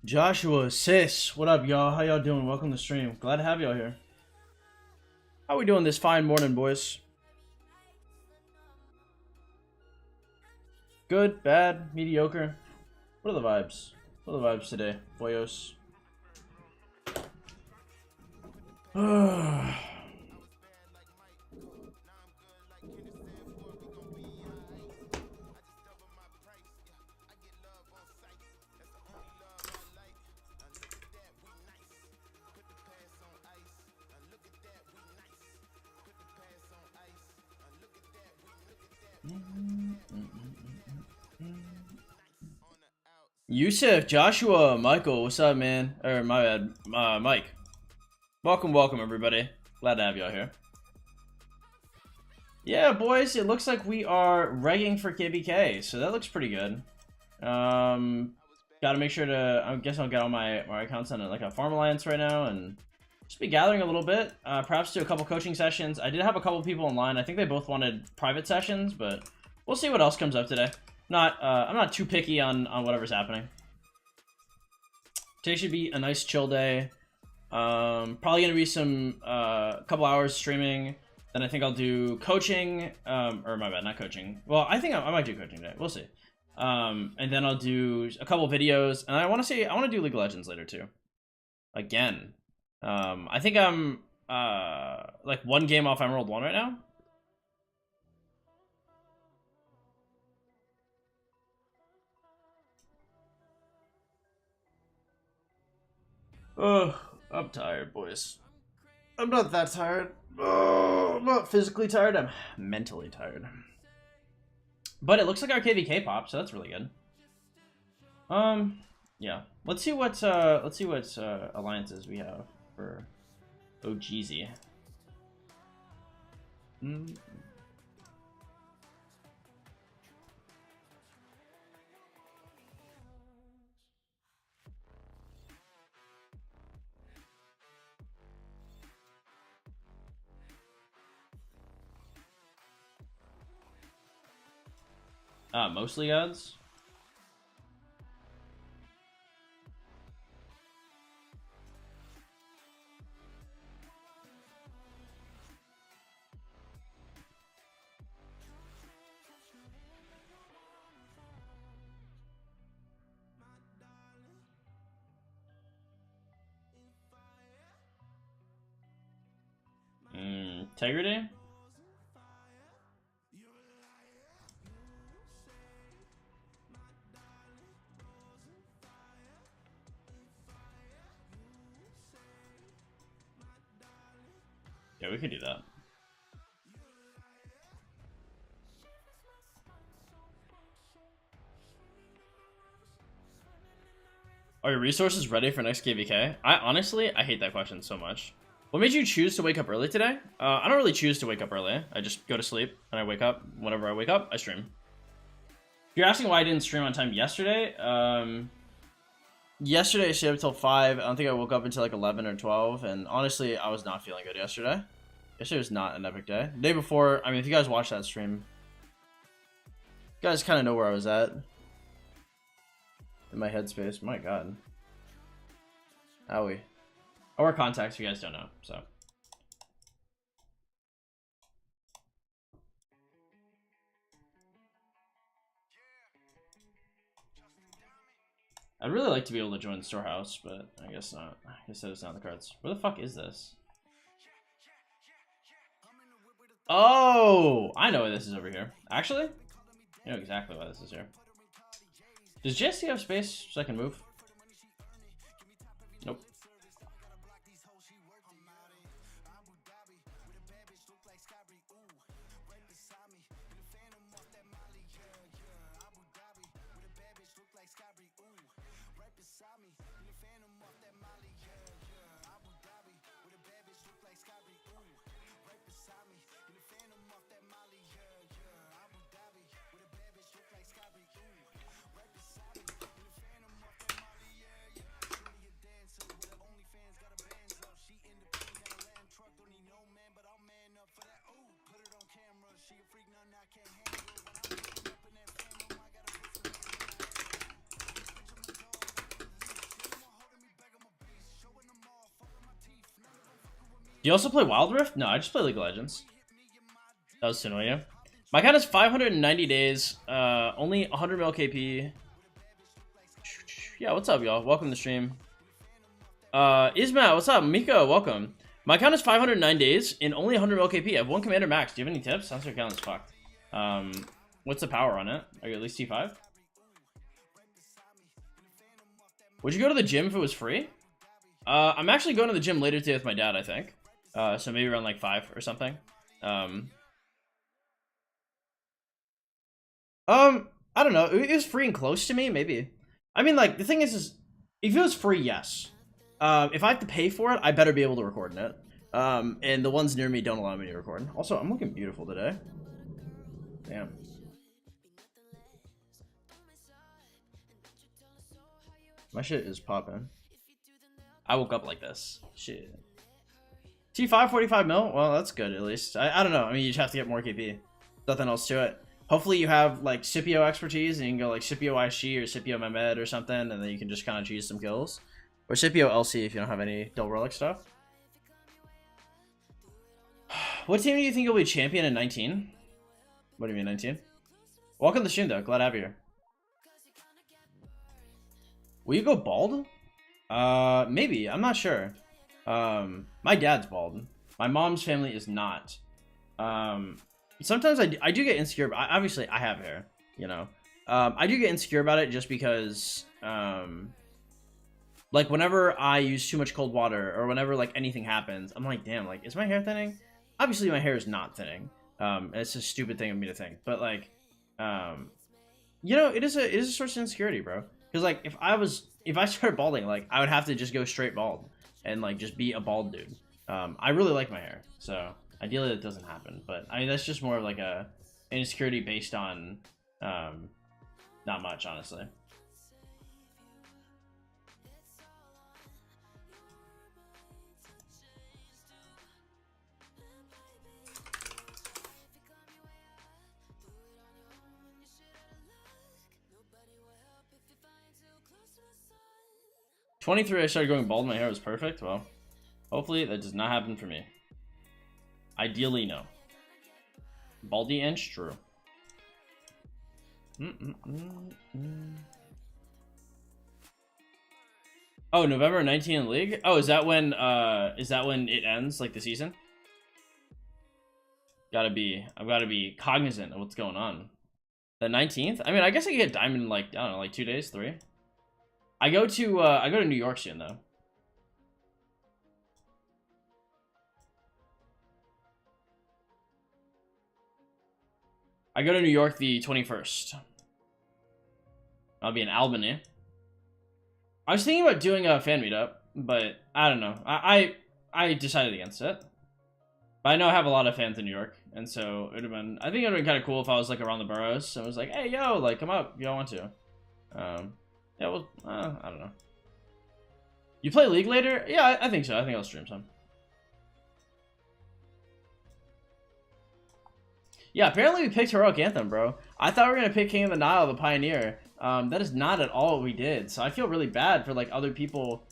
Joshua, sis, what up, y'all? How y'all doing? Welcome to the stream. Glad to have y'all here. How we doing this fine morning, boys? Good, bad, mediocre? What are the vibes? What are the vibes today, boyos? Yusuf, Joshua, Michael, what's up, man? Or my bad, Mike. Welcome, everybody. Glad to have y'all here. Yeah, boys, it looks like we are regging for KVK, so that looks pretty good. Gotta make sure to, I guess I'll get all my accounts on like a farm alliance right now and just be gathering a little bit. Perhaps do a couple coaching sessions. I did have a couple people online. I think they both wanted private sessions, but we'll see what else comes up today. I'm not too picky on whatever's happening. Today should be a nice chill day. Probably gonna be some couple hours streaming. Then I think I'll do coaching. Or my bad, not coaching. Well, I think I might do coaching today. We'll see. And then I'll do a couple videos. And I want to do League of Legends later too. Again. I think I'm like one game off Emerald 1 right now. Oh, I'm tired, boys. I'm not that tired. Oh, I'm not physically tired. I'm mentally tired. But it looks like our KVK popped, so that's really good. Yeah. Let's see what alliances we have for OGZ. Mostly odds. Integrity. Yeah, we could do that. Are your resources ready for next KVK? I hate that question so much. What made you choose to wake up early today? I don't really choose to wake up early. I just go to sleep and I wake up. Whenever I wake up, I stream. If you're asking why I didn't stream on time yesterday, yesterday I stayed up until 5. I don't think I woke up until like 11 or 12. And honestly, I was not feeling good yesterday. Yesterday was not an epic day. The day before, I mean, if you guys watched that stream, you guys kind of know where I was at. In my headspace. My god. Owie. I wear contacts, you guys don't know, so. I'd really like to be able to join the storehouse, but I guess not. I guess that is not the cards. Where the fuck is this? Oh, I know why this is over here. Actually, I know exactly why this is here. Does JSC have space so I can move? Nope. Do you also play Wild Rift? No, I just play League of Legends. That was to annoy you. My count is 590 days. Only 100 mil KP. Yeah, what's up, y'all? Welcome to the stream. Ismail, what's up? Miko, welcome. My count is 509 days in only 100 mil KP. I have 1 commander max. Do you have any tips? Sounds like your count is fucked. What's the power on it? Are you at least T5? Would you go to the gym if it was free? I'm actually going to the gym later today with my dad, I think. So maybe around like 5 or something. I don't know. It was free and close to me, maybe. I mean, like, the thing is if it was free, yes. If I have to pay for it, I better be able to record in it. And the ones near me don't allow me to record. Also, I'm looking beautiful today. Damn. My shit is popping. I woke up like this. Shit. T5, 45 mil? Well, that's good, at least. I don't know. I mean, you just have to get more KP. Nothing else to it. Hopefully you have, like, Scipio expertise, and you can go, like, Scipio IC or Scipio Mehmed or something, and then you can just kind of cheese some kills. Or Scipio LC if you don't have any double relic stuff. What team do you think you'll be champion in 19? What do you mean, 19? Welcome to the stream, though. Glad to have you here. Will you go bald? Maybe. I'm not sure. My dad's bald. My mom's family is not. Sometimes I do get insecure, but obviously I have hair, you know. I do get insecure about it just because, like, whenever I use too much cold water or whenever, like, anything happens, I'm like, damn, like, is my hair thinning? Obviously, my hair is not thinning. And it's a stupid thing of me to think. But, like, you know, it is a source of insecurity, bro. Because, like, if I started balding, like, I would have to just go straight bald and, like, just be a bald dude. I really like my hair, so ideally that doesn't happen. But, I mean, that's just more of, like, an insecurity based on, not much, honestly. '23, I started going bald. My hair was perfect. Well, hopefully that does not happen for me. Ideally, no. Baldy inch, true. Oh, November 19 in league. Oh, is that when it ends, like the season? I've got to be cognizant of what's going on. The 19th. I mean, I guess I can get diamond in, like, I don't know, like 2 days, 3. I go to New York soon, though. I go to New York the 21st. I'll be in Albany. I was thinking about doing a fan meetup, but I don't know. I decided against it. But I know I have a lot of fans in New York, and so it would have been. I think it would have been kind of cool if I was, like, around the boroughs. So I was like, hey, yo, like, come up if y'all want to. Yeah, well, I don't know. You play League later? Yeah, I think so. I think I'll stream some. Yeah, apparently we picked Heroic Anthem, bro. I thought we were going to pick King of the Nile, the Pioneer. That is not at all what we did. So I feel really bad for, like, other people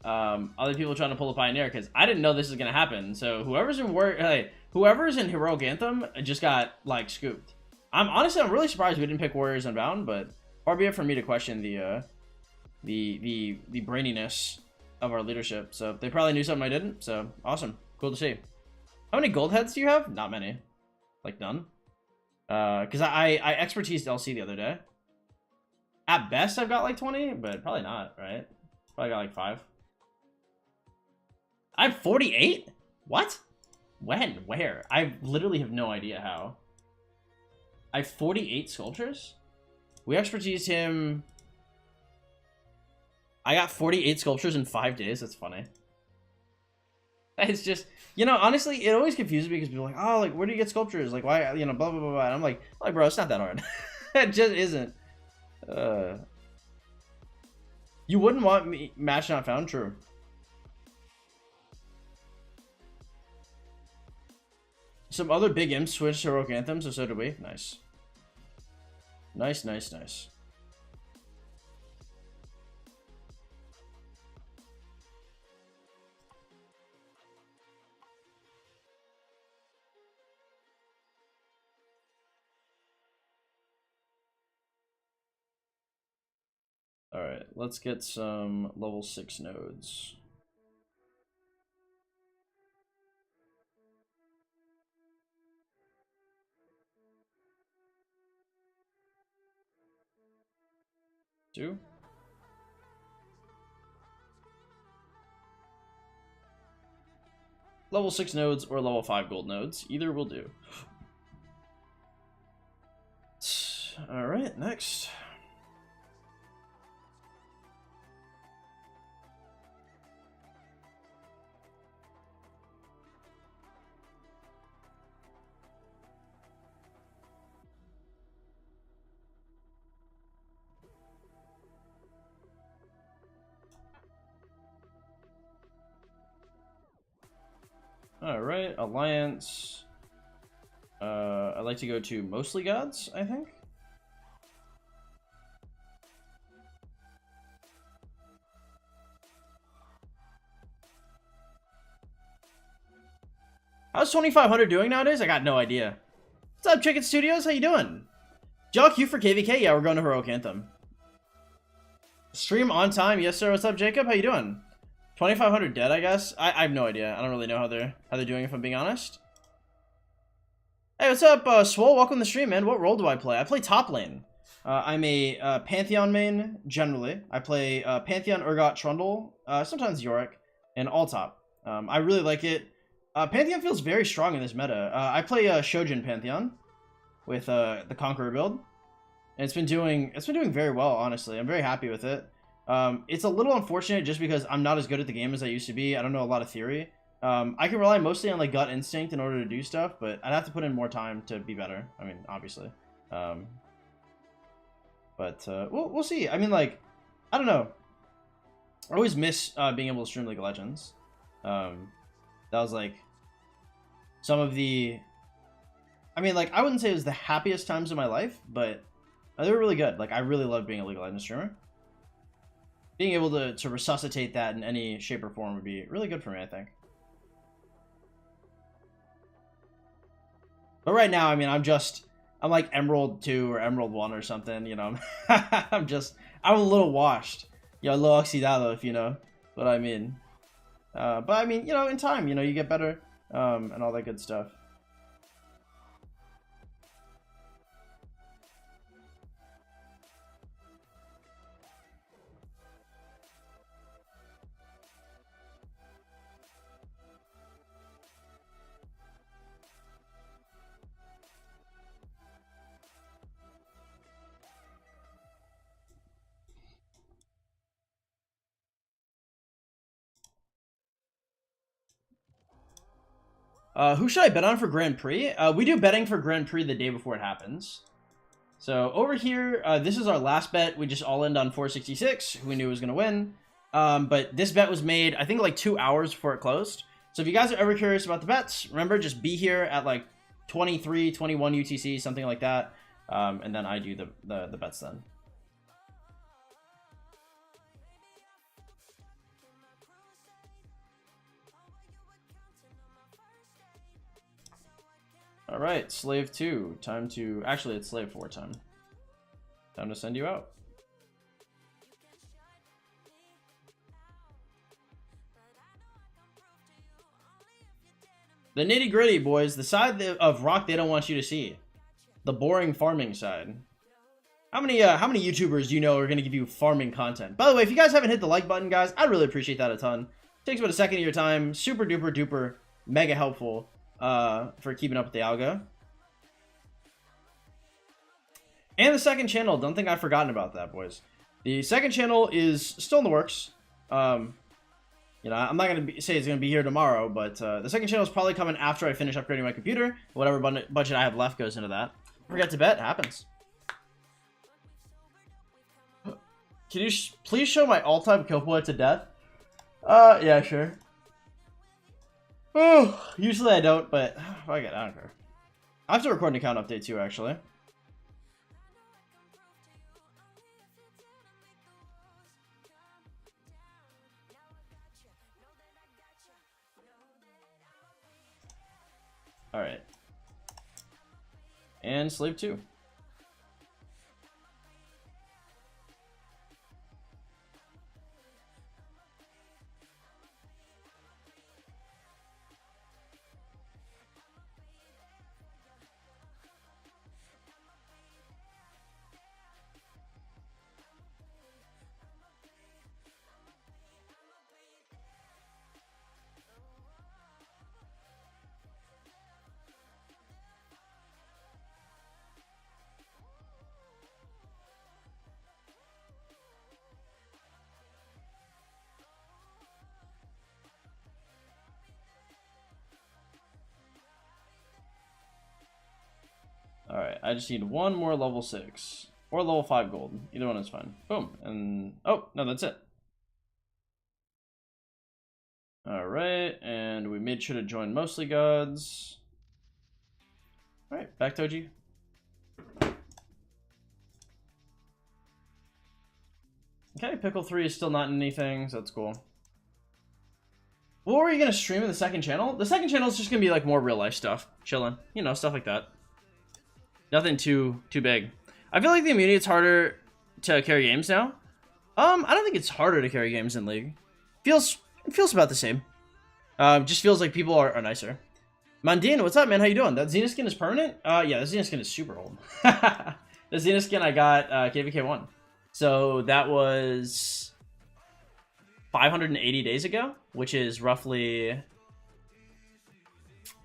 trying to pull the Pioneer, because I didn't know this was going to happen. So whoever's in Heroic Anthem just got, like, scooped. I'm really surprised we didn't pick Warriors Unbound, but far be it for me to question the braininess of our leadership. So they probably knew something I didn't. So awesome, cool to see. How many gold heads do you have? Not many, like none. Because I expertised LC the other day. At best, I've got like 20, but probably not, right? Probably got like 5. I'm 48. What? When? Where? I literally have no idea how. I have 48 sculptures. We expertised him. I got 48 sculptures in 5 days. That's funny. It's just, you know, honestly, it always confuses me because people are like, oh, like, where do you get sculptures? Like, why, you know, blah, blah, blah, blah. And I'm like, bro, it's not that hard. It just isn't. You wouldn't want me match not found? True. Some other big imps switched to Heroic Anthem, so did we. Nice. Nice, nice, nice. Alright, let's get some level 6 nodes. Two. Level 6 nodes or level 5 gold nodes. Either will do. Alright, next. Alright, Alliance. I'd like to go to mostly gods, I think. How's 2500 doing nowadays? I got no idea. What's up, Chicken Studios? How you doing? Jock, you for KVK? Yeah, we're going to Heroic Anthem. Stream on time? Yes, sir. What's up, Jacob? How you doing? 2500 dead, I guess. I have no idea. I don't really know how they're doing, if I'm being honest. Hey, what's up, Swole? Welcome to the stream, man. What role do I play? I play top lane. I'm a Pantheon main, generally. I play Pantheon, Urgot, Trundle, sometimes Yorick, and all top. I really like it. Pantheon feels very strong in this meta. I play Shojin Pantheon with the Conqueror build, and it's been doing very well, honestly. I'm very happy with it. It's a little unfortunate just because I'm not as good at the game as I used to be. I don't know a lot of theory. I can rely mostly on like gut instinct in order to do stuff, but I'd have to put in more time to be better. I mean, obviously. We'll see. I mean, like, I don't know. I always miss being able to stream League of Legends. That was like some of the, I mean, like, I wouldn't say it was the happiest times of my life, but they were really good. Like, I really loved being a League of Legends streamer. Being able to resuscitate that in any shape or form would be really good for me, I think. But right now, I mean, I'm like Emerald 2 or Emerald 1 or something, you know. I'm a little washed. You know, a little oxidado, if you know what I mean. But I mean, you know, in time, you know, you get better, and all that good stuff. Who should I bet on for Grand Prix? We do betting for Grand Prix the day before it happens. So over here, this is our last bet. We just all end on 466, who we knew was going to win. But this bet was made, I think, like 2 hours before it closed. So if you guys are ever curious about the bets, remember, just be here at like 23, 21 UTC, something like that. And then I do the bets then. All right, Slave 2. Time to... Actually, it's Slave 4 time. Time to send you out. The nitty-gritty, boys. The side of rock they don't want you to see. The boring farming side. How many YouTubers do you know are going to give you farming content? By the way, if you guys haven't hit the like button, guys, I'd really appreciate that a ton. It takes about a second of your time. Super duper duper mega helpful. For keeping up with the algo. And the second channel, don't think I've forgotten about that, boys. The second channel is still in the works. You know, I'm not going to say it's going to be here tomorrow, but the second channel is probably coming after I finish upgrading my computer. Whatever budget I have left goes into that. Forget to bet, happens. Can you please show my all-time kill point to death? Yeah, sure. Oh, usually I don't, but fuck it, I don't care. I have to record an account update too, actually. Alright. And Slave 2. right, I just need one more level 6 or level 5 gold. Either one is fine. Boom, and oh no, that's it. All right, and we made sure to join mostly gods. All right, back to OG. Okay, Pickle 3 is still not in anything, so that's cool. What were you gonna stream in the second channel? The second channel is just gonna be like more real life stuff, chilling, you know, stuff like that. Nothing too big. I feel like the immunity it's harder to carry games now. I don't think it's harder to carry games in League. It feels about the same. Just feels like people are nicer. Mandine, what's up, man? How you doing? That Xena skin is permanent? Yeah, the Xena skin is super old. The Xena skin I got KVK 1. So that was 580 days ago, which is roughly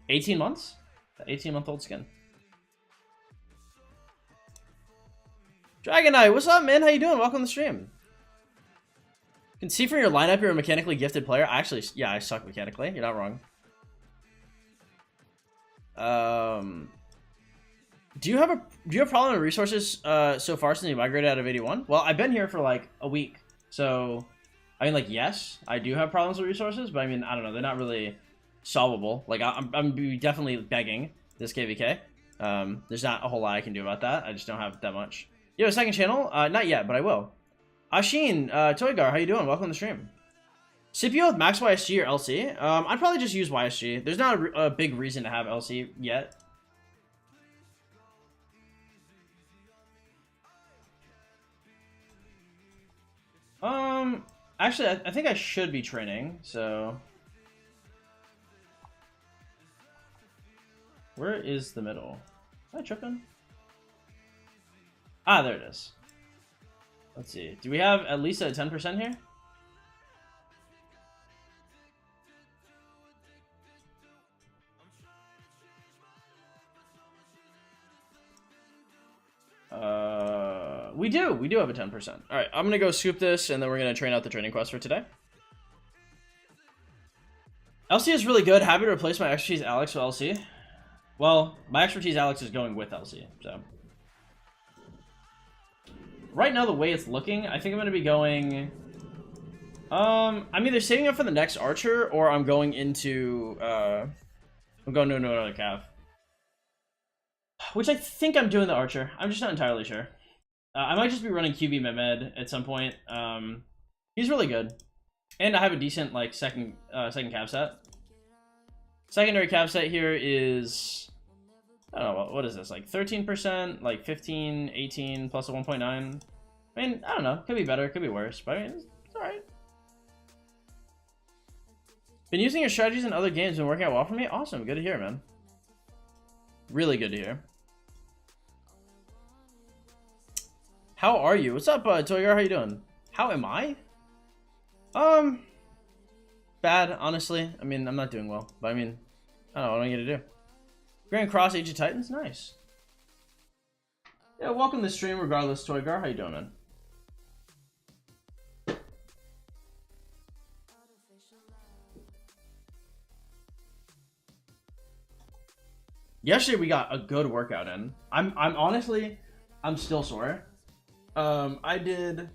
18 months. 18-month-old skin. Dragon Knight, what's up, man? How you doing? Welcome to the stream. You can see from your lineup you're a mechanically gifted player. Actually, yeah, I suck mechanically. You're not wrong. Do you have a problem with resources so far since you migrated out of 81? Well, I've been here for like a week, so I mean, like, yes, I do have problems with resources, but I mean, I don't know, they're not really solvable. Like, I'm definitely begging this KVK. There's not a whole lot I can do about that. I just don't have that much. You have a second channel? Not yet, but I will. Ashin, Toygar, how you doing? Welcome to the stream. CPU with max YSG or LC? I'd probably just use YSG. There's not a big reason to have LC yet. Actually, I think I should be training, so... Where is the middle? Am I tripping? Ah, there it is. Let's see. Do we have at least a 10% here? We do have a 10%. All right, I'm gonna go scoop this, and then we're gonna train out the training quest for today. LC is really good. Happy to replace my expertise Alex with LC. Well, my expertise Alex is going with LC, so. Right now, the way it's looking, I think I'm gonna be going. I'm either saving up for the next archer, or I'm going into. I'm going to another cav. Which I think I'm doing the archer. I'm just not entirely sure. I might just be running QB Mehmed at some point. He's really good, and I have a decent like second cav set. Secondary cav set here is, I don't know, what is this, like 13%, like 15, 18 plus a 1.9. I mean, I don't know, could be better, could be worse, but I mean, it's all right. Been using your strategies in other games, been working out well for me. Awesome, good to hear, man. Really good to hear. How are you? What's up, Toygar? How you doing? How am I? Bad, honestly. I mean, I'm not doing well, but I mean, I don't know what I'm gonna do. Grand Cross Age of Titans, nice. Yeah, welcome to the stream regardless, Toygar. How you doing, man? Yesterday we got a good workout in. I'm honestly, I'm still sore. I did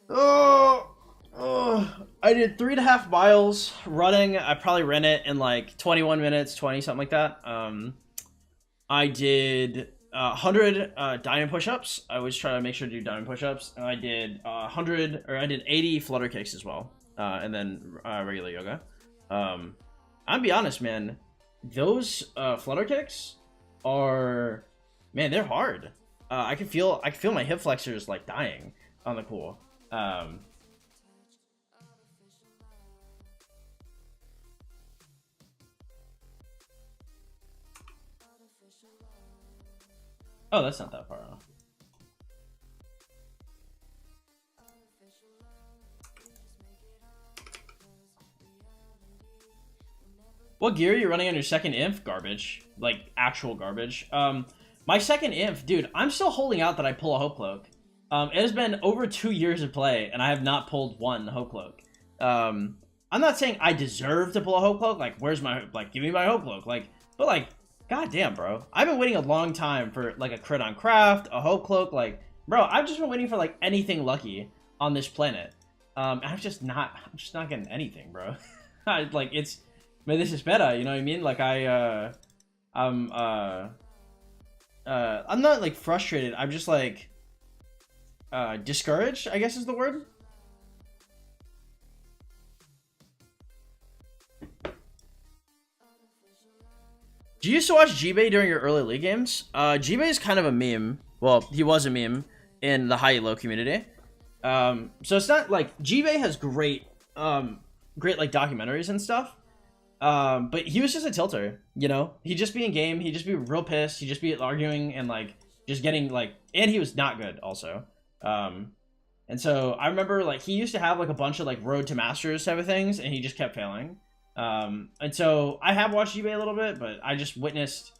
3.5 miles running. I probably ran it in like 21 minutes, 20, something like that. I did 100 diamond push-ups. I always try to make sure to do diamond push-ups. And I did 80 flutter kicks as well. And then regular yoga. I'll be honest, man. Those flutter kicks are, man, they're hard. I can feel my hip flexors like dying on the cool. Oh, that's not that far off. What gear are you running on your second inf? Garbage. Like, actual garbage. My second inf, dude, I'm still holding out that I pull a Hope Cloak. It has been over 2 years of play, and I have not pulled one Hope Cloak. I'm not saying I deserve to pull a Hope Cloak. Like, where's my, like, give me my Hope Cloak. Like, but like, God damn, bro. I've been waiting a long time for like a crit on craft, a hope cloak. Like, bro, I've just been waiting for like anything lucky on this planet. I'm just not getting anything, bro. Like it's, man, this is meta. You know what I mean? Like I'm not like frustrated. I'm just like discouraged, I guess is the word. Do you used to watch G-Bay during your early league games? G-Bay is kind of a meme. Well, he was a meme in the high-low community. So it's not like G-Bay has great like documentaries and stuff. But he was just a tilter, you know? He'd just be in game, he'd just be real pissed, he'd just be arguing and like just getting like, and he was not good also. And so I remember like he used to have like a bunch of like road to masters type of things and he just kept failing. And so I have watched eBay a little bit, but I just witnessed,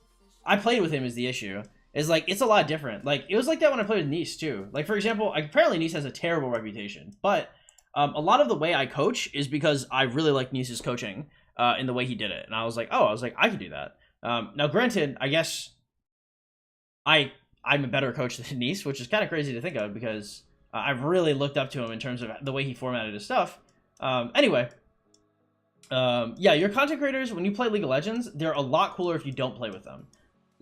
I played with him is the issue. Is like, it's a lot different. Like, it was like that when I played with Nice too. Like, for example, apparently Nice has a terrible reputation, but a lot of the way I coach is because I really like Nice's coaching in the way he did it. And I was like, I could do that. Now, granted, I guess I'm a better coach than Nice, which is kind of crazy to think of because I've really looked up to him in terms of the way he formatted his stuff. Anyway. Yeah, your content creators, when you play League of Legends, they're a lot cooler if you don't play with them.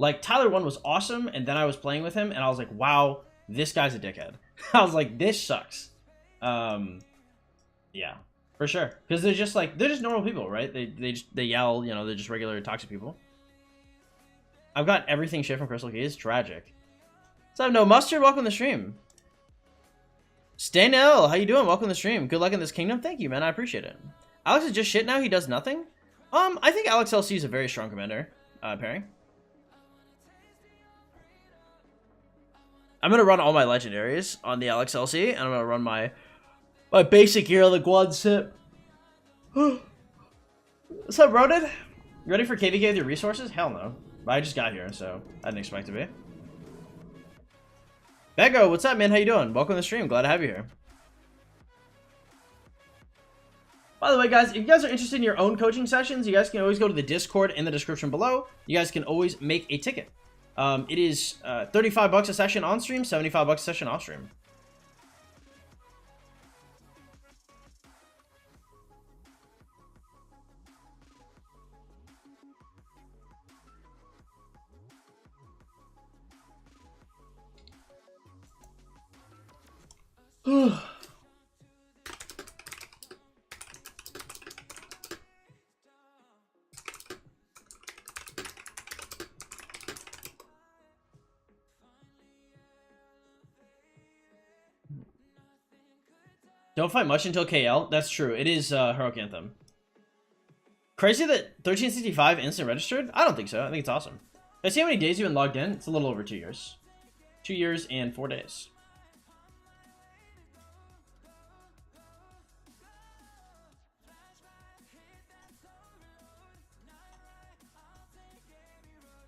Like, Tyler 1 was awesome, and then I was playing with him, and I was like, wow, this guy's a dickhead. I was like, this sucks. Yeah, for sure. Because they're just normal people, right? They yell, you know, they're just regular toxic people. I've got everything shit from Crystal Keys. Tragic. What's up, No Mustard? Welcome to the stream. Stanell, how you doing? Welcome to the stream. Good luck in this kingdom. Thank you, man. I appreciate it. Alex is just shit now. He does nothing. I think Alex LC is a very strong commander pairing. I'm gonna run all my legendaries on the Alex LC, and I'm gonna run my basic gear on the Guan Sip. What's up, Roded? You ready for KVK with your resources? Hell no. I just got here, so I didn't expect to be. Bego, what's up, man? How you doing? Welcome to the stream. Glad to have you here. By the way, guys, if you guys are interested in your own coaching sessions, you guys can always go to the Discord in the description below. You guys can always make a ticket. It is $35 a session on stream, $75 a session off stream. Don't fight much until KL. That's true. It is Heroic Anthem. Crazy that 1365 instant registered? I don't think so. I think it's awesome. Did I see how many days you've been logged in? It's a little over 2 years. 2 years and 4 days.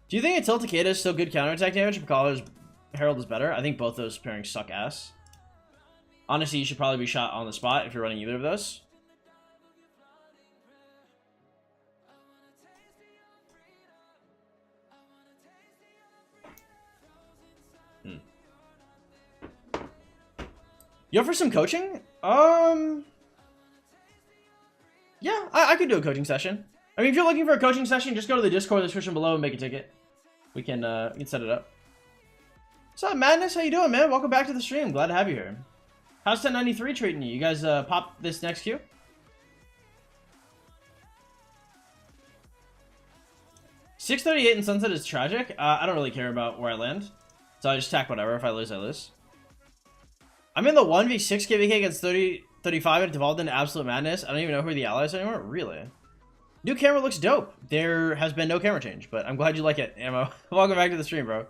Do you think a Tilt Takeda is still good counterattack damage? Because Herald is better. I think both those pairings suck ass. Honestly, you should probably be shot on the spot if you're running either of those. You up for some coaching? Yeah, I could do a coaching session. I mean, if you're looking for a coaching session, just go to the Discord description below and make a ticket. We can set it up. What's up, Madness? How you doing, man? Welcome back to the stream. Glad to have you here. How's 1093 treating you? You guys pop this next queue? $638 in Sunset is tragic. I don't really care about where I land. So I just attack whatever. If I lose, I lose. I'm in the 1v6 KVK against 35 and devolved into absolute madness. I don't even know who the allies are anymore. Really? New camera looks dope. There has been no camera change, but I'm glad you like it, Ammo. Welcome back to the stream, bro.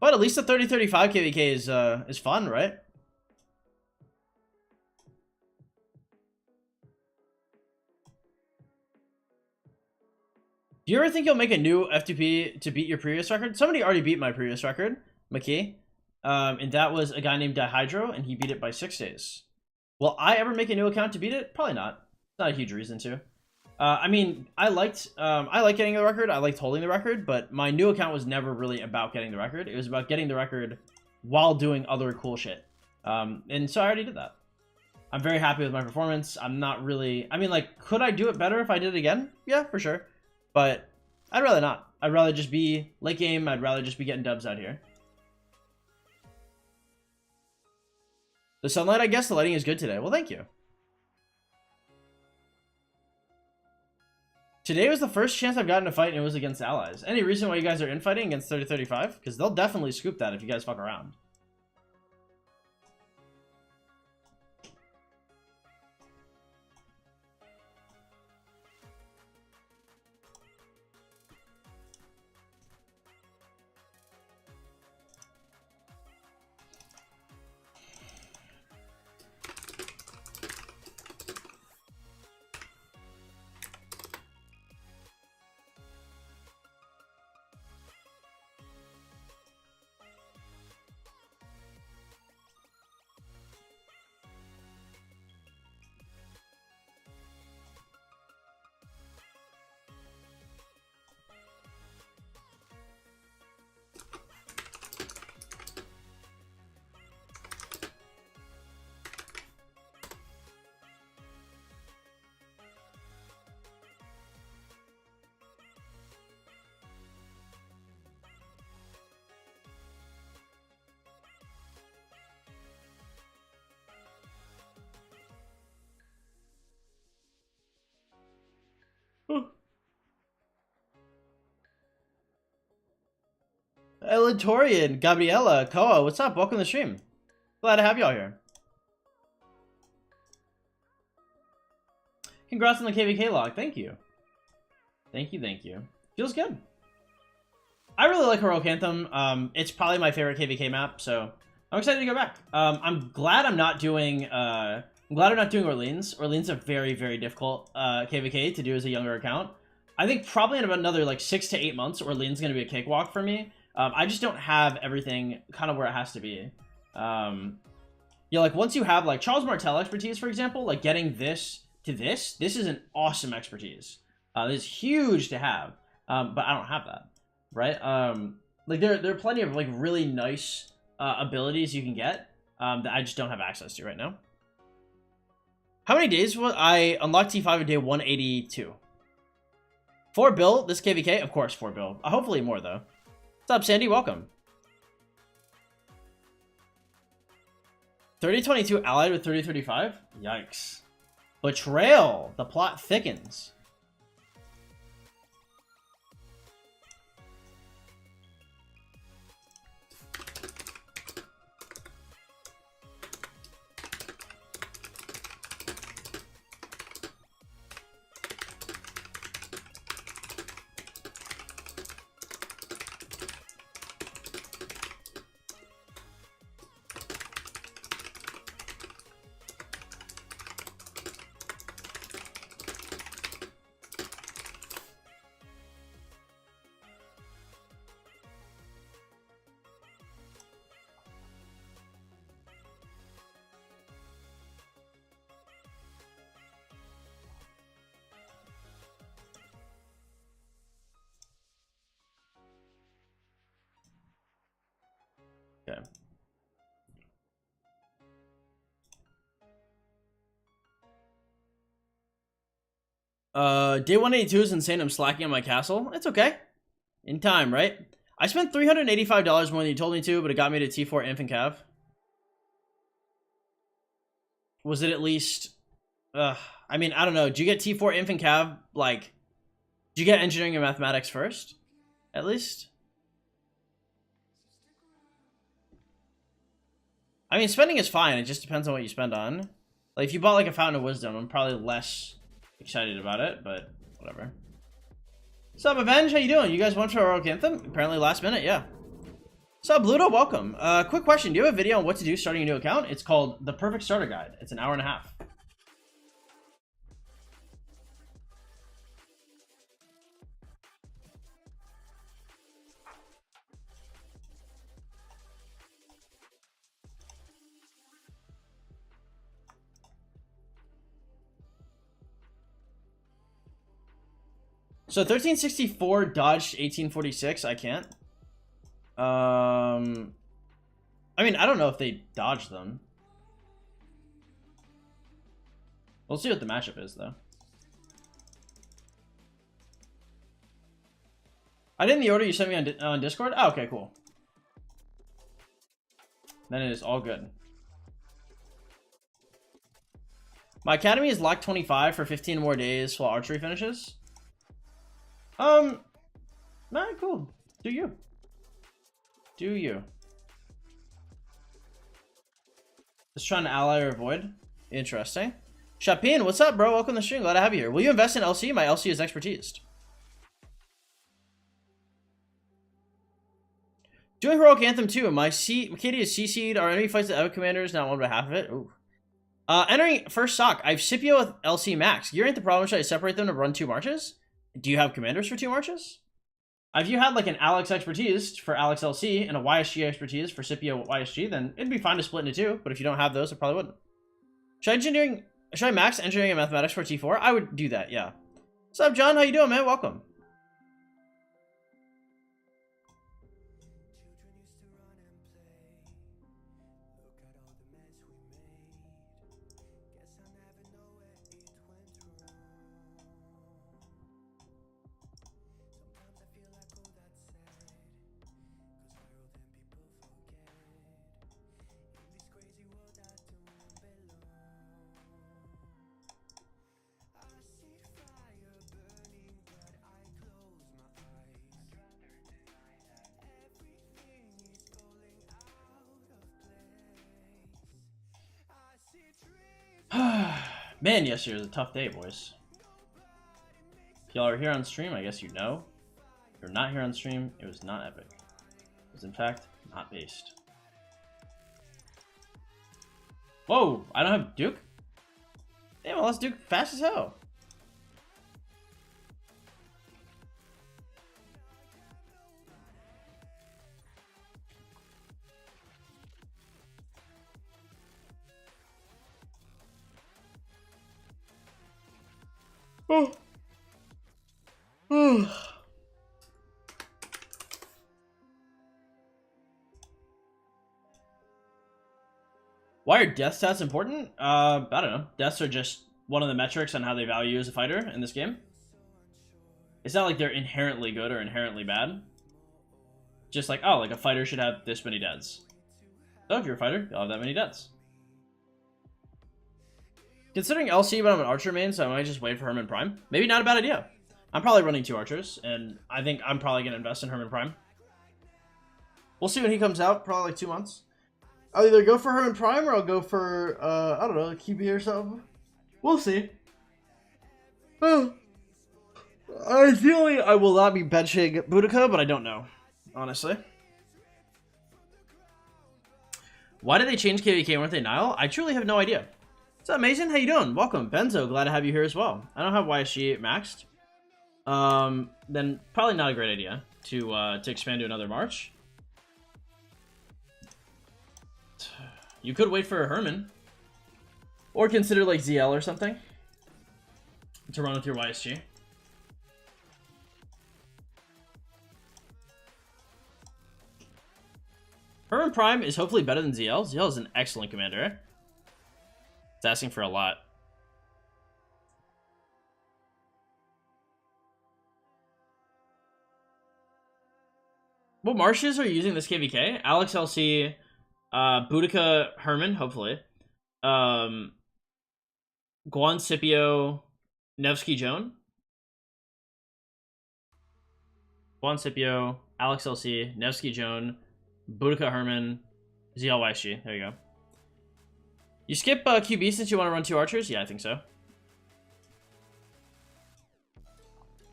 But at least the 30-35 KVK is fun, right? Do you ever think you'll make a new F2P to beat your previous record? Somebody already beat my previous record, McKee. And that was a guy named Dihydro, and he beat it by 6 days. Will I ever make a new account to beat it? Probably not. Not a huge reason to. I mean, I like getting the record. I liked holding the record, but my new account was never really about getting the record. It was about getting the record while doing other cool shit. And so I already did that. I'm very happy with my performance. I'm not really... I mean, like, could I do it better if I did it again? Yeah, for sure. But I'd rather not. I'd rather just be late game. I'd rather just be getting dubs out here. The sunlight, I guess the lighting is good today. Well, thank you. Today was the first chance I've gotten to fight, and it was against allies. Any reason why you guys are infighting against 30-35? Because they'll definitely scoop that if you guys fuck around. Elatorian, Gabriella, Koa, what's up? Welcome to the stream. Glad to have y'all here. Congrats on the KVK log. Thank you. Thank you, thank you. Feels good. I really like Heroic Anthem. It's probably my favorite KVK map, so I'm excited to go back. I'm glad I'm not doing Orleans. Orleans is a very, very difficult KVK to do as a younger account. I think probably in about another like 6 to 8 months, Orleans is going to be a cakewalk for me. I just don't have everything kind of where it has to be. Yeah, like once you have like Charles Martel expertise, for example, like getting this to this is an awesome expertise. This is huge to have, but I don't have that, right? Like there are plenty of like really nice abilities you can get that I just don't have access to right now. How many days will I unlock T5 at day 182? 4 bill, this KVK? Of course, 4 bill. Hopefully more, though. What's up, Sandy? Welcome. 3022 allied with 3035? Yikes. Betrayal. The plot thickens. Okay. Day 182 is insane. I'm slacking on my castle. It's okay. In time, right? I spent $385 more than you told me to, but it got me to T4 Infant Cav. Was it at least... I mean, I don't know. Did you get T4 Infant Cav, like... Did you get Engineering and Mathematics first? At least? I mean, spending is fine. It just depends on what you spend on. Like, if you bought, like, a Fountain of Wisdom, I'm probably less excited about it, but whatever. What's up, Avenge? How you doing? You guys went for Heroic Anthem? Apparently last minute, yeah. What's up, Ludo? Welcome. Quick question. Do you have a video on what to do starting a new account? It's called The Perfect Starter Guide. It's an hour and a half. So 1364 dodged 1846. I can't. I mean, I don't know if they dodged them. We'll see what the matchup is, though. I did in the order you sent me on Discord? Oh, okay, cool. Then it is all good. My academy is locked 25 for 15 more days while archery finishes. Nah, cool. Do you. Do you. Just trying to ally or avoid. Interesting. Chapin, what's up, bro? Welcome to the stream. Glad to have you here. Will you invest in LC? My LC is expertise. Doing Heroic Anthem 2. My Katie is CC'd. Our enemy fights the Epic Commanders. Now on behalf of it. Ooh. Entering first stock. I have Scipio with LC Max. Gearing the problem. Should I separate them to run 2 marches? Do you have commanders for 2 marches? If you had like an Alex expertise for Alex LC and a YSG expertise for Scipio YSG, then it'd be fine to split into 2. But if you don't have those, it probably wouldn't. Should I max engineering and mathematics for T4? I would do that, yeah. What's up, John? How you doing, man? Welcome. Man, yesterday was a tough day, boys. If y'all are here on stream, I guess you know. If you're not here on stream, it was not epic. It was, in fact, not based. Whoa, I don't have Duke? Damn, I lost Duke fast as hell. Oh. Why are death stats important? I don't know. Deaths are just one of the metrics on how they value you as a fighter in this game. It's not like they're inherently good or inherently bad. Just like, oh, like a fighter should have this many deaths. So if you're a fighter, you'll have that many deaths. Considering LC, but I'm an archer main, so I might just wait for Herman Prime. Maybe not a bad idea. I'm probably running 2 archers, and I think I'm probably going to invest in Herman Prime. We'll see when he comes out, probably like 2 months. I'll either go for Herman Prime or I'll go for, I don't know, QB or something. We'll see. Ideally, I will not be benching Boudica, but I don't know, honestly. Why did they change KVK? Weren't they Nile? I truly have no idea. What's up, Mason? How you doing? Welcome. Benzo, glad to have you here as well. I don't have YSG maxed. Then probably not a great idea to expand to another March. You could wait for a Herman. Or consider like ZL or something to run with your YSG. Herman Prime is hopefully better than ZL. ZL is an excellent commander. It's asking for a lot. What marshes are you using this KVK? Alex LC, Boudica Herman, hopefully. Guan Scipio, Nevsky Joan. Guan Scipio, Alex LC, Nevsky Joan, Boudica Herman, ZLYSG. There you go. You skip QB since you want to run 2 archers? Yeah, I think so.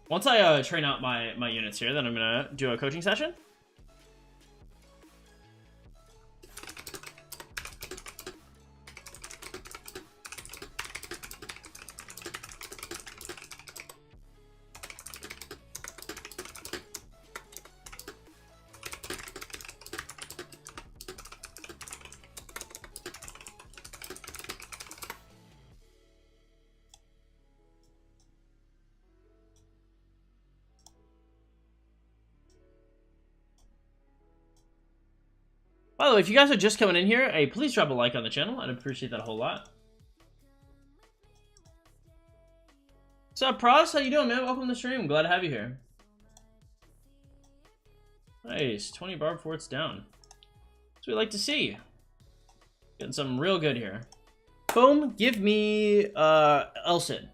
Once I train out my units here, then I'm going to do a coaching session. By the way, if you guys are just coming in here, hey, please drop a like on the channel. I'd appreciate that a whole lot. What's up, Pros? How you doing, man? Welcome to the stream. Glad to have you here. Nice. 20 barb before it's down. That's what we like to see. Getting something real good here. Boom. Give me LCID.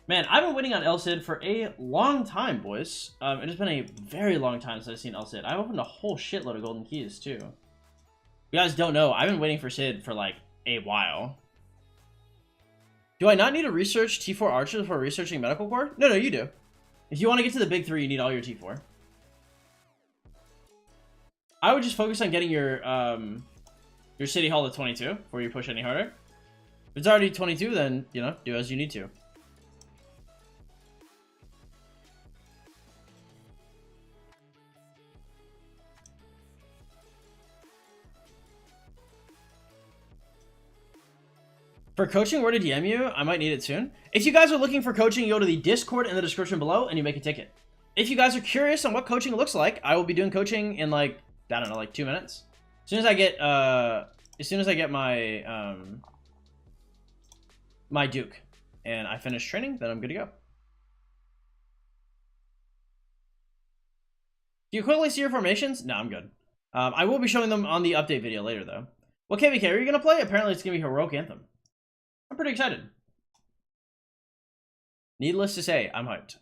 Man, I've been waiting on LCID for a long time, boys. It has been a very long time since I've seen LCID. I've opened a whole shitload of golden keys, too. You guys don't know, I've been waiting for SID for, like, a while. Do I not need to research T4 Archer before researching Medical Core? No, you do. If you want to get to the big 3, you need all your T4. I would just focus on getting your City Hall to 22 before you push any harder. If it's already 22, then, you know, do as you need to. For coaching, where to DM you? I might need it soon. If you guys are looking for coaching, you go to the Discord in the description below and you make a ticket. If you guys are curious on what coaching looks like, I will be doing coaching in like, I don't know, like 2 minutes. As soon as I get my my Duke and I finish training, then I'm good to go. Do you quickly see your formations? No, I'm good. I will be showing them on the update video later though. What KVK are you gonna play? Apparently it's gonna be Heroic Anthem. I'm pretty excited. Needless to say, I'm hyped.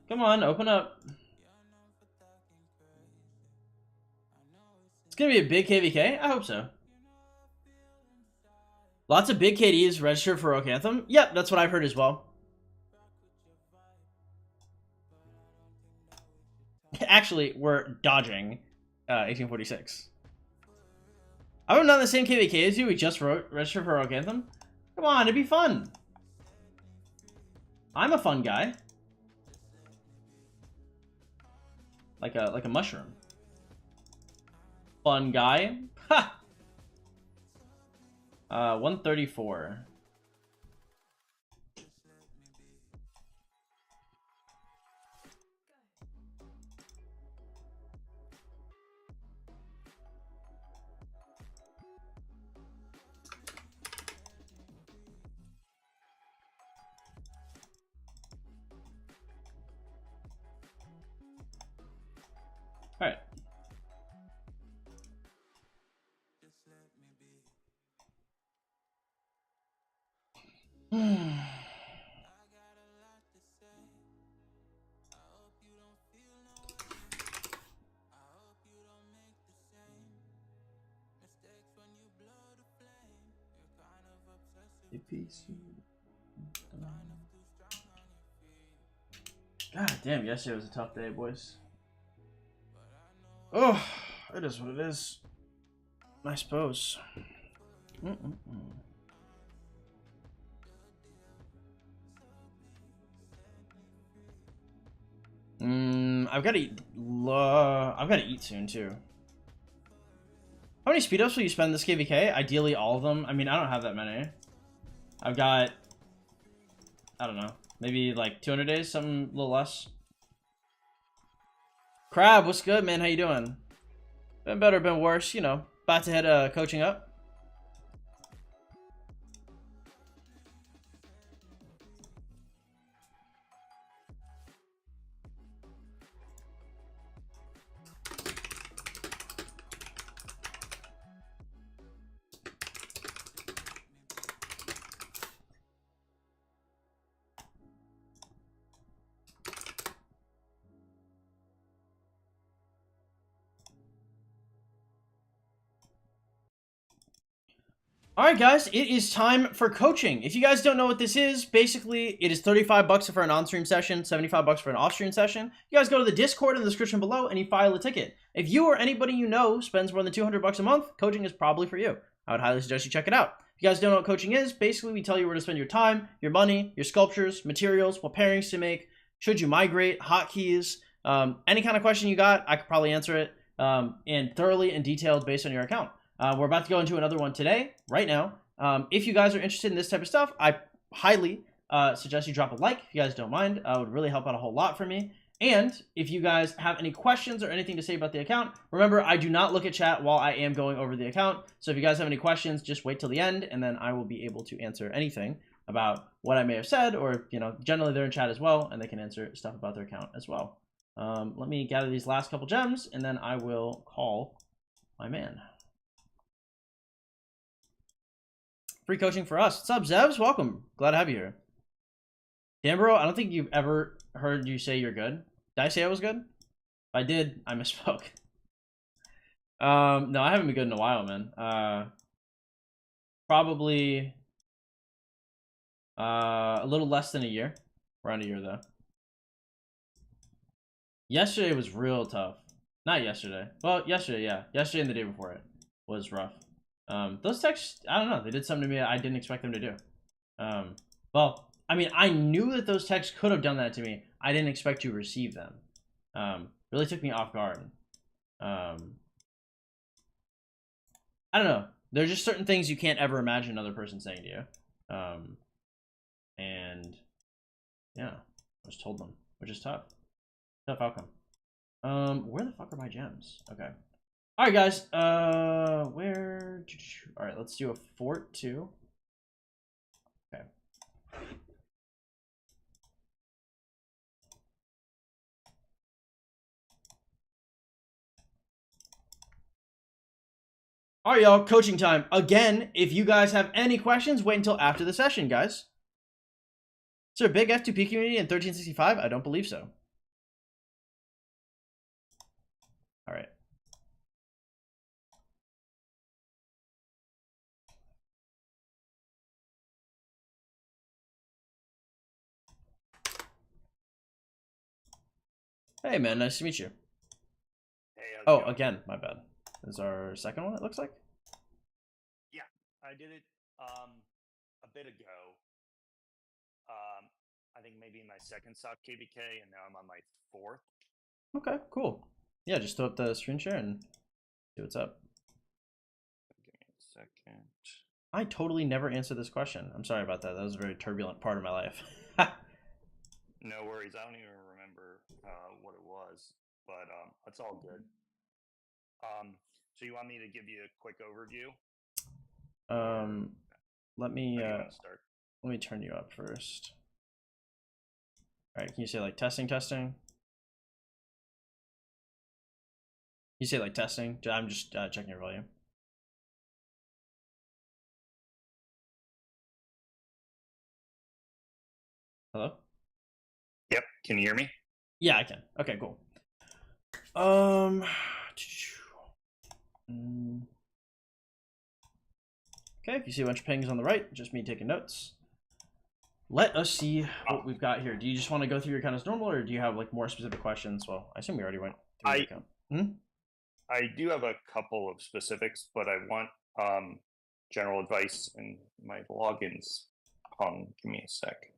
Come on, open up. It's gonna be a big KVK? I hope so. Lots of big KDs registered for Heroic Anthem? Yep, that's what I've heard as well. Actually, we're dodging 1846. I'm not the same KVK as you. We just registered for Heroic Anthem. Come on, it'd be fun. I'm a fun guy. Like a mushroom. Fun guy. Ha! 134. All right. God damn, yesterday was a tough day, boys. Oh, it is what it is, I suppose. I've got to eat soon too. How many speed ups will you spend this KVK? Ideally, all of them. I mean, I don't have that many. I've got, I don't know, maybe like 200 days, something a little less. Crab, what's good, man? How you doing? Been better, been worse, you know. About to head coaching up. Alright guys, it is time for coaching. If you guys don't know what this is, basically it is 35 bucks for an on-stream session, 75 bucks for an off-stream session. You guys go to the Discord in the description below and you file a ticket. If you or anybody you know spends more than 200 bucks a month, coaching is probably for you. I would highly suggest you check it out. If you guys don't know what coaching is, basically we tell you where to spend your time, your money, your sculptures, materials, what pairings to make, should you migrate, hotkeys, any kind of question you got, I could probably answer it, and thoroughly and detailed based on your account. We're about to go into another one today, right now. If you guys are interested in this type of stuff, I highly suggest you drop a like if you guys don't mind. It would really help out a whole lot for me. And if you guys have any questions or anything to say about the account, remember, I do not look at chat while I am going over the account. So if you guys have any questions, just wait till the end, and then I will be able to answer anything about what I may have said, or, you know, generally they're in chat as well, and they can answer stuff about their account as well. Let me gather these last couple gems, and then I will call my man. Free coaching for us. What's up, Zevs? Welcome. Glad to have you here. Danbro, I don't think you've ever heard you say you're good. Did I say I was good? If I did, I misspoke. No, I haven't been good in a while, man. Probably a little less than a year. Around a year, though. Yesterday was real tough. Not yesterday. Well, yesterday, yeah. Yesterday and the day before it was rough. Those texts, I don't know. They did something to me I didn't expect them to do. Well, I mean, I knew that those texts could have done that to me. I didn't expect to receive them. Really took me off guard. I don't know. There's just certain things you can't ever imagine another person saying to you. And yeah, I just told them, which is tough. Tough outcome. Where the fuck are my gems? Okay. All right, guys. Where? All right, let's do a fort 2. Okay. All right, y'all, coaching time. Again, if you guys have any questions, wait until after the session, guys. Is there a big F2P community in 1365? I don't believe so. All right. Hey, man, nice to meet you. Hey, oh, again, my bad. This is our second one, it looks like? Yeah, I did it a bit ago. I think maybe in my second stop KVK, and now I'm on my 4th. Okay, cool. Yeah, just throw up the screen share and see what's up. Give me a second. I totally never answered this question. I'm sorry about that. That was a very turbulent part of my life. No worries. I don't even remember what it was, but it's all good. So you want me to give you a quick overview? Let me start. Let me turn you up first. All right, can you say like testing? Can you say like testing? I'm just checking your volume. Hello? Yep. Can you hear me? Yeah, I can. Okay, cool. Okay, if you see a bunch of pings on the right, just me taking notes. Let us see what we've got here. Do you just want to go through your account as normal, or do you have like more specific questions? Well, I assume we already went through your account. I do have a couple of specifics, but I want general advice, and my login's hung. Give me a sec.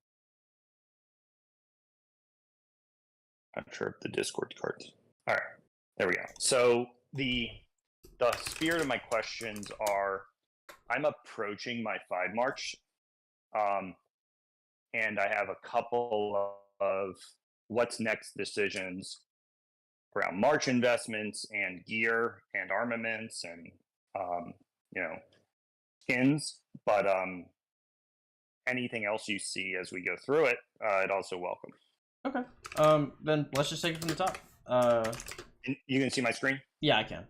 Not sure if the Discord cards. All right, there we go. So the spirit of my questions are, I'm approaching my 5 March, and I have a couple of what's next decisions around March investments and gear and armaments and skins. But anything else you see as we go through it, I'd also welcome. Okay. Then let's just take it from the top. You can see my screen? Yeah, I can.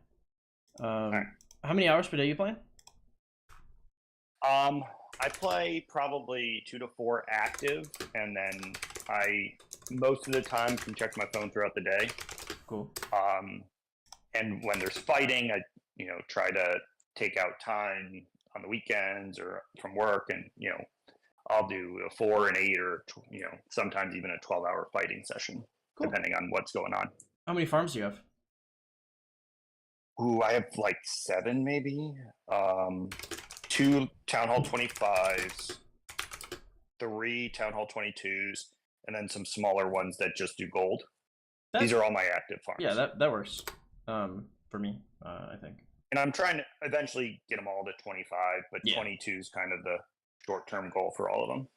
Right. How many hours per day are you playing? I play probably 2 to 4 active, and then I most of the time can check my phone throughout the day. Cool. And when there's fighting, I try to take out time on the weekends or from work, and I'll do a 4 and 8, or sometimes even a 12-hour fighting session, cool, depending on what's going on. How many farms do you have? Ooh, I have like 7 maybe. 2 Town Hall 25s, 3 Town Hall 22s, and then some smaller ones that just do gold. These are all my active farms. Yeah, that works for me, I think. And I'm trying to eventually get them all to 25, but Yeah, 22 is kind of the short-term goal for all of them.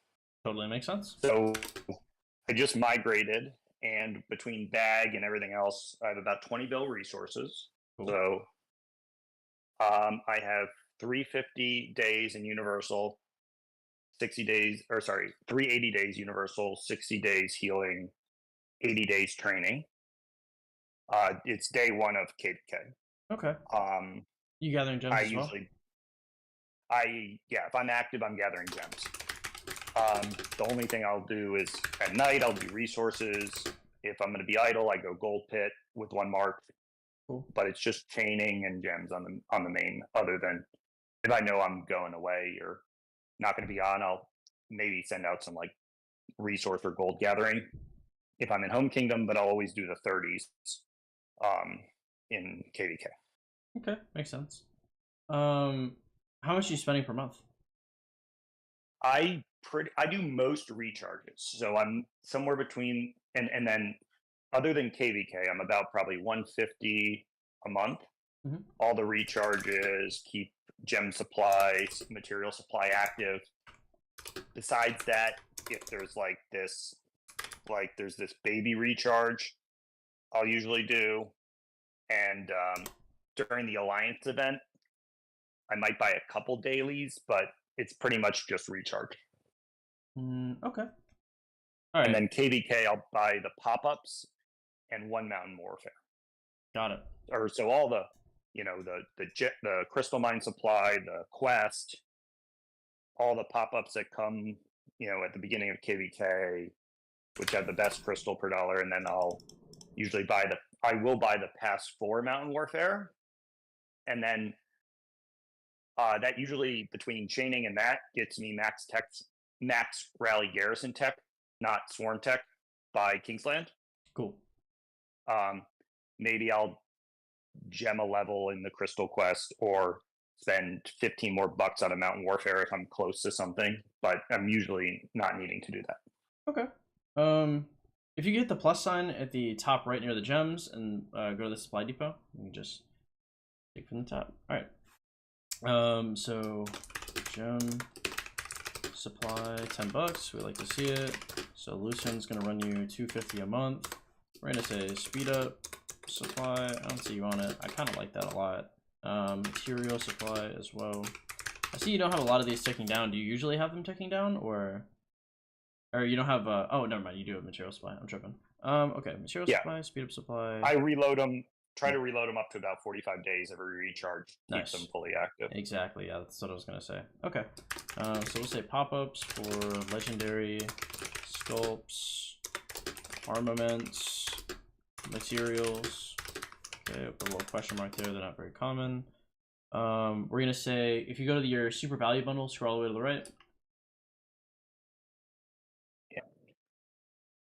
totally makes sense. So I just migrated, and between bag and everything else, I have about 20 bill resources. Cool. So I have 350 days in Universal, 60 days, or sorry, 380 days Universal, 60 days healing, 80 days training. It's day one of KVK. Okay. Um, You gathering gems I as well? usually, yeah, if I'm active, I'm gathering gems. The only thing I'll do is at night, I'll do resources. If I'm going to be idle, I go gold pit with one mark. Cool. But it's just chaining and gems on the main. Other than if I know I'm going away or not going to be on, I'll maybe send out some like resource or gold gathering if I'm in home kingdom. But I'll always do the 30s in KVK. Okay, makes sense. How much are you spending per month? I do most recharges, so I'm somewhere between and then other than KVK, I'm about probably 150 a month. Mhm. All the recharges keep gem supply, material supply active. Besides that, if there's there's this baby recharge, I'll usually do, and during the alliance event, I might buy a couple dailies, but it's pretty much just recharge. Okay. All And right. then KVK, I'll buy the pop-ups and one mountain warfare. Got it. Or so all the, the crystal mine supply, the quest, all the pop-ups that come, at the beginning of KVK, which have the best crystal per dollar, and then I'll usually I will buy the pass 4 mountain warfare, and then that usually between chaining and that gets me max rally garrison tech, not swarm tech, by Kingsland. Cool. Maybe I'll gem a level in the Crystal Quest or spend 15 more bucks on a Mountain Warfare if I'm close to something, but I'm usually not needing to do that. Okay. If you get the plus sign at the top right near the gems and go to the supply depot, you can just take from the top. All right. So gem supply 10 bucks. We like to see it. So Lucian's gonna run you 250 a month. We're gonna say speed up supply. I don't see you on it. I kind of like that a lot. Material supply as well. I see you don't have a lot of these ticking down. Do you usually have them ticking down, or you don't have? Oh, never mind. You do have material supply. I'm tripping. Okay, material supply, speed up supply. I reload them. Try to reload them up to about 45 days every recharge. Nice. Keep them fully active. Exactly. Yeah, that's what I was gonna say. Okay. So we'll say pop-ups for legendary sculpts, armaments, materials. Okay, put a little question mark there. They're not very common. We're gonna say if you go to your super value bundle, scroll all the way to the right. Yeah.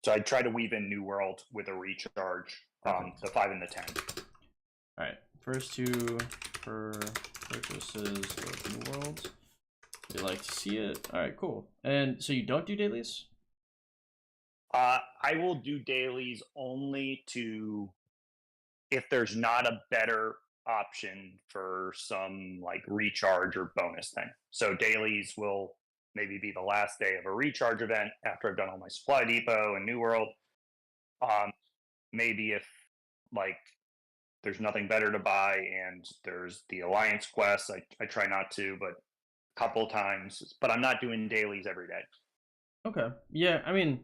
So I try to weave in New World with a recharge. The 5 and the 10. All right. First 2 per purchases of New World. We like to see it. All right, cool. And so you don't do dailies? I will do dailies only if there's not a better option for some like recharge or bonus thing. So dailies will maybe be the last day of a recharge event after I've done all my supply depot and New World. Maybe if like there's nothing better to buy and there's the alliance quest, I try not to, but a couple times. But I'm not doing dailies every day. Okay. Yeah, I mean,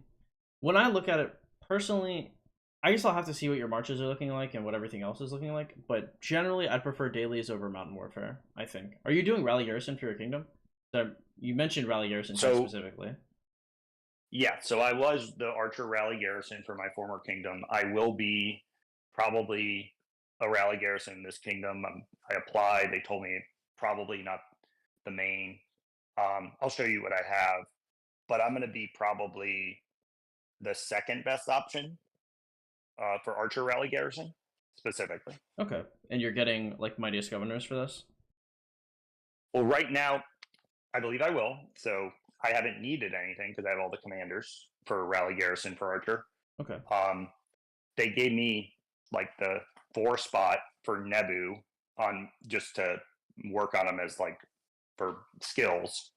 when I look at it personally, I guess I'll have to see what your marches are looking like and what everything else is looking like. But generally, I'd prefer dailies over Mountain Warfare, I think. Are you doing Rally Garrison for your kingdom? So you mentioned Rally Garrison specifically. Yeah, so I was the Archer Rally Garrison for my former kingdom. I will be probably a Rally Garrison in this kingdom. I applied. They told me probably not the main. I'll show you what I have, but I'm going to be probably the second best option for Archer Rally Garrison specifically. Okay, and you're getting like Mightiest Governors for this? Well, right now, I believe I will. So I haven't needed anything because I have all the commanders for Rally Garrison for Archer. Okay. They gave me like the 4 spot for Nebu on just to work on them as like for skills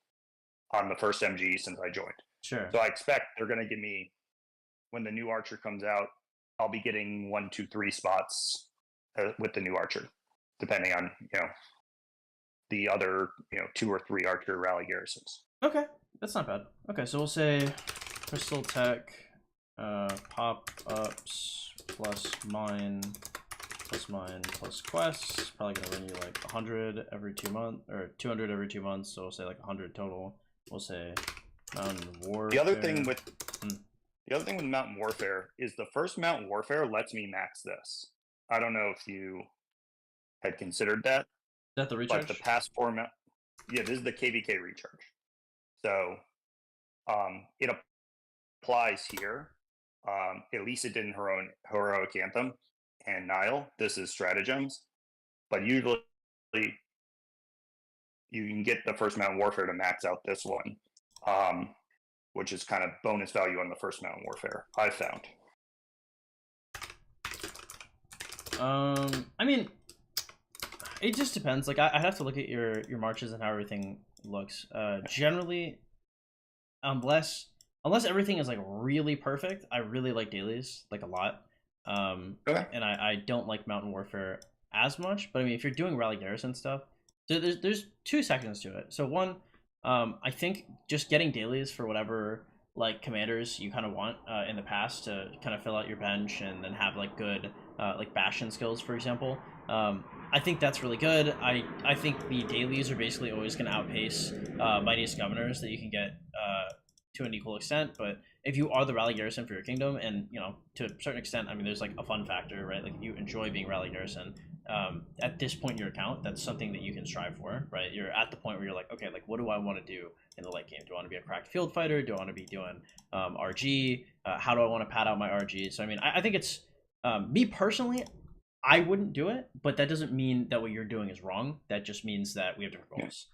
on the first MG since I joined. Sure. So I expect they're going to give me, when the new archer comes out, I'll be getting 1, 2, 3 spots with the new archer, depending on the other 2 or 3 archer rally garrisons. Okay, that's not bad. Okay, so we'll say crystal tech, pop ups plus mine plus quests. Probably gonna run you like 100 every 2 months or 200 every 2 months. So we'll say like 100 total. We'll say mountain warfare. The other thing with Mountain Warfare is the first Mountain Warfare lets me max this. I don't know if you had considered that. Is that the recharge? But the past 4 yeah, this is the KVK recharge. So it applies here. At least it did in Heroic Anthem and Nile. This is stratagems. But usually you can get the first Mountain Warfare to max out this one, which is kind of bonus value on the first Mountain Warfare, I found. I mean, it just depends. Like, I have to look at your marches and how everything looks. Generally, unless everything is like really perfect, I really like dailies like a lot. Okay. And I don't like Mountain Warfare as much. But I mean, if you're doing rally garrison stuff, so there's 2 sections to it. So one, I think just getting dailies for whatever like commanders you kind of want in the past to kind of fill out your bench and then have like good like bastion skills, for example. I think that's really good. I think the dailies are basically always going to outpace mightiest governors that you can get to an equal extent. But if you are the rally garrison for your kingdom, and to a certain extent, I mean, there's like a fun factor, right? Like if you enjoy being rally garrison, at this point in your account, that's something that you can strive for, right? You're at the point where you're like, okay, like what do I want to do in the late game? Do I want to be a cracked field fighter? Do I want to be doing RG? How do I want to pad out my RG? So I mean, I think it's me personally, I wouldn't do it, but that doesn't mean that what you're doing is wrong. That just means that we have different goals.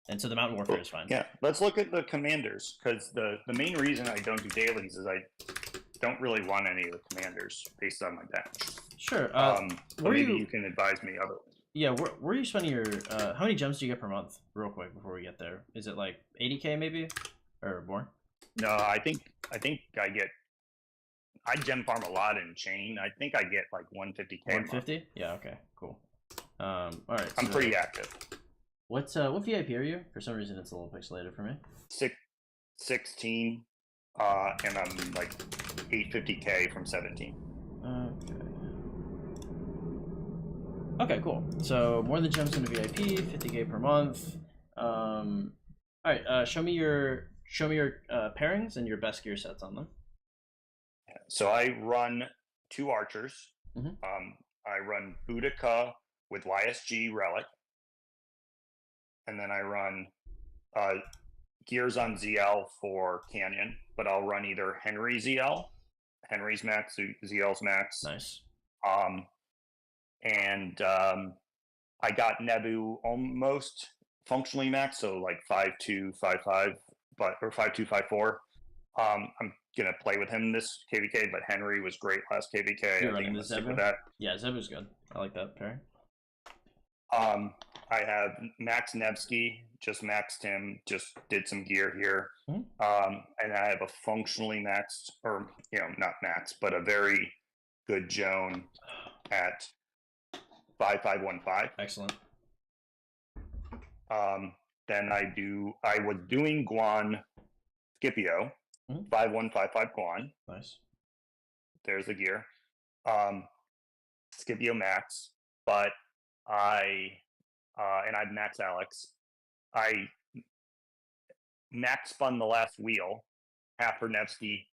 And so the Mountain Warfare is fine. Yeah, let's look at the commanders, because the main reason I don't do dailies is I don't really want any of the commanders based on my bench. Sure. Maybe you can advise me otherwise. Yeah, where are you spending your how many gems do you get per month, real quick, before we get there? Is it like 80k maybe or more? No, I think I gem farm a lot in chain. I think I get like 150k. 150? Yeah, okay, cool. All right. I'm pretty active. What VIP are you? For some reason it's a little pixelated for me. 16 and I'm like 850k from 17. Okay, cool. So more than gems into VIP, 50k per month. All right, show me your pairings and your best gear sets on them. So I run 2 archers. Mm-hmm. I run Boudica with YSG Relic. And then I run gears on ZL for Canyon, but I'll run either Henry ZL, Henry's max, ZL's max. Nice. And I got Nebu almost functionally max, so like 5.2, 5.5, or 5.2, 5.4. I'm gonna play with him this KVK, but Henry was great last KVK. You're running the Zebu? That. Yeah, Zebu's good. I like that pair. I have Max Nevsky, just maxed him, just did some gear here. Mm-hmm. And I have a functionally maxed, or not maxed, but a very good Joan at 5515. Excellent. Then I was doing Guan Scipio, 5155 Guan. Nice. There's the gear. Scipio max, but and I'd max Alex. I max spun the last wheel, half for Nevsky,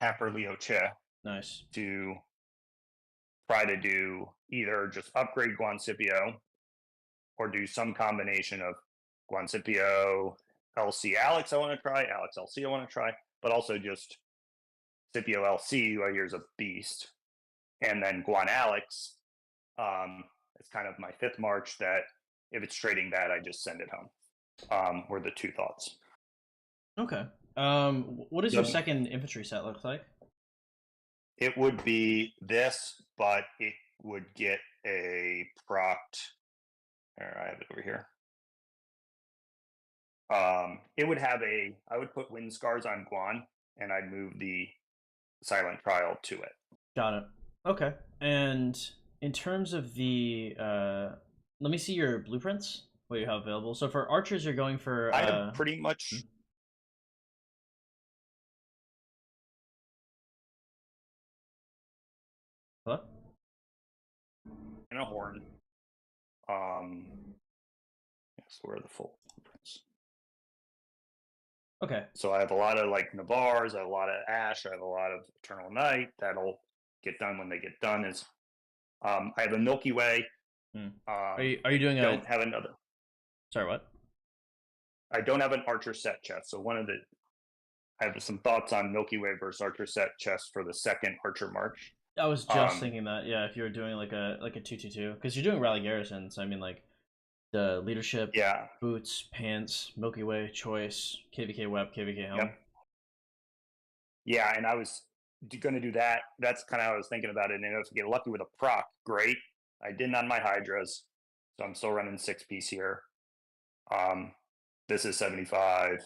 half for Leo Che. Nice. To try to do either just upgrade Guan Scipio or do some combination of Guan Scipio, LC Alex I want to try, Alex LC I want to try, but also just Scipio LC, who I hear is a beast. And then Guan Alex, it's kind of my 5th march that if it's trading bad, I just send it home. Were the 2 thoughts. Okay. What does your second infantry set look like? It would be this, but it would get a proct. There, I have it over here. It would have I would put wind scars on Guan, and I'd move the silent trial to it. Got it. Okay. And in terms of the, let me see your blueprints. What you have available. So for archers, you're going for. I have pretty much. Hello? And a horn. Yes, where are the full blueprints? Okay. So I have a lot of like Navars, I have a lot of Ash, I have a lot of Eternal Night. That'll get done when they get done. I have a Milky Way. Are you doing don't have another. Sorry, what? I don't have an Archer set chest. So I have some thoughts on Milky Way versus Archer set chest for the second Archer March. I was just thinking that, yeah, if you were doing like a 2-2-2, because you're doing Rally Garrison, so I mean like the leadership, yeah, boots, pants, Milky Way, choice, KVK web, KVK helm. Yep. Yeah, and I was going to do that. That's kind of how I was thinking about it. And if I get lucky with a proc, great. I didn't on my Hydras, so I'm still running 6-piece here. This is 75.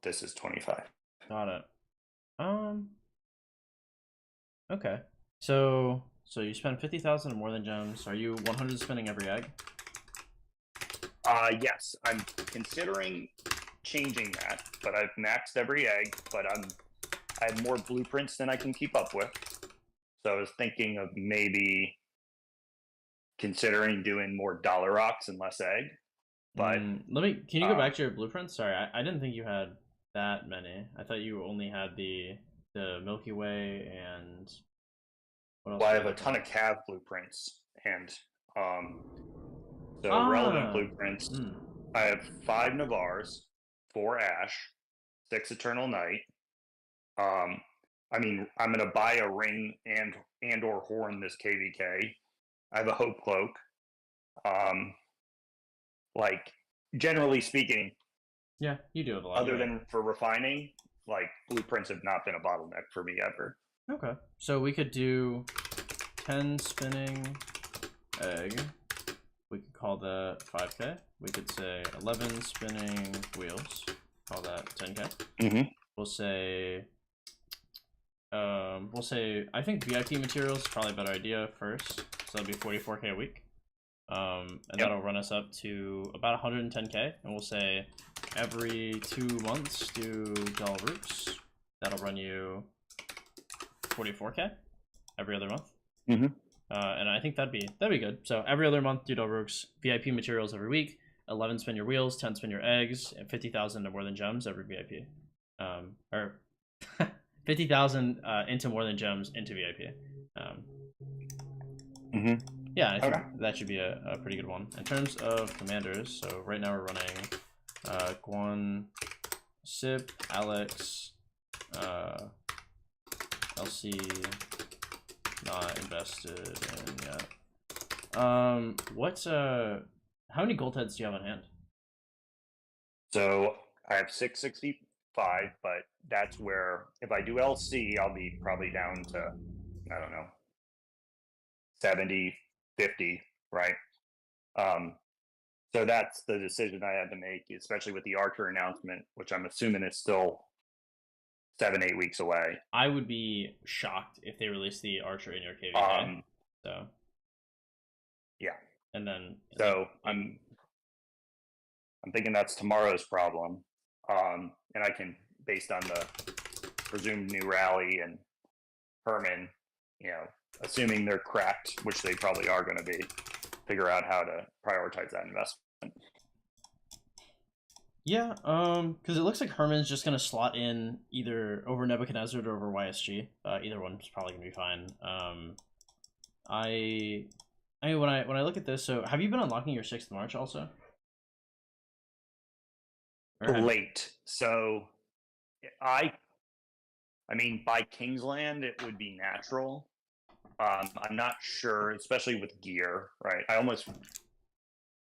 This is 25. Got it. Okay. So you spend 50,000 or more than gems. Are you 100 spinning every egg? Yes, I'm considering changing that, but I've maxed every egg, but I have more blueprints than I can keep up with. So I was thinking of maybe considering doing more dollar rocks and less egg. But can you go back to your blueprints? Sorry, I didn't think you had that many. I thought you only had the Milky Way and what else? Well, I have a ton of Cav blueprints and so relevant blueprints. I have 5 Navars, 4 Ash, 6 Eternal Night. I mean, I'm gonna buy a ring and or horn this KVK. I have a Hope Cloak. Like generally speaking, yeah, you do have a lot. Other than for refining, like blueprints have not been a bottleneck for me ever. Okay, so we could do 10 spinning egg. We could call that 5K. We could say 11 spinning wheels. Call that 10K. Mm-hmm. We'll say I think VIP materials is probably a better idea first. So that'll be 44K a week. And that'll run us up to about 110K. And we'll say every 2 months do Dull Roots. That'll run you 44K every other month. Mm-hmm. And I think that'd be good. So every other month do Dull Roots, VIP materials every week, 11 spin your wheels, 10 spin your eggs, and 50,000 or more than gems every VIP. Or 50,000 into more than gems into VIP. Yeah, I think that should be a pretty good one. In terms of commanders, so right now we're running Guan, Sip, Alex, LC, not invested in yet. How many gold heads do you have on hand? So I have 665, but that's where if I do LC, I'll be probably down to, I don't know, 70, 50, right? So that's the decision I had to make, especially with the Archer announcement, which I'm assuming is still 7-8 weeks away. I would be shocked if they released the Archer in your KVK. So yeah, and then so I'm thinking that's tomorrow's problem, and I can, based on the presumed new rally and Herman, assuming they're cracked, which they probably are going to be, figure out how to prioritize that investment. Yeah, because it looks like Herman's just going to slot in either over Nebuchadnezzar or over YSG. Either one's probably going to be fine. I mean, when I look at this, so have you been unlocking your 6th March also? Late. So I mean, by Kingsland, it would be natural. I'm not sure, especially with gear, right?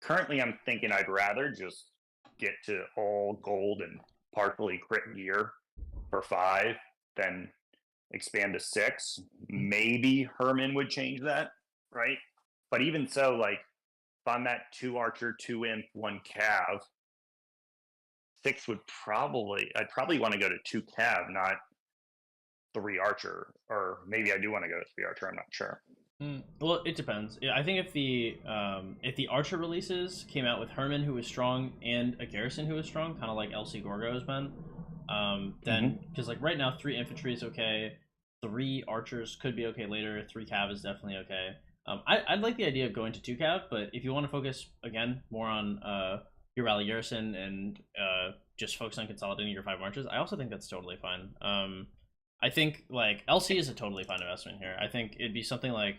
Currently I'm thinking I'd rather just get to all gold and partially crit gear for 5 than expand to 6. Maybe Herman would change that, right? But even so, like if I'm at 2 archer, 2 imp, 1 cav, 6 would I'd probably want to go to 2 cav, not 3 archer, or maybe I do want to go to 3 archer. I'm not sure. Well, it depends. Yeah, I think if the Archer releases came out with Herman, who was strong, and a Garrison, who was strong, kind of like LC Gorgo has been, then because like right now 3 infantry is okay, 3 archers could be okay later, 3 cav is definitely okay. I'd like the idea of going to 2 cav, but if you want to focus again more on your rally garrison and just focus on consolidating your 5 marches, I also think that's totally fine. I think like LC is a totally fine investment here. I think it'd be something like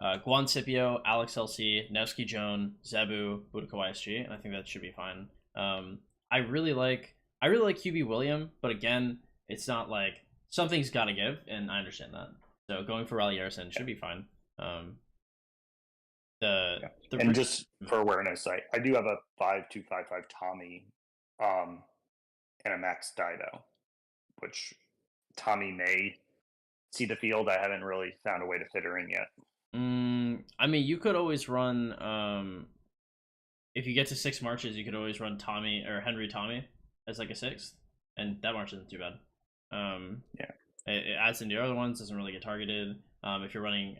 Guan Scipio, Alex LC, Nevsky Joan, Zebu, Boudica YSG, and I think that should be fine. I really like QB William, but again, it's not like something's got to give, and I understand that. So going for Rally Garrison should be fine. And just for awareness, I do have a 5.255 Tommy, and a max Dido, which Tommy may see the field. I haven't really found a way to fit her in yet. I mean, you could always run. If you get to 6 marches, you could always run Tommy or Henry Tommy as like a 6th, and that march isn't too bad. Yeah, it adds into your other ones. Doesn't really get targeted. If you're running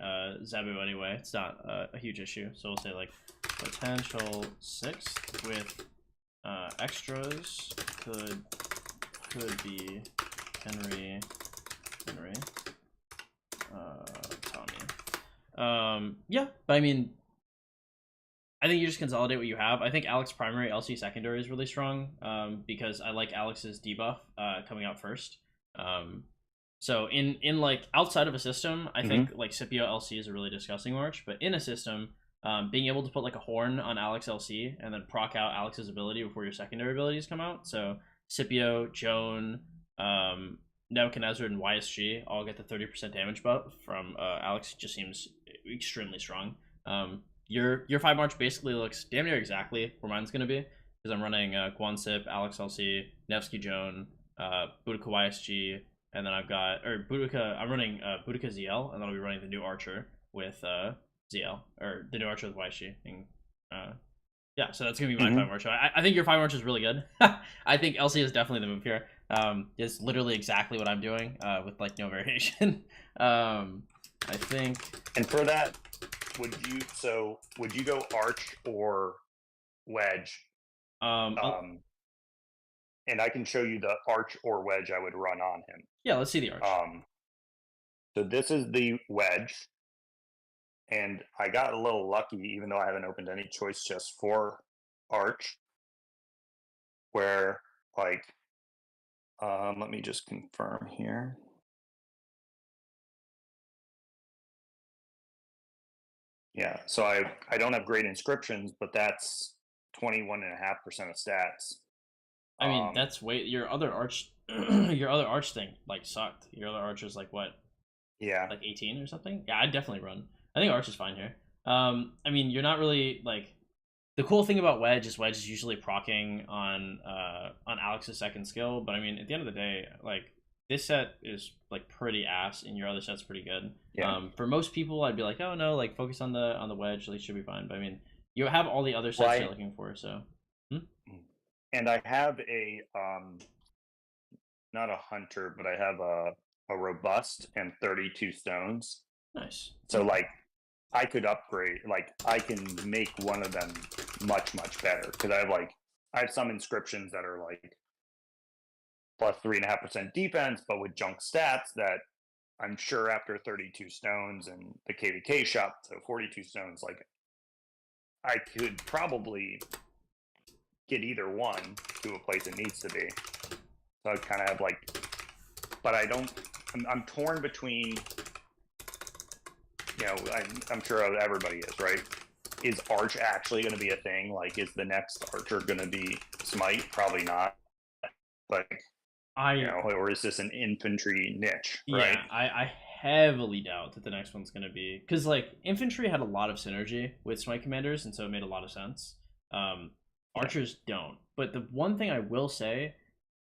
Zebu anyway, it's not a huge issue. So we'll say like potential 6th with extras could be Henry, Tommy. Yeah, but I mean, I think you just consolidate what you have. I think Alex primary, LC secondary is really strong because I like Alex's debuff coming out first. So in like outside of a system, I think like Scipio LC is a really disgusting march, but in a system, being able to put like a horn on Alex LC and then proc out Alex's ability before your secondary abilities come out. So Scipio, Joan, Nebuchadnezzar, and YSG all get the 30% damage buff from Alex. Just seems extremely strong. Your 5 march basically looks damn near exactly where mine's gonna be because I'm running Guan Sip, Alex LC, Nevsky Joan, Boudica YSG, and then I've got Boudica. I'm running Boudica ZL, and then I'll be running the new Archer with ZL, or the new Archer with YSG. And, yeah, so that's gonna be my 5 march. I think your 5 march is really good. I think LC is definitely the move here. It's literally exactly what I'm doing with like no variation. I think. And for that, would you go arch or wedge? And I can show you the arch or wedge I would run on him. Yeah, let's see the arch. So this is the wedge, and I got a little lucky, even though I haven't opened any choice chests for arch, where like, let me just confirm here. Yeah, so I don't have great inscriptions, but that's 21.5% of stats. I mean, that's way your other arch thing like sucked. Your other arch was like what? Yeah, like 18 or something. Yeah, I'd definitely run. I think arch is fine here. I mean, you're not really like the cool thing about wedge is usually proccing on Alex's second skill, but I mean, at the end of the day, like this set is like pretty ass, and your other set's pretty good. Yeah. For most people, I'd be like, oh no, like focus on the wedge, like should be fine. But I mean, you have all the other sets you're looking for, so. And I have a not a hunter, but I have a robust and 32 stones. Nice. So like I could upgrade, like I can make one of them much better because I have some inscriptions that are like plus 3.5% defense, but with junk stats that I'm sure after 32 stones and the KVK shop, so 42 stones, like I could probably get either one to a place it needs to be. So I kind of have like, but I'm torn between, you know, I'm sure everybody is, right? Is Arch actually going to be a thing? Like, is the next Archer going to be Smite? Probably not. But, you know, or is this an infantry niche, right? Yeah, I heavily doubt that the next one's going to be, because like infantry had a lot of synergy with Smite commanders, and so it made a lot of sense. Archers don't. But the one thing I will say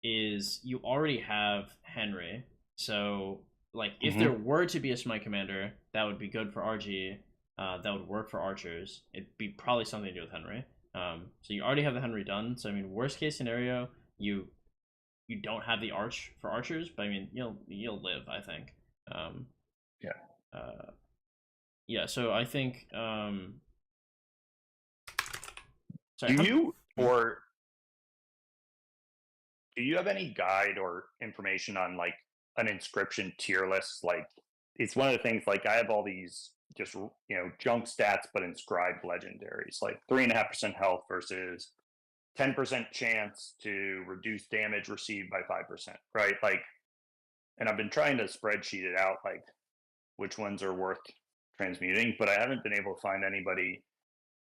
is you already have Henry, so like if there were to be a Smite commander, that would be good for RG. that would work for archers, it'd be probably something to do with Henry. So you already have the Henry done. So I mean, worst case scenario, you don't have the arch for archers, but I mean, you'll live, I think. Um, Yeah. yeah. So I think. Sorry. Do you or do you have any guide or information on like an inscription tier list? Like, it's one of the things. Like, I have all these just junk stats, but inscribed legendaries, like 3.5% health versus 10% chance to reduce damage received by 5%. Right? Like, and I've been trying to spreadsheet it out, like which ones are worth transmuting, but I haven't been able to find anybody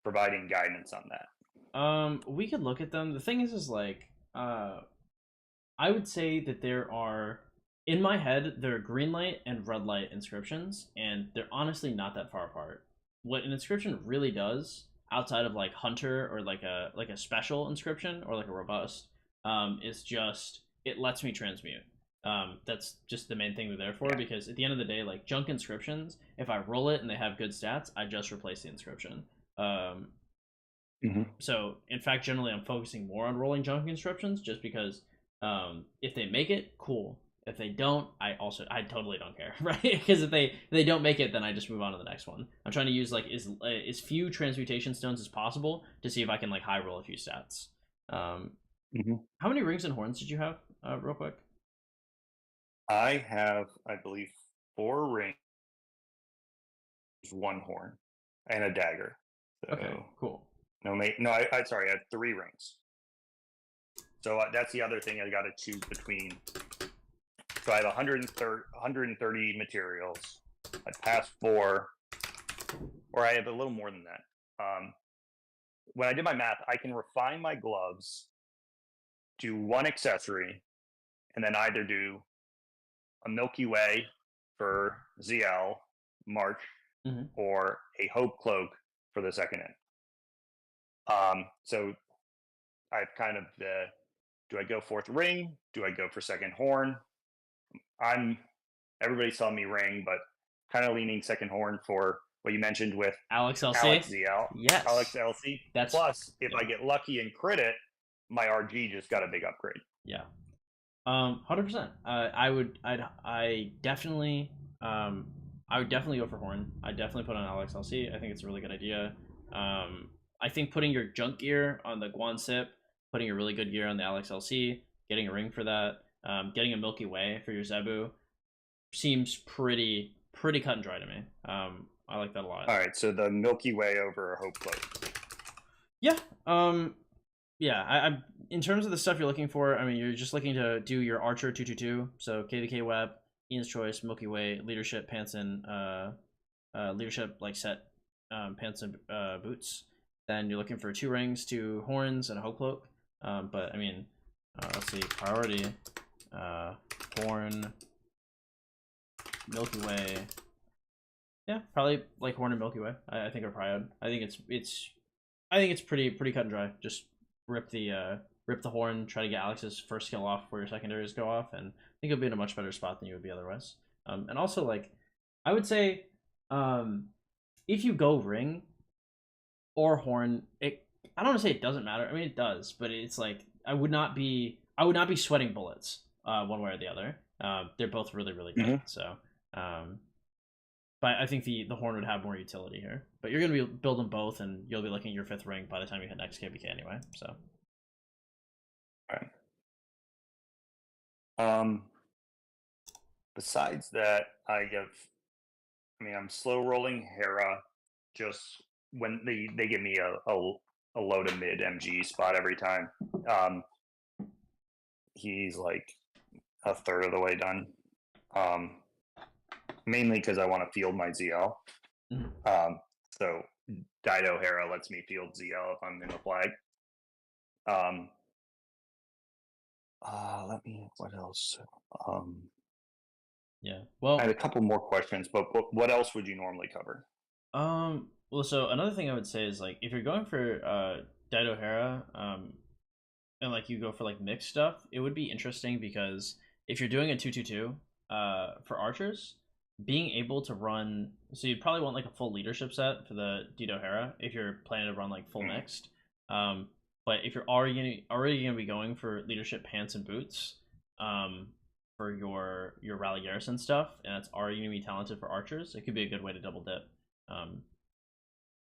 providing guidance on that. We could look at them. The thing is like, I would say that there are, in my head, there are green light and red light inscriptions, and they're honestly not that far apart. What an inscription really does, outside of like hunter or like a special inscription or like a robust, is just it lets me transmute. That's just the main thing they're there for, Yeah. because at the end of the day, like junk inscriptions, if I roll it and they have good stats, I just replace the inscription. Um, Mm-hmm. so in fact, generally, I'm focusing more on rolling junk inscriptions, just because if they make it, cool. If they don't, I totally don't care, right? Because if they don't make it, then I just move on to the next one. I'm trying to use like as few transmutation stones as possible to see if I can like high roll a few stats. Um, Mm-hmm. how many rings and horns did you have, real quick? I have, I believe, 4 rings, 1 horn, and a dagger. Okay, So cool. no, mate, no, I sorry, I had 3 rings. So that's the other thing I got to choose between. So I have 130 materials. I passed 4, or I have a little more than that. When I did my math, I can refine my gloves, do 1 accessory, and then either do a Milky Way for ZL March Hmm. or a Hope Cloak for the second end. So I've kind of do I go 4th ring? Do I go for 2nd horn? I'm Everybody's telling me ring, but kind of leaning 2nd horn for what you mentioned with Alex LC. Alex ZL, Alex Yes, LC. that's Plus, if yeah, I get lucky and crit it, my RG just got a big upgrade. yeah. 100%. I definitely, I would definitely go for Horn. I definitely put on Alex LC. I think it's a really good idea. I think putting your junk gear on the Guan Sip, putting a really good gear on the Alex LC, getting a ring for that, getting a Milky Way for your Zebu seems pretty cut and dry to me. I like that a lot. All right, so the Milky Way over a Hope Cloak. Yeah. Yeah, I'm in terms of the stuff you're looking for. I mean, you're just looking to do your Archer 222, so KVK Web, Ian's Choice, Milky Way, Leadership, Pants, and Leadership like set, pants and boots. Then you're looking for 2 rings, 2 horns, and a Hope Cloak. But I mean, let's see, priority, horn, Milky Way. Yeah, probably like horn and Milky Way. I think are prior. I think it's pretty cut and dry. Just rip the horn, try to get Alex's first skill off before your secondaries go off, and I think you'll be in a much better spot than you would be otherwise. And also like I would say, um, if you go ring or horn, I don't want to say it doesn't matter. I mean it does, but it's like I would not be sweating bullets one way or the other. They're both really good. Mm-hmm. So um, but I think the horn would have more utility here. But you're gonna be building both, and you'll be looking at your 5th ring by the time you hit next KVK anyway. So All right. Besides that, I'm slow rolling Hera just when they give me a low to mid MG spot every time. He's like a third of the way done. Mainly because I want to field my ZL. mhm. So Dido Hera lets me field ZL if I'm in the flag. What else? Yeah. I had Well, a couple more questions, but what else would you normally cover? well, so another thing I would say is like if you're going for Dido Hera, and like you go for like mixed stuff, it would be interesting because if you're doing a 222 for archers, being able to run, so you'd probably want like a full leadership set for the Dito Hera if you're planning to run like full Mhm. mixed. um but if you're already gonna be going for leadership pants and boots, um for your rally garrison stuff, and it's already gonna be talented for archers, it could be a good way to double dip. um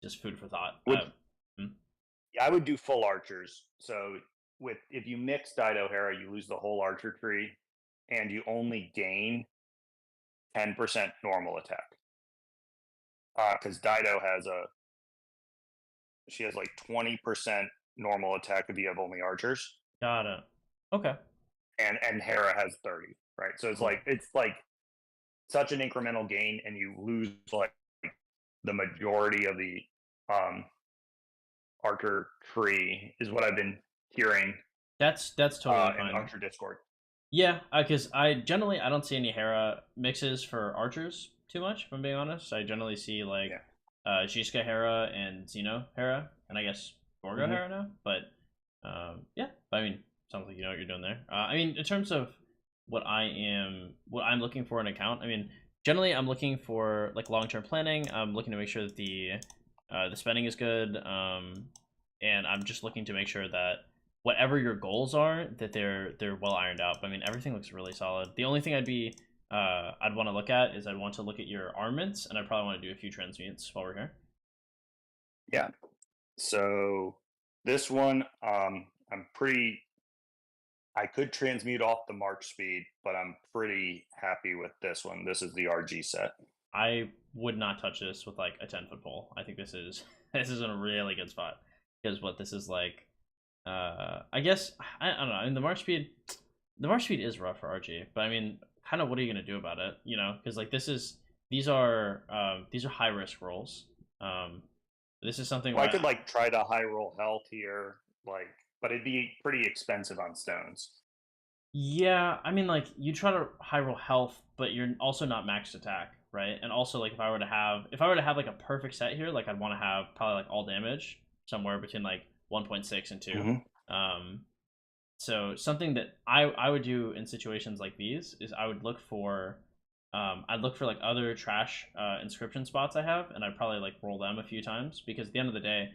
just food for thought. Would Hmm? I would do full archers. So with if you mix Dido Hera, you lose the whole archer tree, and you only gain 10% normal attack. Because Dido has she has like 20% normal attack if you have only archers, Got it. Okay. and Hera has 30. Right, so Cool. it's like such an incremental gain, and you lose like the majority of the um, archer tree is what I've been hearing That's totally in fine. Archer Discord. Yeah, because I don't see any Hera mixes for archers too much. If I'm being honest, I generally see like Yeah. Shiska Hera and Xeno Hera, and I guess Gorgo Hmm. Hera now. But yeah, I mean, sounds like you know what you're doing there. I mean, in terms of what I'm looking for in an account, I mean, generally I'm looking for like long term planning. I'm looking to make sure that the spending is good, and I'm just looking to make sure that whatever your goals are, that they're well ironed out. But I mean, everything looks really solid. The only thing I'd want to look at is I'd want to look at your armaments, and I'd probably want to do a few transmutes while we're here. Yeah. So this one, I'm pretty. I could transmute off the March speed, but I'm pretty happy with this one. This is the RG set. I would not touch this with like a 10-foot pole. I think this is this is in a really good spot, because what this is like, I guess I don't know. I mean, the March speed is rough for RG, but I mean, kind of what are you gonna do about it? You know, because like these are high risk rolls. Um, this is something Well, I where could like try to high roll health here, like, but it'd be pretty expensive on stones. yeah, I mean, like you try to high roll health, but you're also not maxed attack, right? And also, like if I were to have like a perfect set here, like I'd want to have probably like all damage somewhere between like 1.6 and 2. Hmm. Um, so something that I would do in situations like these is I'd look for like other trash inscription spots I have, and I'd probably like roll them a few times, because at the end of the day,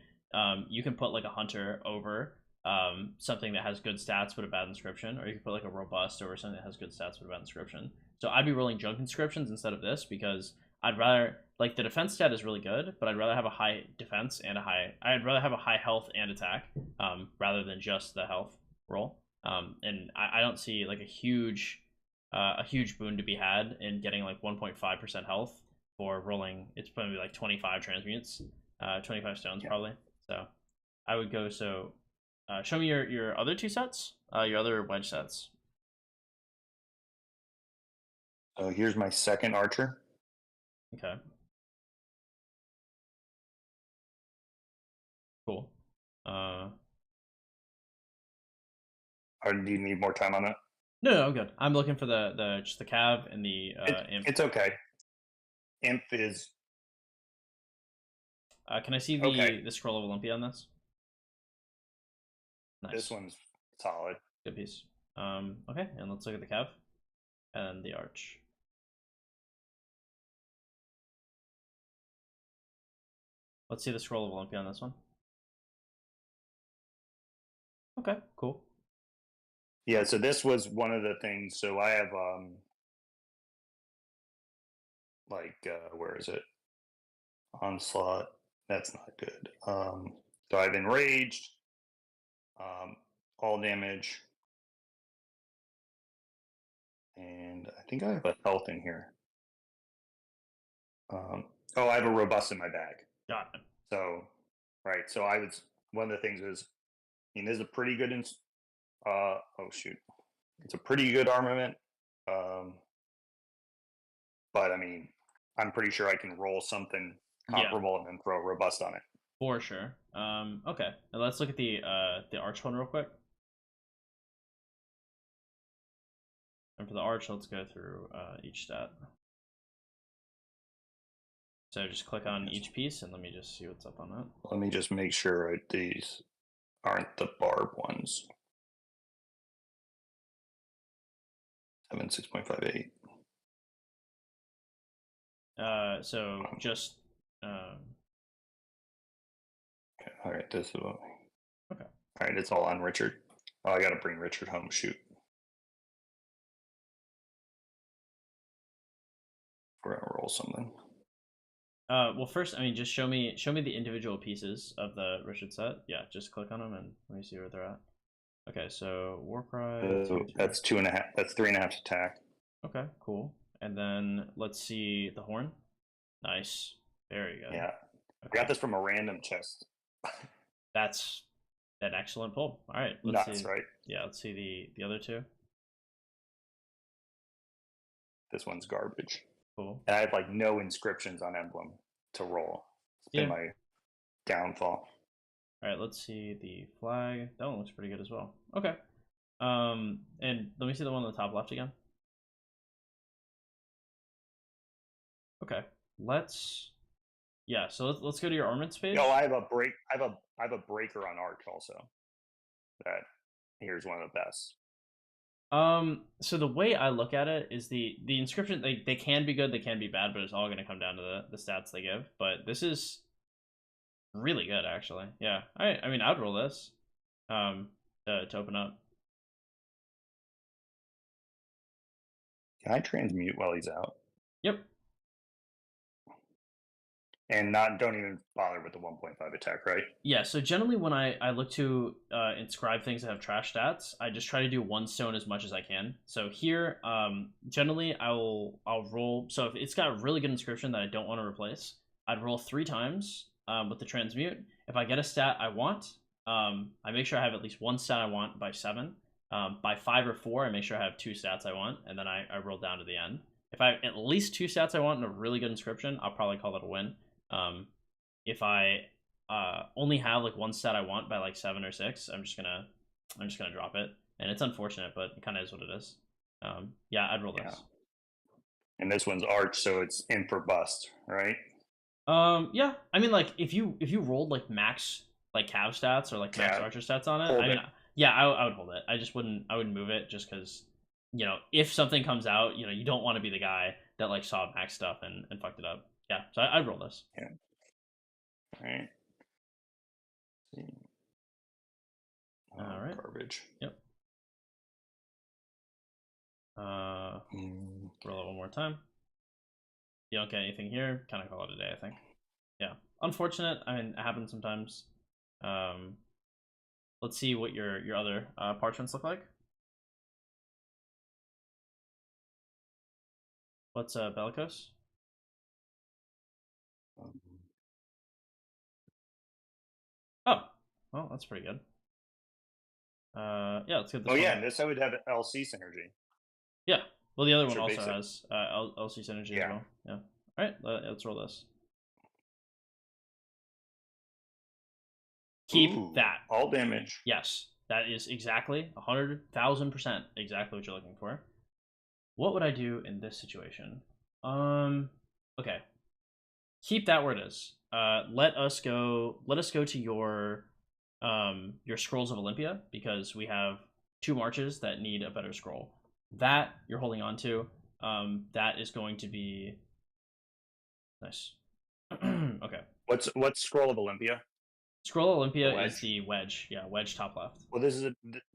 you can put like a hunter over something that has good stats but a bad inscription, or you can put like a robust over something that has good stats but a bad inscription. So I'd be rolling junk inscriptions instead of this, because I'd rather, like, the defense stat is really good, but I'd rather have a high defense and I'd rather have a high health and attack, rather than just the health roll. And I don't see like a huge boon to be had in getting like 1.5% health for rolling. It's probably like 25 transmutes, 25 stones Yeah. probably. So I would go. So show me your other two sets, your other wedge sets. So here's my second archer. Okay, cool. Uh, Or do you need more time on that? no, I'm good. I'm looking for the just the cav and the imp. It's okay. Imp is Can I see okay. the scroll of Olympia on this? This Nice, one's solid. good piece. Okay, and let's look at the cav and the arch. Let's see the scroll of Olympia on this one. Okay, cool. Yeah, so this was one of the things. So I have where is it? Onslaught. That's not good. So I've enraged, um, all damage, and I think I have a health in here. Oh, I have a robust in my bag. Got it. So, right. So I was one of the things is, I mean, this is a pretty good. Oh shoot, it's a pretty good armament. Um, but I mean, I'm pretty sure I can roll something Yeah, comparable and then throw robust on it. for sure. Okay. Now let's look at the arch one real quick. And for the arch, let's go through each stat. So just click on each piece and let me just see what's up on that. Let me just make sure these aren't the barb ones. 6.58. So just Okay, all right, this is what. okay. All right, it's all on Richard. Oh, I got to bring Richard home. Shoot. We're gonna roll something. Well, first, I mean, just show me the individual pieces of the Richard set. Yeah, just click on them and let me see where they're at. Okay, so Warcry. That's 2.5. That's 3.5 attack. Okay, cool. And then let's see the horn. Nice, very good. Yeah, okay. I got this from a random chest. That's an excellent pull. All right, let's Nuts, see. right? Yeah, let's see the other two. This one's garbage. Cool. And I have like no inscriptions on emblem to roll. It's been my downfall. All right, let's see the flag. That one looks pretty good as well. Okay. And let me see the one on the top left again. Okay, so let's go to your armaments page. Oh, I have a break. I have a breaker on Arch also. That here's one of the best. So the way I look at it is the inscription. They can be good, they can be bad, but it's all going to come down to the stats they give. But this is really good, actually. Yeah. I mean, I'd roll this, to open up. Can I transmute while he's out? Yep. And don't even bother with the 1.5 attack, right? Yeah, so generally when I look to inscribe things that have trash stats, I just try to do one stone as much as I can. So here, generally I'll roll. So if it's got a really good inscription that I don't want to replace, I'd roll 3 times with the transmute. If I get a stat I want, I make sure I have at least one stat I want by 7. By 5 or 4, I make sure I have 2 stats I want, and then I roll down to the end. If I have at least 2 stats I want and a really good inscription, I'll probably call it a win. If I only have like one stat I want by like 7 or 6, I'm just gonna drop it, and it's unfortunate, but it kind of is what it is. Yeah, I'd roll this. And this one's Arch, so it's in for bust, right? Yeah, I mean, like if you rolled like max like cav stats or like max archer stats on it, I mean, yeah, I would hold it. I wouldn't move it just because, you know, if something comes out, you know, you don't want to be the guy that like saw max stuff and fucked it up. Yeah, so I'd roll this. Yeah. All right. All right. Garbage. Yep. Roll it one more time. You don't get anything here. Kind of call it a day, I think. Yeah. Unfortunate. I mean, it happens sometimes. Let's see what your other parchments look like. What's Bellicose? Oh, well, that's pretty good. Yeah, let's get this. Oh yeah, and this I would have LC synergy. Yeah. Well, the other one also has LC synergy as well. Yeah. All right, let's roll this. Keep that. All damage. Yes, that is exactly 100,000% exactly what you're looking for. What would I do in this situation? Okay. Keep that where it is. Let us go to your Scrolls of Olympia, because we have 2 marches that need a better scroll. That you're holding on to. That is going to be nice. Okay. What's Scroll of Olympia? Scroll of Olympia is the wedge. Yeah, wedge top left. Well, this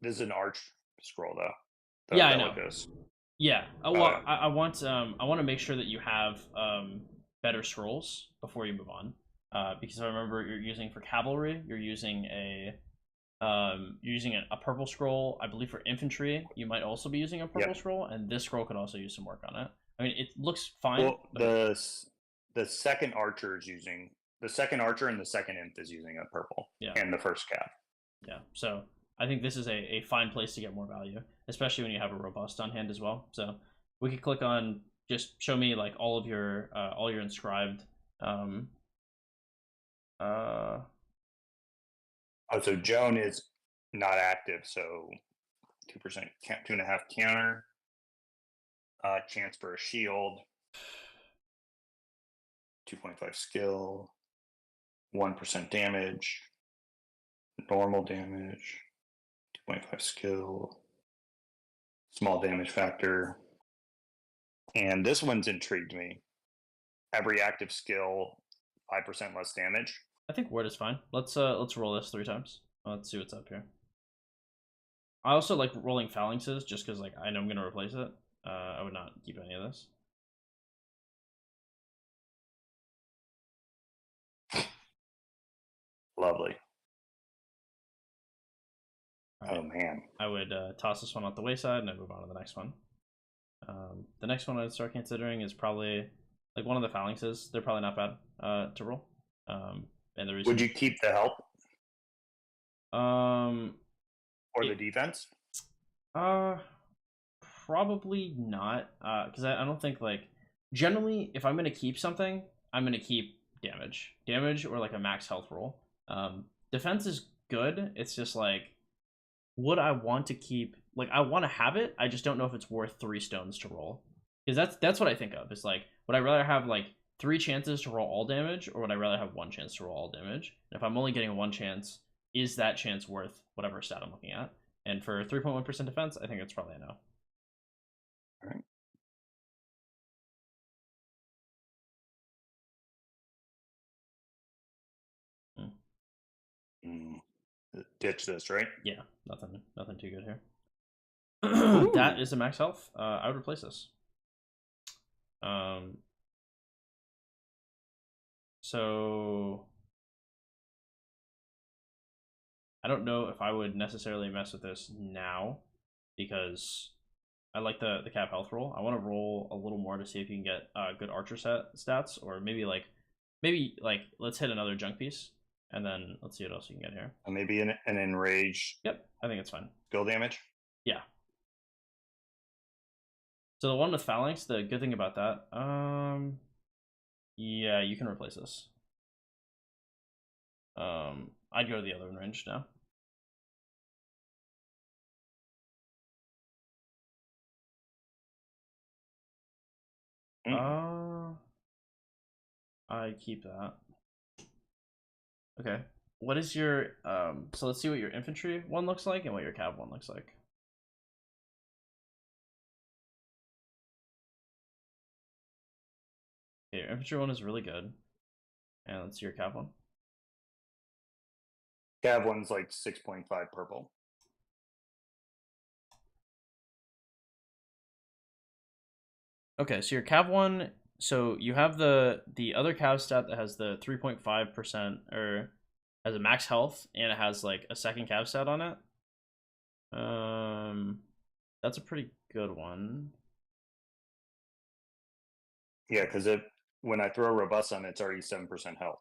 is an Arch scroll though. Yeah, I know. Yeah. Well, I want to make sure that you have better scrolls before you move on. Because I remember you're using for cavalry, you're using a purple scroll. I believe for infantry, you might also be using a purple scroll, and this scroll could also use some work on it. I mean, it looks fine. Well, the second archer is using the second archer, and the second imp is using a purple. Yeah. And the first cap. Yeah. So I think this is a fine place to get more value, especially when you have a robust on hand as well. So we could click on just show me like all your inscribed. Oh, so Joan is not active, so 2%, 2.5 counter, chance for a shield, 2.5 skill, 1% damage, normal damage, 2.5 skill, small damage factor. And this one's intrigued me. every active skill 5% less damage. I think word is fine. Let's roll this 3 times. Let's see what's up here. I also like rolling phalanxes just because like I know I'm gonna replace it. I would not keep any of this. Lovely. Right. Oh man. I would toss this one out the wayside and I'd move on to the next one. The next one I'd start considering is probably like one of the phalanxes. They're probably not bad to roll. And the reason Would you keep the help or the defense? Probably not. Because I don't think like generally if I'm gonna keep something, I'm gonna keep damage or like a max health roll. Defense is good. It's just like would I want to keep like I want to have it. I just don't know if it's worth 3 stones to roll. Because that's what I think of. It's like would I rather have like 3 chances to roll all damage, or would I rather have 1 chance to roll all damage? And if I'm only getting 1 chance, is that chance worth whatever stat I'm looking at? And for 3.1% defense, I think it's probably a no. All right. Ditch this, right? Yeah, nothing too good here. That is a max health. I would replace this. So I don't know if I would necessarily mess with this now because I like the cap health roll. I want to roll a little more to see if you can get good archer stats, or maybe like let's hit another junk piece and then let's see what else you can get here. Maybe an enrage. Yep, I think it's fine. Skill damage. Yeah. So the one with phalanx, the good thing about that, yeah, you can replace this. I'd go to the other range now. I keep that. Okay. What is your so let's see what your infantry one looks like and what your cav one looks like. Okay, your infantry one is really good. And let's see your cav one. Cav one's like 6.5 purple. Okay, so your cav one, so you have the other cav stat that has the 3.5% or has a max health and it has like a second cav stat on it. That's a pretty good one. Yeah, because when I throw robust on it, it's already 7% health,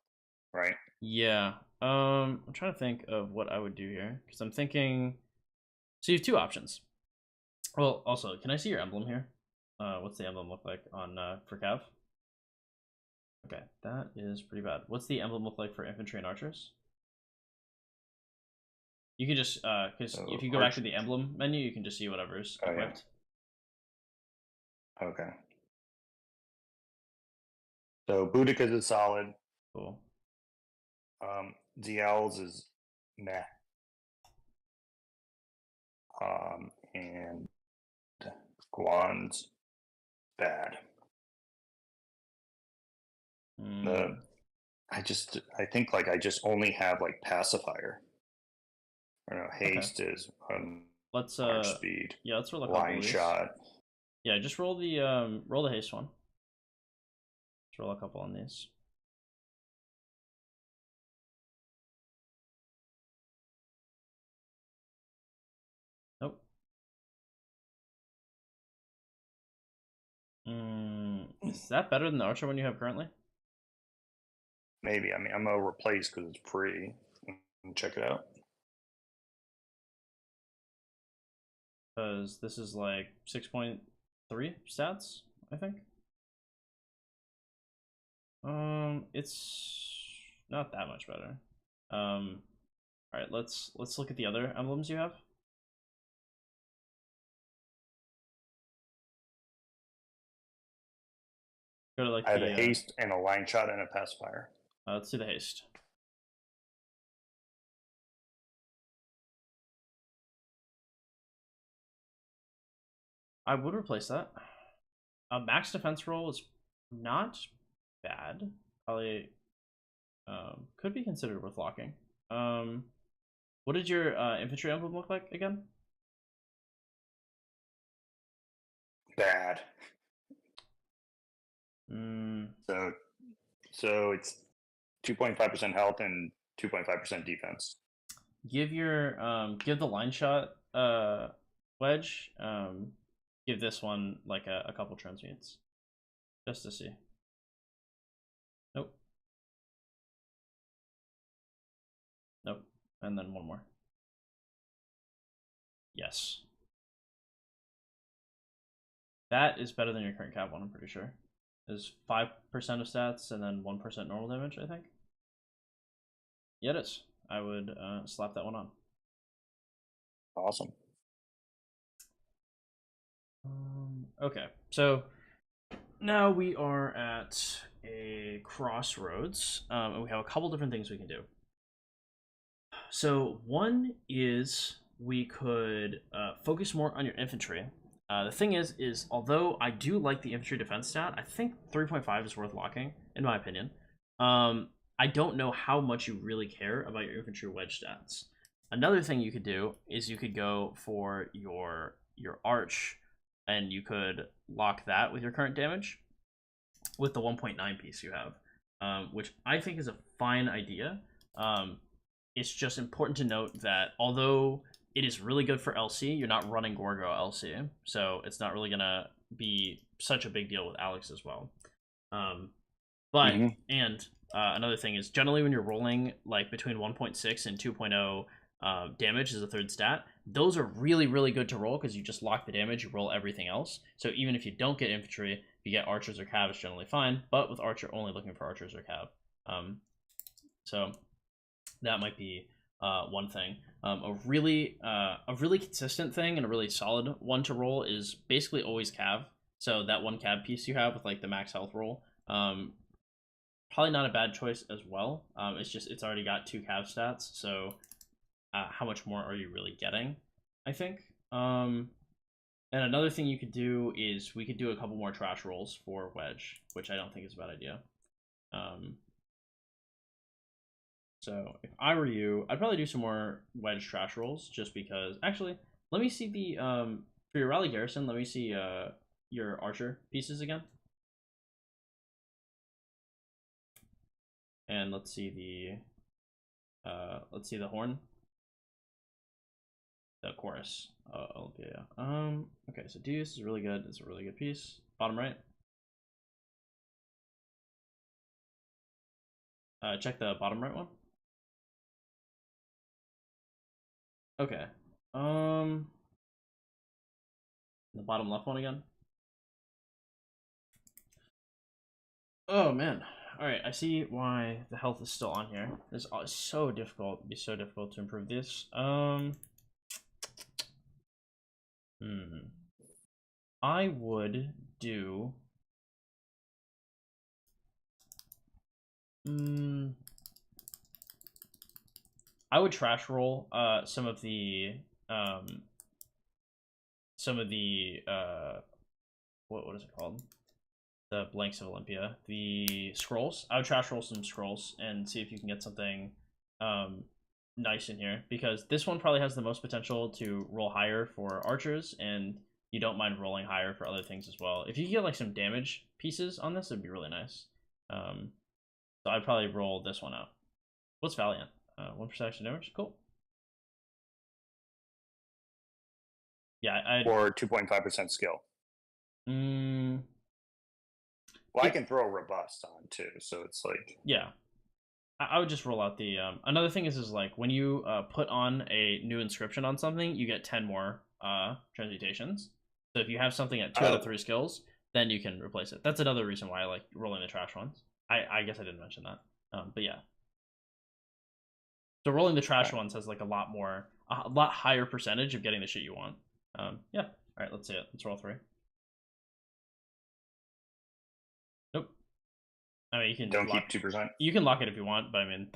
right? Yeah. I'm trying to think of what I would do here because I'm thinking. So you have 2 options. Well, also, can I see your emblem here? What's the emblem look like on for cav? Okay, that is pretty bad. What's the emblem look like for infantry and archers? You can just because if you go back to the emblem menu, you can just see whatever's equipped. Yeah. Okay. So Boudica's is solid. Cool. ZL's is meh. And Guan's bad. I think like I just only have like pacifier. I don't know, haste is let's march speed. Yeah, let's roll a line shot. Yeah, just roll the haste one. Let's roll a couple on these. Nope. Is that better than the archer one you have currently? Maybe. I mean, I'm gonna replace because it's free. Check it out. Because this is like 6.3 stats, I think. It's not that much better. All right, let's look at the other emblems you have. Go to like I have a haste and a line shot and a pacifier. Let's do the haste. I would replace that. A max defense roll is not bad. Probably could be considered worth locking. What did your infantry emblem look like again? Bad. Mm, So it's 2.5% health and 2.5% defense. give the line shot wedge. Give this one like a couple transmutes, just to see. Nope. Nope. And then one more. Yes. That is better than your current cap one, I'm pretty sure. Is 5% of stats and then 1% normal damage, I think. Yeah, it is. I would slap that one on. Awesome. Okay, so now we are at a crossroads, and we have a couple different things we can do. So one is we could focus more on your infantry. The thing is although I do like the infantry defense stat, I think 3.5 is worth locking, in my opinion. I don't know how much you really care about your infantry wedge stats. Another thing you could do is you could go for your arch, and you could lock that with your current damage with the 1.9 piece you have, which I think is a fine idea. It's just important to note that although it is really good for LC, you're not running Gorgo LC, so it's not really gonna be such a big deal with Alex as well. But another thing is generally when you're rolling like between 1.6 and 2.0 damage as a third stat, those are really good to roll because you just lock the damage, you roll everything else. So even if you don't get infantry, if you get archers or cav, it's generally fine. But with archer, only looking for archers or cav. So that might be one thing. A really consistent thing and a really solid one to roll is basically always cav. So that one cav piece you have with like the max health roll, probably not a bad choice as well. It's just it's already got 2 cav stats, so how much more are you really getting, I think. And another thing you could do is we could do a couple more trash rolls for wedge, which I don't think is a bad idea. So if I were you, I'd probably do some more wedge trash rolls just because. Actually, let me see the for your rally garrison. Let me see your archer pieces again, and let's see the horn, the chorus. Yeah. Okay, so Deuce is really good. It's a really good piece. Bottom right. Check the bottom right one. Okay. The bottom left one again. Oh man. All right, I see why the health is still on here. It's so difficult. It'd be so difficult to improve this. I would do. I would trash roll some of the what is it called? The blanks of Olympia, the scrolls. I would trash roll some scrolls and see if you can get something nice in here, because this one probably has the most potential to roll higher for archers, and you don't mind rolling higher for other things as well. If you get like some damage pieces on this, it'd be really nice. So I'd probably roll this one out. What's Valiant? 1% extra damage. Cool. Yeah, or 2.5% skill. Well, I can throw robust on too, so it's like yeah. I would just roll out the another thing is like when you put on a new inscription on something, you get 10 more transmutations. So if you have something at 2 out of 3 skills, then you can replace it. That's another reason why I like rolling the trash ones. I guess I didn't mention that. But yeah. So rolling the trash ones has like a lot higher percentage of getting the shit you want. Yeah. All right, let's see it. Let's roll 3. Nope. I mean, you can don't keep 2%. You can lock it if you want, but I mean,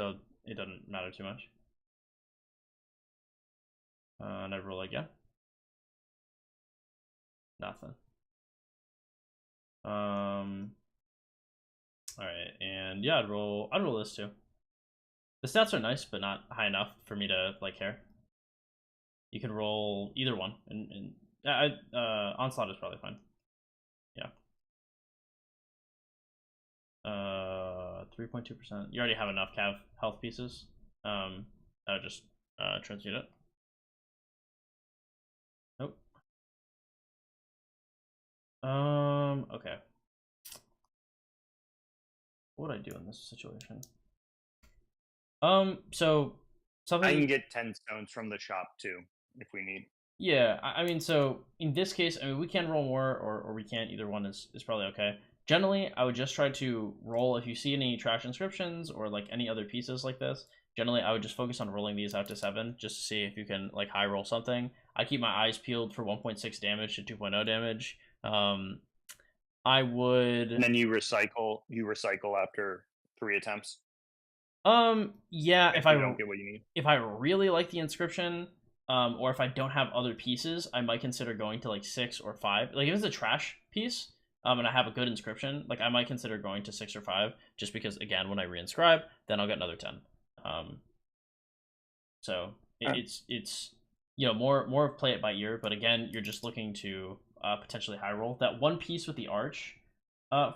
it doesn't matter too much. And I roll again. Nothing. All right, and yeah, I'd roll this too. The stats are nice, but not high enough for me to like care. You can roll either one, and onslaught is probably fine. Yeah. 3.2%. You already have enough cav health pieces. I would just transmute it. Nope. Okay. What would I do in this situation? So something I can get 10 stones from the shop too if we need. Yeah, I mean, so in this case, I mean, we can roll more or we can't. Either one is probably okay. Generally, I would just try to roll if you see any trash inscriptions or like any other pieces like this. Generally, I would just focus on rolling these out to 7 just to see if you can like high roll something. I keep my eyes peeled for 1.6 damage to 2.0 damage. I would. And then you recycle. You recycle after 3 attempts. Yeah, if you don't get what you need. If I really like the inscription, or if I don't have other pieces, I might consider going to like 6 or 5. Like if it's a trash piece, and I have a good inscription, like I might consider going to 6 or 5, just because again, when I reinscribe, then I'll get another 10. So it's more of play it by ear, but again, you're just looking to potentially high roll. That one piece with the arch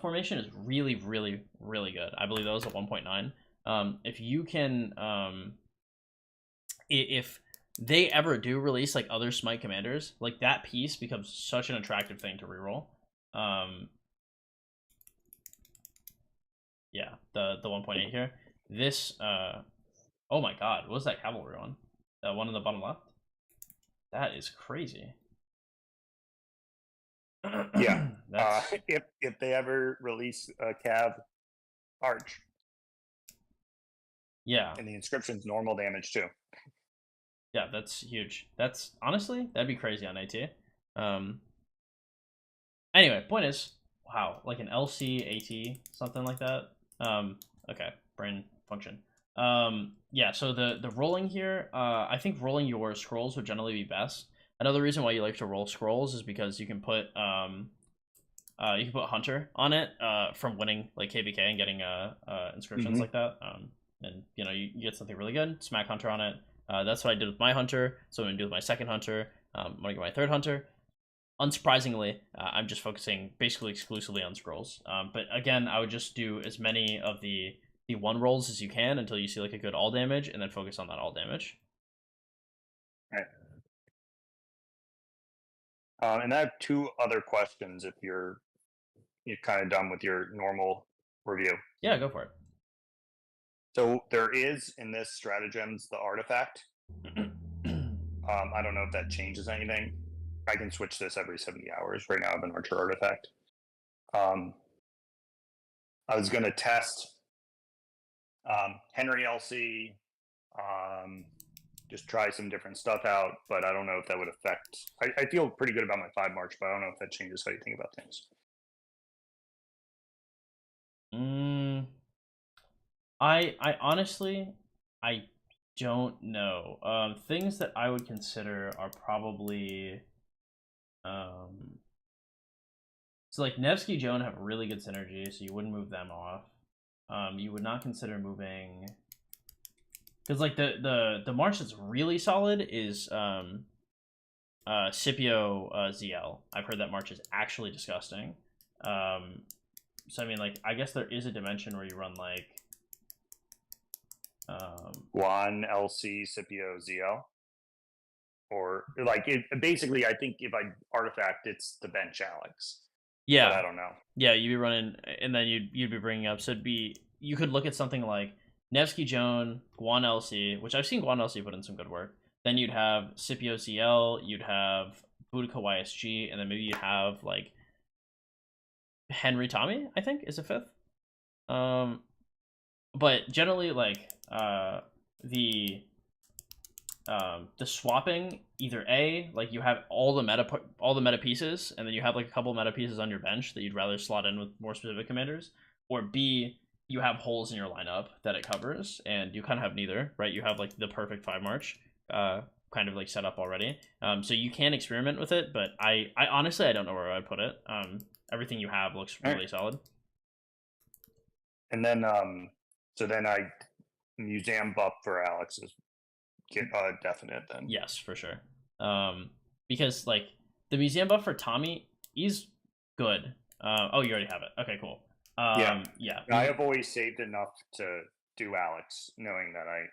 formation is really, really, really good. I believe that was at 1.9. If you can, if they ever do release like other Smite commanders, like that piece becomes such an attractive thing to reroll. Yeah, the 1.8 here. This, oh my god, what was that cavalry one? The one in the bottom left? That is crazy. Yeah. If they ever release a cav arch. Yeah. And the inscription's normal damage too. Yeah, that's huge. That's honestly, that'd be crazy on AT. Anyway, point is, wow, like an LC, AT, something like that. Okay, brain function. Yeah, so the rolling here, I think rolling your scrolls would generally be best. Another reason why you like to roll scrolls is because you can put Hunter on it from winning like KVK and getting inscriptions like that. And you get something really good, smack Hunter on it. That's what I did with my Hunter, so I'm gonna do with my second Hunter. I'm gonna get my third Hunter. Unsurprisingly, I'm just focusing basically exclusively on scrolls. But again, I would just do as many of the one rolls as you can until you see like a good all damage, and then focus on that all damage. Right. And I have 2 other questions if you're kind of done with your normal review. Yeah, go for it. So there is in this stratagems the artifact. I don't know if that changes anything. I can switch this every 70 hours. Right now I have an Archer artifact. I was going to test Henry LC, just try some different stuff out, but I don't know if that would affect. I feel pretty good about my 5 March, but I don't know if that changes how you think about things. I honestly, I don't know. Things that I would consider are probably, so like Nevsky Joan have really good synergy, so you wouldn't move them off. You would not consider moving, because like the March that's really solid is Scipio ZL. I've heard that March is actually disgusting. So I mean, like, I guess there is a dimension where you run like Guan, LC, Scipio, ZL, or like basically, I think if I artifact, it's the bench Alex. Yeah, but I don't know. Yeah, you'd be running, and then you'd be bringing up. So you could look at something like Nevsky Joan, Guan LC, which I've seen Guan LC put in some good work. Then you'd have Scipio ZL, you'd have Boudica YSG, and then maybe you have like Henry Tommy, I think, is a 5th. But generally, like the swapping, either A, like you have all the meta pieces, and then you have like a couple meta pieces on your bench that you'd rather slot in with more specific commanders, or B, you have holes in your lineup that it covers, and you kind of have neither, right? You have like the perfect 5 March kind of like set up already, so you can experiment with it, but I honestly I don't know where I'd put it. Everything you have looks really solid. And then so then I museum buff for Alex is definite then. Yes, for sure. Because like the museum buff for Tommy is good. Oh, you already have it. Okay, cool. Yeah. I have always saved enough to do Alex, knowing that I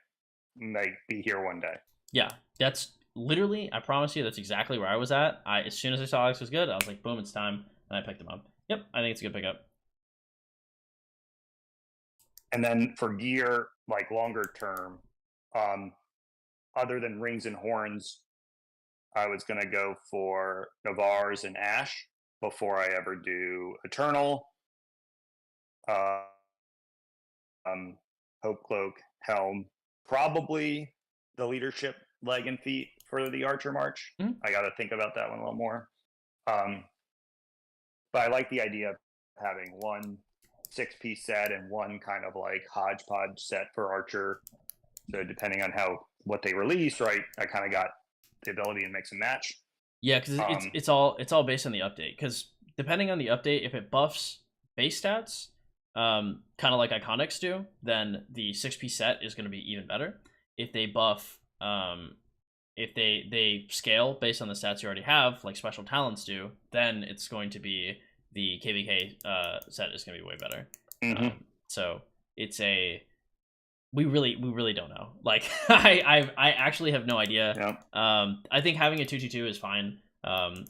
might be here one day. Yeah, that's literally, I promise you, that's exactly where I was at. As soon as I saw Alex was good, I was like, boom, it's time, and I picked him up. Yep, I think it's a good pickup. And then for gear, like longer term, other than rings and horns, I was gonna go for Navars and Ash before I ever do Eternal, uh, Hope Cloak, Helm, probably the leadership leg and feet for the Archer March. Mm-hmm. I got to think about that one a little more. But I like the idea of having one 6-piece set and one kind of like hodgepodge set for Archer. So depending on what they release, right, I kind of got the ability to mix and match. Yeah, because it's all based on the update. Because depending on the update, if it buffs base stats, kind of like Iconics do, then the 6-piece set is going to be even better. If they buff, if they scale based on the stats you already have, like special talents do, then it's going to be the KVK set is going to be way better. Mm-hmm. So it's we really don't know. Like I actually have no idea. Yeah. I think having a 222 is fine.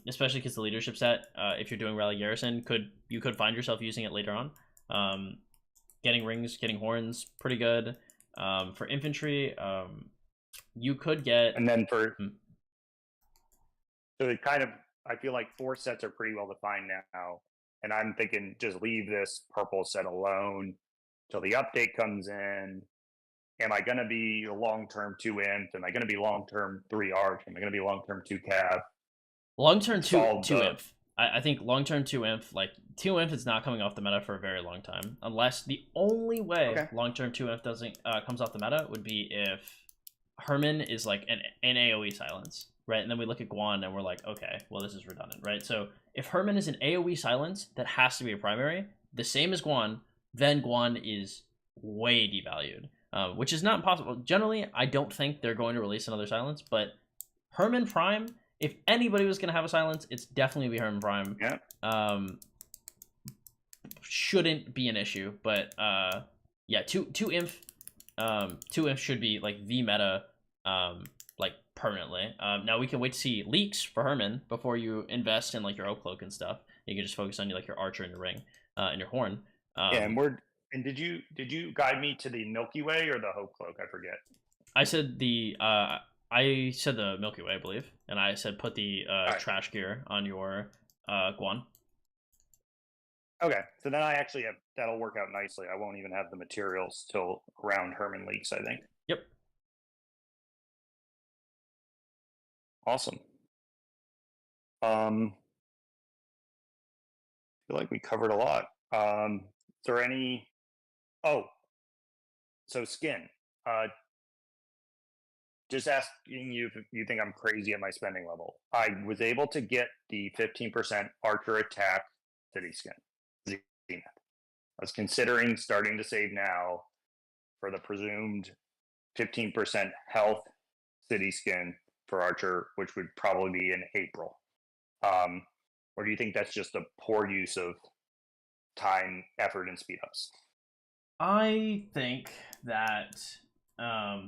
Especially because the leadership set, if you're doing Rally Garrison, you could find yourself using it later on. Getting rings, getting horns, pretty good. For infantry, you could get, and then so it kind of, I feel like 4 sets are pretty well defined now, and I'm thinking just leave this purple set alone till the update comes in. Am I going to be long-term 2 inf? Am I going to be long-term 3 arch? Am I going to be long-term 2 cav? Long-term 2 inf. I think long-term 2 inf, like 2 inf is not coming off the meta for a very long time, unless the only way long-term 2 inf doesn't comes off the meta would be if Herman is like an AoE silence, right? And then we look at Guan and we're like, okay, well, this is redundant, right? So if Herman is an AoE silence, that has to be a primary, the same as Guan, then Guan is way devalued, which is not impossible. Generally, I don't think they're going to release another silence, but Herman Prime, if anybody was going to have a silence, it's definitely be Herman Prime. Yeah. Shouldn't be an issue, but yeah, two inf should be like the meta, like permanently. Now we can wait to see leaks for Herman before you invest in like your Oak Cloak and stuff. You can just focus on like your Archer and your ring, and your horn. Yeah, and did you guide me to the Milky Way or the Hope Cloak? I forget. I said the Milky Way, I believe, and I said put the trash gear on your Guan. Okay, so then I actually have, that'll work out nicely. I won't even have the materials till around Herman leaks, I think. Yep. Awesome. I feel like we covered a lot. Is there any? Oh, so skin. Just asking you if you think I'm crazy at my spending level. I was able to get the 15% Archer attack city skin. I was considering starting to save now for the presumed 15% health city skin for Archer, which would probably be in April. Or do you think that's just a poor use of time, effort, and speed ups? I think that I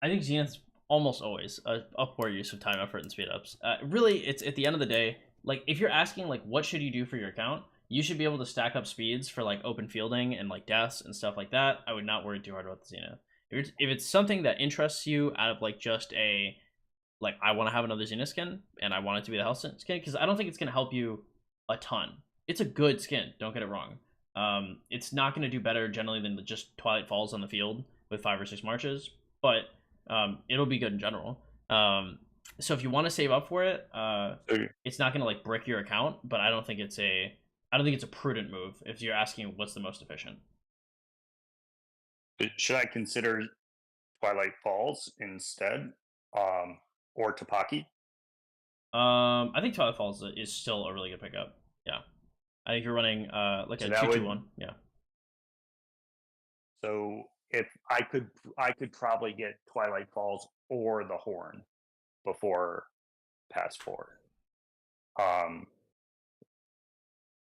think Zenith's almost always a poor use of time, effort, and speed ups. Really, it's at the end of the day, like if you're asking like what should you do for your account, you should be able to stack up speeds for like open fielding and like deaths and stuff like that. I would not worry too hard about the Zenith. If it's something that interests you out of like just a like I want to have another Zenith skin and I want it to be the health skin, because I don't think it's going to help you a ton. It's a good skin, don't get it wrong. It's not going to do better generally than just Twilight Falls on the field with 5 or 6 marches, but it'll be good in general. So if you want to save up for it, it's not going to like brick your account, but I don't think it's a prudent move if you're asking what's the most efficient. Should I consider Twilight Falls instead, or Tapaki? I think Twilight Falls is still a really good pickup. Yeah, I think you're running like a 2-2-1. Yeah. So if I could probably get Twilight Falls or the Horn before pass 4. Um,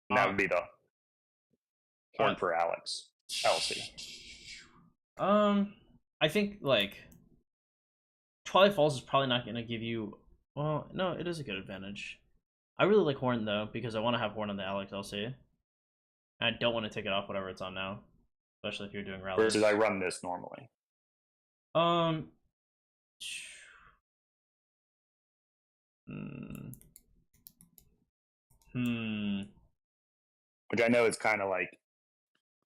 and that Uh, would be the uh, Horn for Alex, Elsie. I think like Twilight Falls is probably not gonna give you. Well, no, it is a good advantage. I really like Horn though because I want to have Horn on the Alex LC. I don't want to take it off whatever it's on now, especially if you're doing rallies. Versus I run this normally. Um. Which I know is kind of like,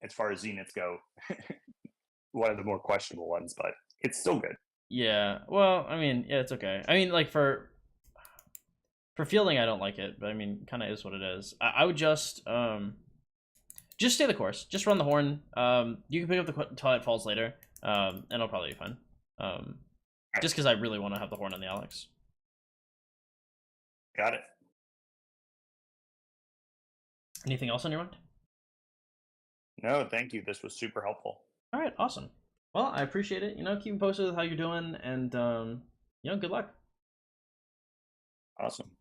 as far as zeniths go, one of the more questionable ones, but it's still good. Yeah. Well, I mean, yeah, it's okay. I mean, like for fielding, I don't like it, but I mean, kind of is what it is. I would just stay the course. Just run the Horn. You can pick up the Twilight Falls later, and it'll probably be fine. Just because I really want to have the Horn on the Alex. Got it. Anything else on your mind? No, thank you. This was super helpful. All right, awesome. Well, I appreciate it. Keep me posted with how you're doing, and good luck. Awesome.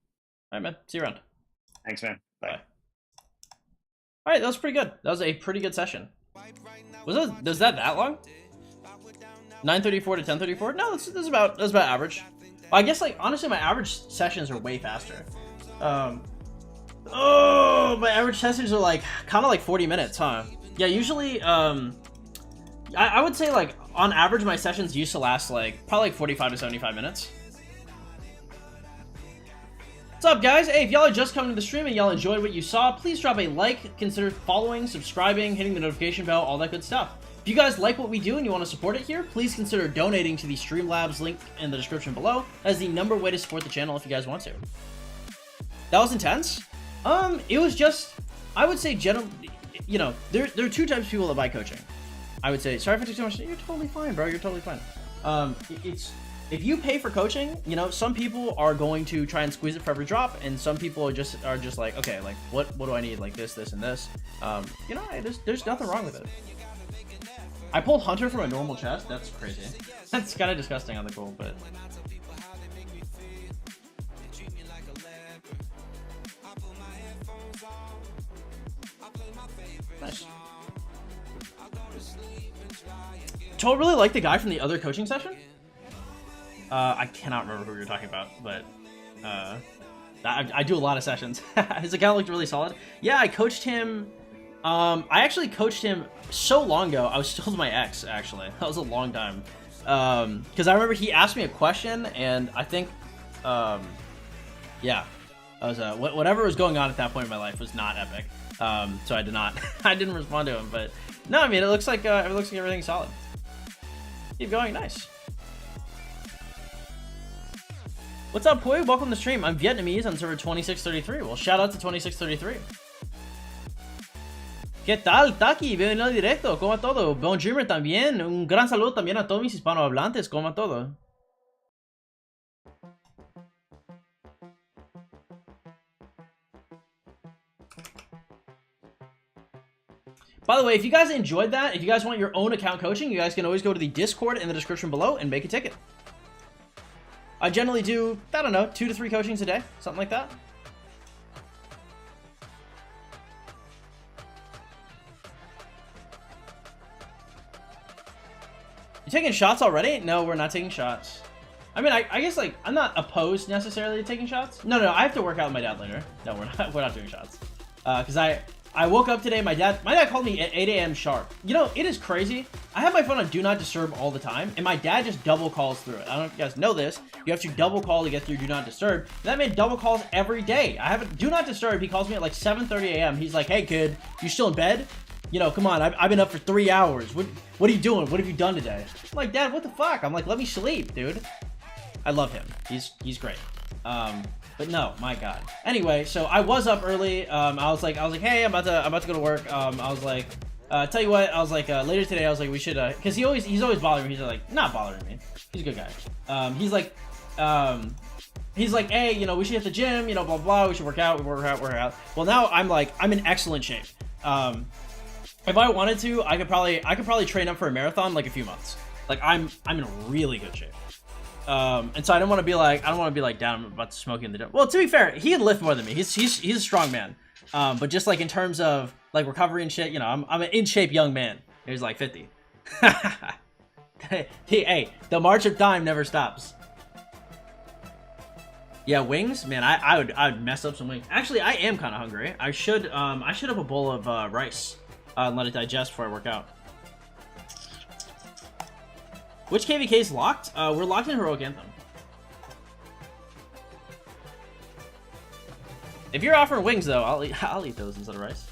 All right, man. See you around. Thanks, man. Bye. All right, that was pretty good. That was a pretty good session. Was that long? 9:34 to 10:34? No, that's about average. Well, I guess like honestly, my average sessions are way faster. Oh, my average sessions are like kind of like 40 minutes, huh? Yeah, usually I would say like on average my sessions used to last like probably like 45 to 75 minutes. What's up, guys? Hey, if y'all are just coming to the stream and y'all enjoyed what you saw, please drop a like, consider following, subscribing, hitting the notification bell, all that good stuff. If you guys like what we do and you want to support it here, please consider donating to the Streamlabs link in the description below. That is the #1 way to support the channel if you guys want to. That was intense. It was just, I would say, generally, there are two types of people that buy coaching. I would say, sorry if I took too much. You're totally fine, bro. You're totally fine. It's if you pay for coaching, some people are going to try and squeeze it for every drop, and some people are just like, okay, like what do I need? Like this, and this. There's nothing wrong with it. I pulled Hunter from a normal chest. That's crazy. That's kind of disgusting on the goal, but. Nice. Toad really liked the guy from the other coaching session. I cannot remember who you're talking about, but I do a lot of sessions. His account looked really solid. Yeah, I coached him. I actually coached him so long ago. I was still with my ex, actually. That was a long time. Because I remember he asked me a question, and I think, yeah, I was whatever was going on at that point in my life was not epic. So I did not, I didn't respond to him. But no, I mean, it looks like everything's solid. Keep going, nice. What's up, Pui? Welcome to the stream. I'm Vietnamese on server 2633. Well, shout out to 2633. ¿Qué tal, Taki? Bienvenido al directo. ¿Cómo va todo? Bon Dreamer también. Un gran saludo también a todos mis hispanohablantes. ¿Cómo va todo? By the way, if you guys enjoyed that, if you guys want your own account coaching, you guys can always go to the Discord in the description below and make a ticket. I generally do, I don't know, 2 to 3 coachings a day, something like that. You taking shots already? No, we're not taking shots. I mean, I guess, like, I'm not opposed necessarily to taking shots. No, I have to work out with my dad later. No, we're not doing shots. Because I woke up today, my dad called me at 8 a.m. sharp. It is crazy. I have my phone on Do Not Disturb all the time, and my dad just double calls through it. I don't know if you guys know this. You have to double call to get through Do Not Disturb. And that man double calls every day. I have Do Not Disturb. He calls me at like 7:30 a.m. He's like, hey, kid, you still in bed? Come on, I've been up for 3 hours. What are you doing? What have you done today? I'm like, Dad, what the fuck? I'm like, let me sleep, dude. I love him. He's great. But no, my God. Anyway, so I was up early. I was like, hey, I'm about to go to work. I was like, tell you what, I was like, later today, I was like, we should, cause he's always bothering me. He's like, not bothering me. He's a good guy. He's like, hey, we should hit the gym, blah, blah, we should work out. Well, now I'm in excellent shape. If I wanted to, I could probably train up for a marathon like a few months. Like I'm in really good shape. And so I don't want to be like down about to smoking in the gym. Well, to be fair, he can lift more than me. He's a strong man. But just like in terms of like recovery and shit, you know, I'm an in shape young man. He's like 50. Hey, the march of time never stops. Yeah, wings, man. I would mess up some wings. Actually, I am kind of hungry. I should have a bowl of rice and let it digest before I work out. Which KVK is locked? We're locked in Heroic Anthem. If you're offering wings, though, I'll eat those instead of rice.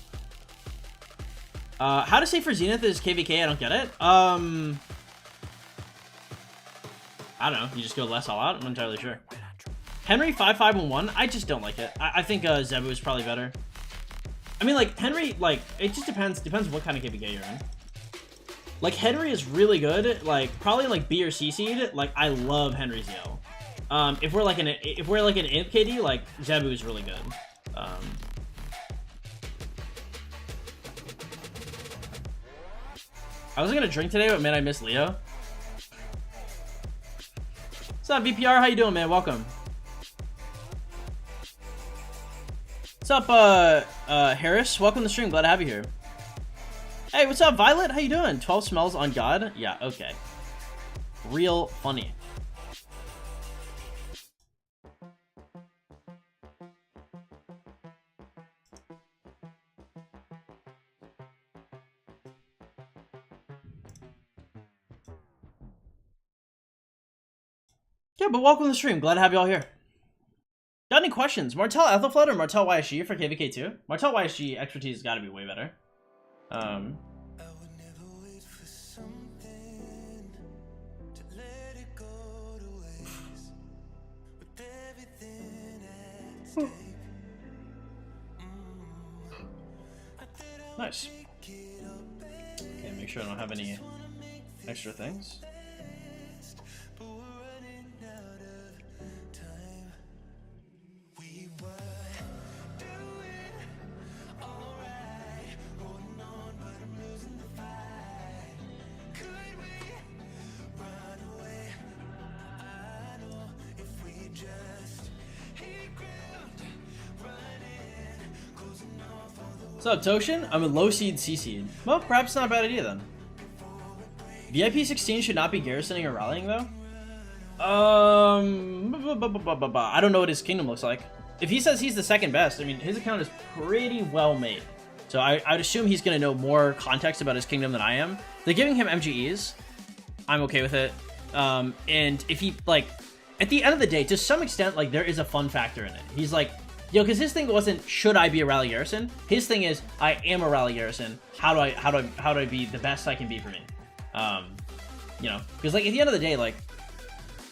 How to say for Zenith is KVK? I don't get it. I don't know. You just go less all out? I'm not entirely sure. Henry 5511. I just don't like it. I think Zebu is probably better. I mean, like Henry, like it just depends what kind of KVK you're in. Like Henry is really good. Like probably like B or C seed. Like I love Henry's yell. If we're like an Imp KD, like Zebu is really good. I wasn't gonna drink today, but man, I miss Leo. What's up, VPR? How you doing, man? Welcome. What's up, Harris? Welcome to the stream. Glad to have you here. Hey, what's up, Violet? How you doing? 12 smells on God? Yeah, okay. Real funny. Yeah, but welcome to the stream. Glad to have you all here. Got any questions? Martel Ethelflood or Martel YSG for KVK2? Martel YSG expertise has got to be way better. Nice. Okay, make sure I don't have any extra things. What's up, Toshin? I'm a low seed C seed. Well, perhaps not a bad idea then. VIP 16 should not be garrisoning or rallying though. I don't know what his kingdom looks like. If he says he's the second best, I mean his account is pretty well made. So I'd assume he's gonna know more context about his kingdom than I am. They're giving him MGEs. I'm okay with it. And if he like, at the end of the day, to some extent, like there is a fun factor in it. He's like, yo, because his thing wasn't should I be a rally garrison. His thing is I am a rally garrison. How do I be the best I can be for me? You know, because like at the end of the day, like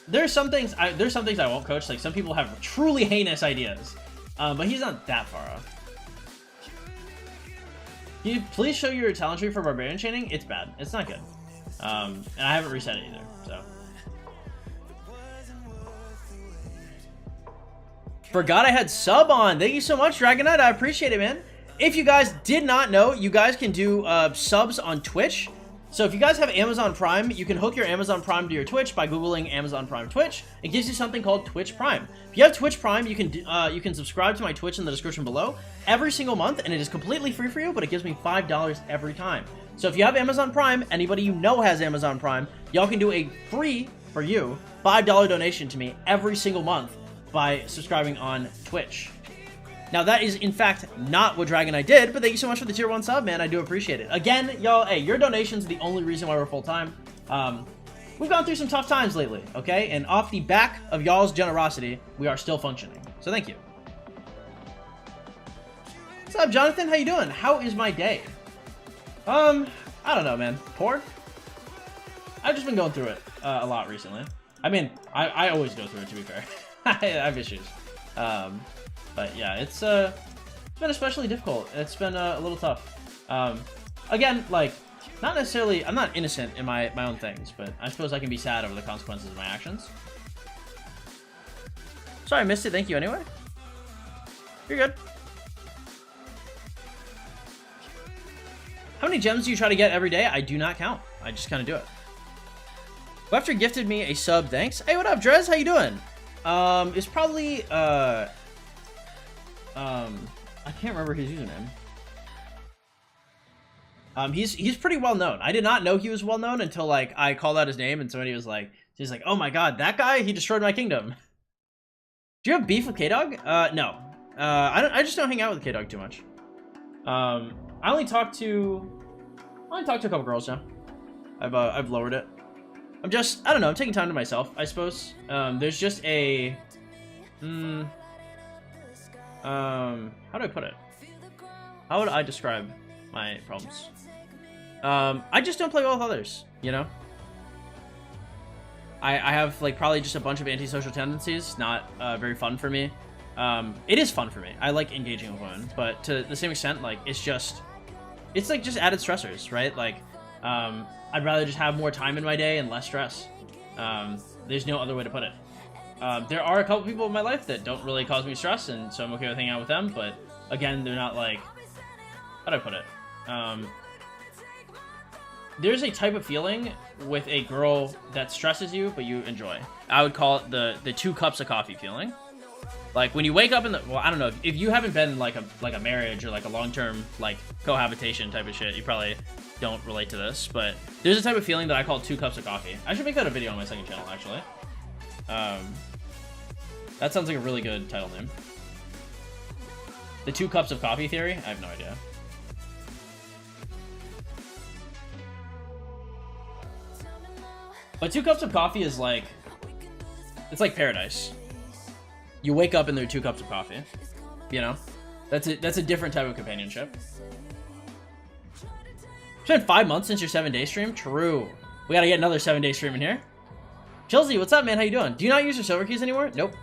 there's some things I won't coach. Like some people have truly heinous ideas, but he's not that far off. Can you please show your talent tree for barbarian chaining? It's bad. It's not good. And I haven't reset it either. So. Forgot I had sub on. Thank you so much, Dragonite. I appreciate it, man. If you guys did not know, you guys can do subs on Twitch. So if you guys have Amazon Prime, you can hook your Amazon Prime to your Twitch by Googling Amazon Prime Twitch. It gives you something called Twitch Prime. If you have Twitch Prime, you can subscribe to my Twitch in the description below every single month, and it is completely free for you, but it gives me $5 every time. So if you have Amazon Prime, anybody you know has Amazon Prime, y'all can do a free, for you, $5 donation to me every single month by subscribing on Twitch. Now that is in fact not what Dragonite did, but thank you so much for the tier 1 sub, man. I do appreciate it. Again, y'all, hey, your donations are the only reason why we're full-time. We've gone through some tough times lately, okay? And off the back of y'all's generosity, we are still functioning. So thank you. What's up, Jonathan? How you doing? How is my day? I don't know, man. Poor? I've just been going through it a lot recently. I mean, I always go through it, to be fair. I have issues. But yeah, it's been especially difficult. It's been a little tough. Again, like, not necessarily, I'm not innocent in my own things, but I suppose I can be sad over the consequences of my actions. Sorry, I missed it. Thank you anyway. You're good. How How many gems do you try to get every day? I do not count. I just kind of do it. Whoever gifted me a sub, thanks. Hey, what up, Drez? How you doing? It's probably I can't remember his username. He's pretty well known. I did not know he was well known until like I called out his name and somebody was like, he's like, oh my god, that guy, he destroyed my kingdom. Do you have beef with K-Dog? No. I just don't hang out with K-Dog too much. I only talk to a couple girls now. I've lowered it. I don't know, I'm taking time to myself, I suppose. There's just a how do I put it? How would I describe my problems? I just don't play well with others, you know? I have like probably just a bunch of antisocial tendencies, not very fun for me. It is fun for me. I like engaging with women, but to the same extent, like it's like just added stressors, right? Like I'd rather just have more time in my day and less stress. There's no other way to put it. There are a couple people in my life that don't really cause me stress, and so I'm okay with hanging out with them, but again, they're not like, how do I put it? There's a type of feeling with a girl that stresses you, but you enjoy. I would call it the 2 cups of coffee feeling. Like when you wake up in the, well, I don't know, if you haven't been in like a marriage or like a long-term like cohabitation type of shit, you probably don't relate to this, but there's a type of feeling that I call 2 cups of coffee. I should make that a video on my second channel, actually. That sounds like a really good title name. The 2 cups of coffee theory? I have no idea. But 2 cups of coffee is like, it's like paradise. You wake up and there are 2 cups of coffee, you know? That's a different type of companionship. It's been 5 months since your 7-day stream? True. We gotta get another 7-day stream in here. Chelsea, what's up, man? How you doing? Do you not use your silver keys anymore? Nope.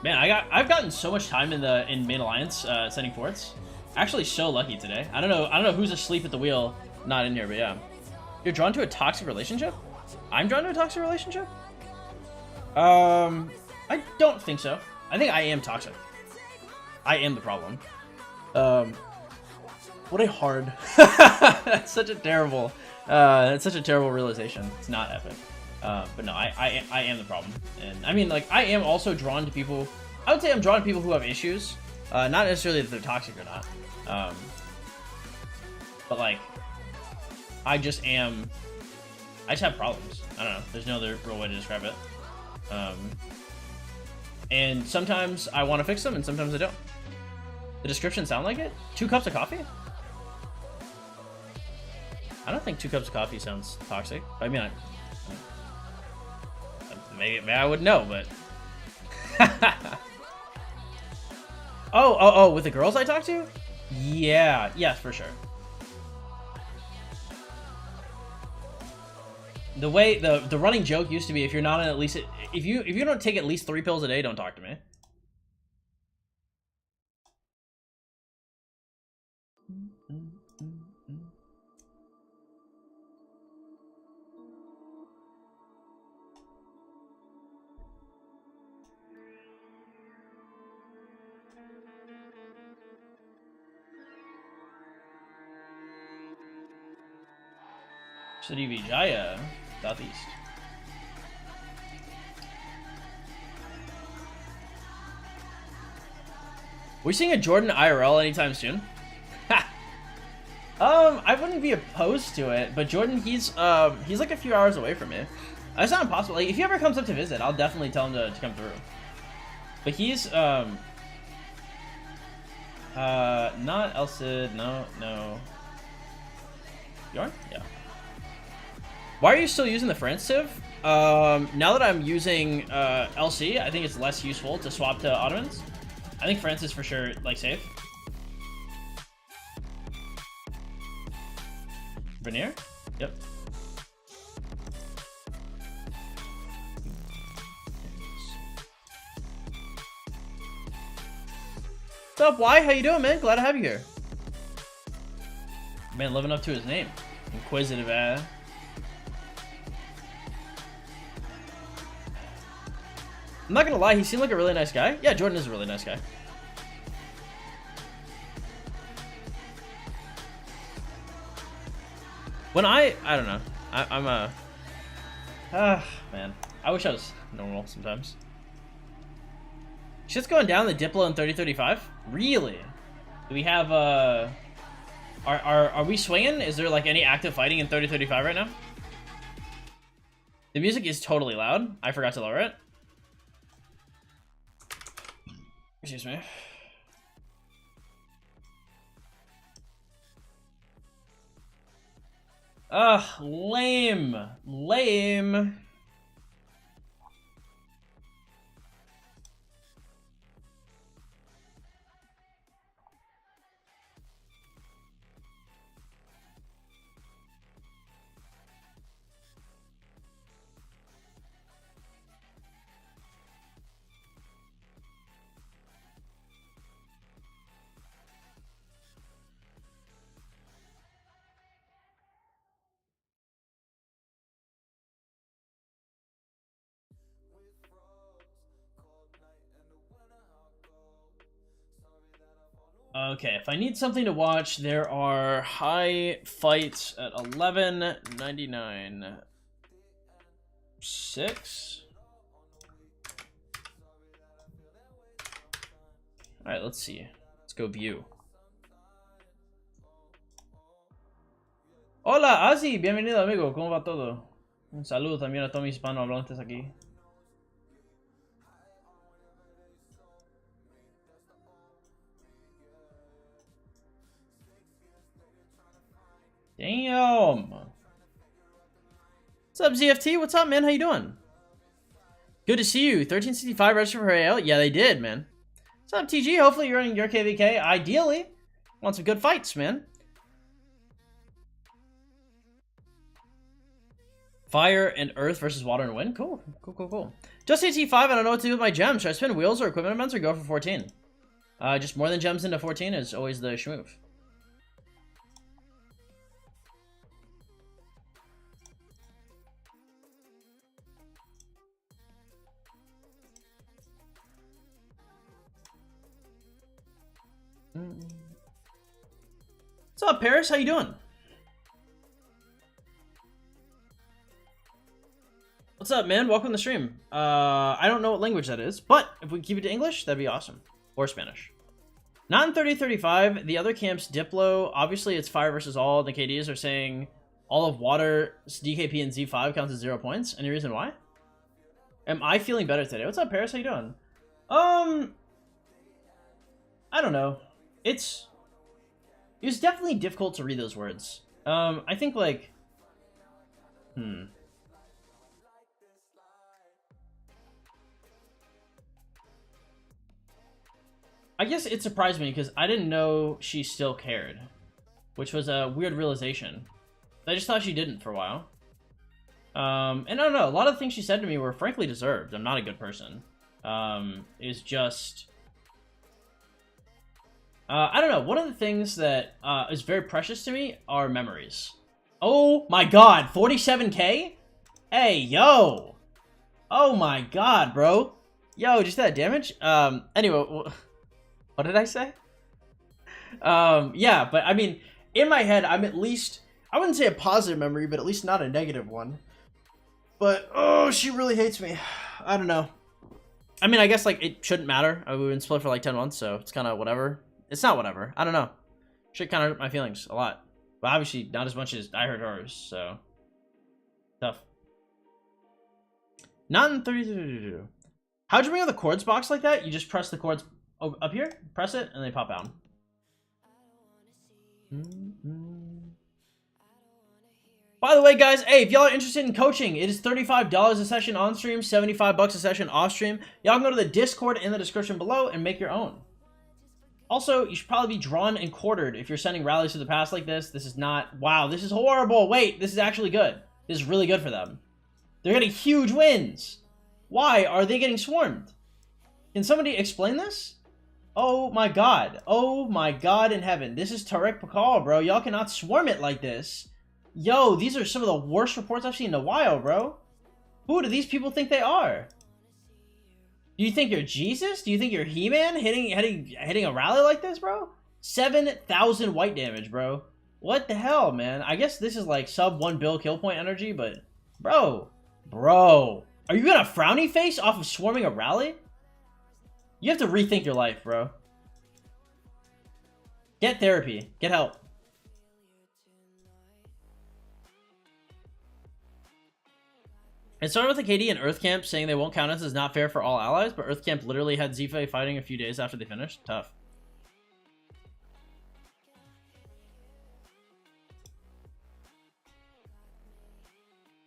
Man, I've gotten so much time in main alliance sending forts. Actually, so lucky today. I don't know who's asleep at the wheel, not in here, but yeah. You're drawn to a toxic relationship? I'm drawn to a toxic relationship? I don't think so. I think I am toxic. I am the problem. What a hard. That's such a terrible. That's such a terrible realization. It's not epic. But no, I am the problem. And I mean, like, I am also drawn to people. I would say I'm drawn to people who have issues. Not necessarily that they're toxic or not. But like, I just have problems. I don't know. There's no other real way to describe it. And sometimes I want to fix them and sometimes I don't. The description sound like it? 2 cups of coffee? I don't think 2 cups of coffee sounds toxic. I mean, maybe I wouldn't know, but oh, with the girls I talk to? Yeah, yes, for sure. The way the running joke used to be, if you're not on at least, if you don't take at least 3 pills a day, don't talk to me. City Vijaya, southeast. We seeing a Jordan IRL anytime soon? I wouldn't be opposed to it, but Jordan, he's like a few hours away from me. It's not impossible. Like, if he ever comes up to visit, I'll definitely tell him to come through. But he's not Elcid, no. Yarn? Yeah. Why are you still using the France Civ? Now that I'm using LC, I think it's less useful to swap to Ottomans. I think France is for sure like safe. Veneer? Yep. What's up, Y? How you doing, man? Glad to have you here. Man, living up to his name. Inquisitive ass. I'm not gonna lie, he seemed like a really nice guy. Yeah, Jordan is a really nice guy. When I don't know. I'm a... man. I wish I was normal sometimes. Shit's going down the Diplo in 3035? Really? Do we have, Are we swinging? Is there, like, any active fighting in 3035 right now? The music is totally loud. I forgot to lower it. Excuse me. Ugh, lame. Lame. Okay, if I need something to watch, there are high fights at 11.99. 6. All right, let's see. Let's go view. Hola, Asi, bienvenido, amigo. ¿Cómo va todo? Un saludo también a todos mis hispanohablantes aquí. Damn. What's up, ZFT? What's up, man? How you doing? Good to see you. 1365 registered for AL? Yeah, they did, man. What's up, TG? Hopefully you're running your KVK. Ideally. Want some good fights, man. Fire and earth versus water and wind? Cool. Cool, cool, cool. Just AT5, I don't know what to do with my gems. Should I spin wheels or equipment amounts or go for 14? Just more than gems into 14 is always the schmoof. What's up, Paris? How you doing? What's up, man? Welcome to the stream. I don't know what language that is, but if we keep it to English, that'd be awesome. Or Spanish. Not in 3035. The other camps, Diplo, obviously it's fire versus all. The KDs are saying all of water, DKP, and Z5 counts as 0 points. Any reason why? Am I feeling better today? What's up, Paris? How you doing? I don't know. It was definitely difficult to read those words. I think, like... I guess it surprised me because I didn't know she still cared, which was a weird realization. I just thought she didn't for a while. And I don't know, a lot of the things she said to me were frankly deserved. I'm not a good person. Is just... I don't know, one of the things that is very precious to me are memories. Oh my god, 47k? Hey, yo! Oh my god, bro. Yo, just that damage? Anyway... What did I say? Yeah, but I mean, in my head, I'm at least, I wouldn't say a positive memory, but at least not a negative one. But, oh, she really hates me. I don't know. I mean, I guess, like, it shouldn't matter. We've been split for, like, 10 months, so it's kind of whatever. It's not whatever. I don't know. Shit kind of hurt my feelings a lot. But obviously, not as much as I hurt hers, so. Tough. Not in 30. How'd you bring out the chords box like that? You just press the chords up here, press it, and they pop out. By the way, guys, hey, if y'all are interested in coaching, it is $35 a session on stream, $75 a session off stream. Y'all can go to the Discord in the description below and make your own. Also, you should probably be drawn and quartered if you're sending rallies to the past like this. This is not, wow, this is horrible. Wait, this is actually good. This is really good for them. They're getting huge wins. Why are they getting swarmed? Can somebody explain this? Oh my god. Oh my god in heaven. This is Tarek Pakal, bro. Y'all cannot swarm it like this. Yo, these are some of the worst reports I've seen in a while, bro. Who do these people think they are? Do you think you're Jesus? Do you think you're He-Man hitting a rally like this, bro? 7,000 white damage, bro. What the hell, man? I guess this is like sub 1 bill kill point energy, but bro, are you gonna frowny face off of swarming a rally? You have to rethink your life, bro. Get therapy. Get help. It started with the KD and Earth Camp saying they won't count us as not fair for all allies, but Earth Camp literally had Zife fighting a few days after they finished. Tough.